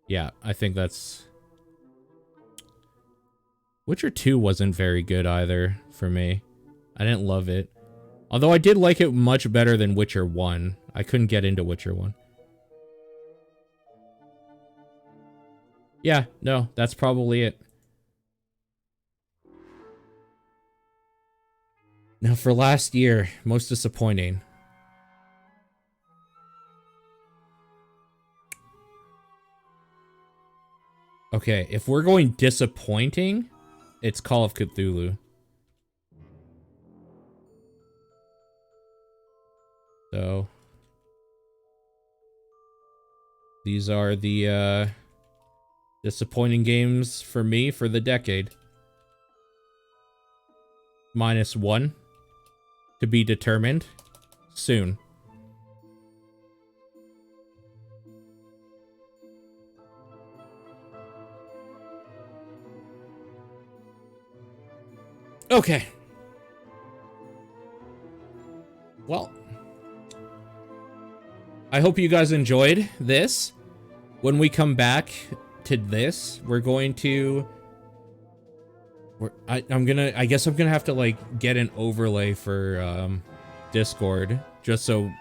Yeah, I think that's... Witcher 2 wasn't very good either for me. I didn't love it. Although I did like it much better than Witcher 1. I couldn't get into Witcher 1. Yeah, no, that's probably it. Now for last year, most disappointing. Okay, if we're going disappointing, it's Call of Cthulhu. So these are the disappointing games for me for the decade. -1 to be determined soon. Okay. Well, I hope you guys enjoyed this. When we come back to this, we're going to... I guess I'm gonna have to, like, get an overlay for, Discord. Just so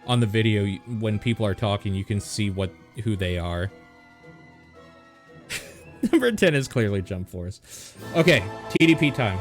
on the video, when people are talking, you can see who they are. Number 10 is clearly Jump Force. Okay, TDP time.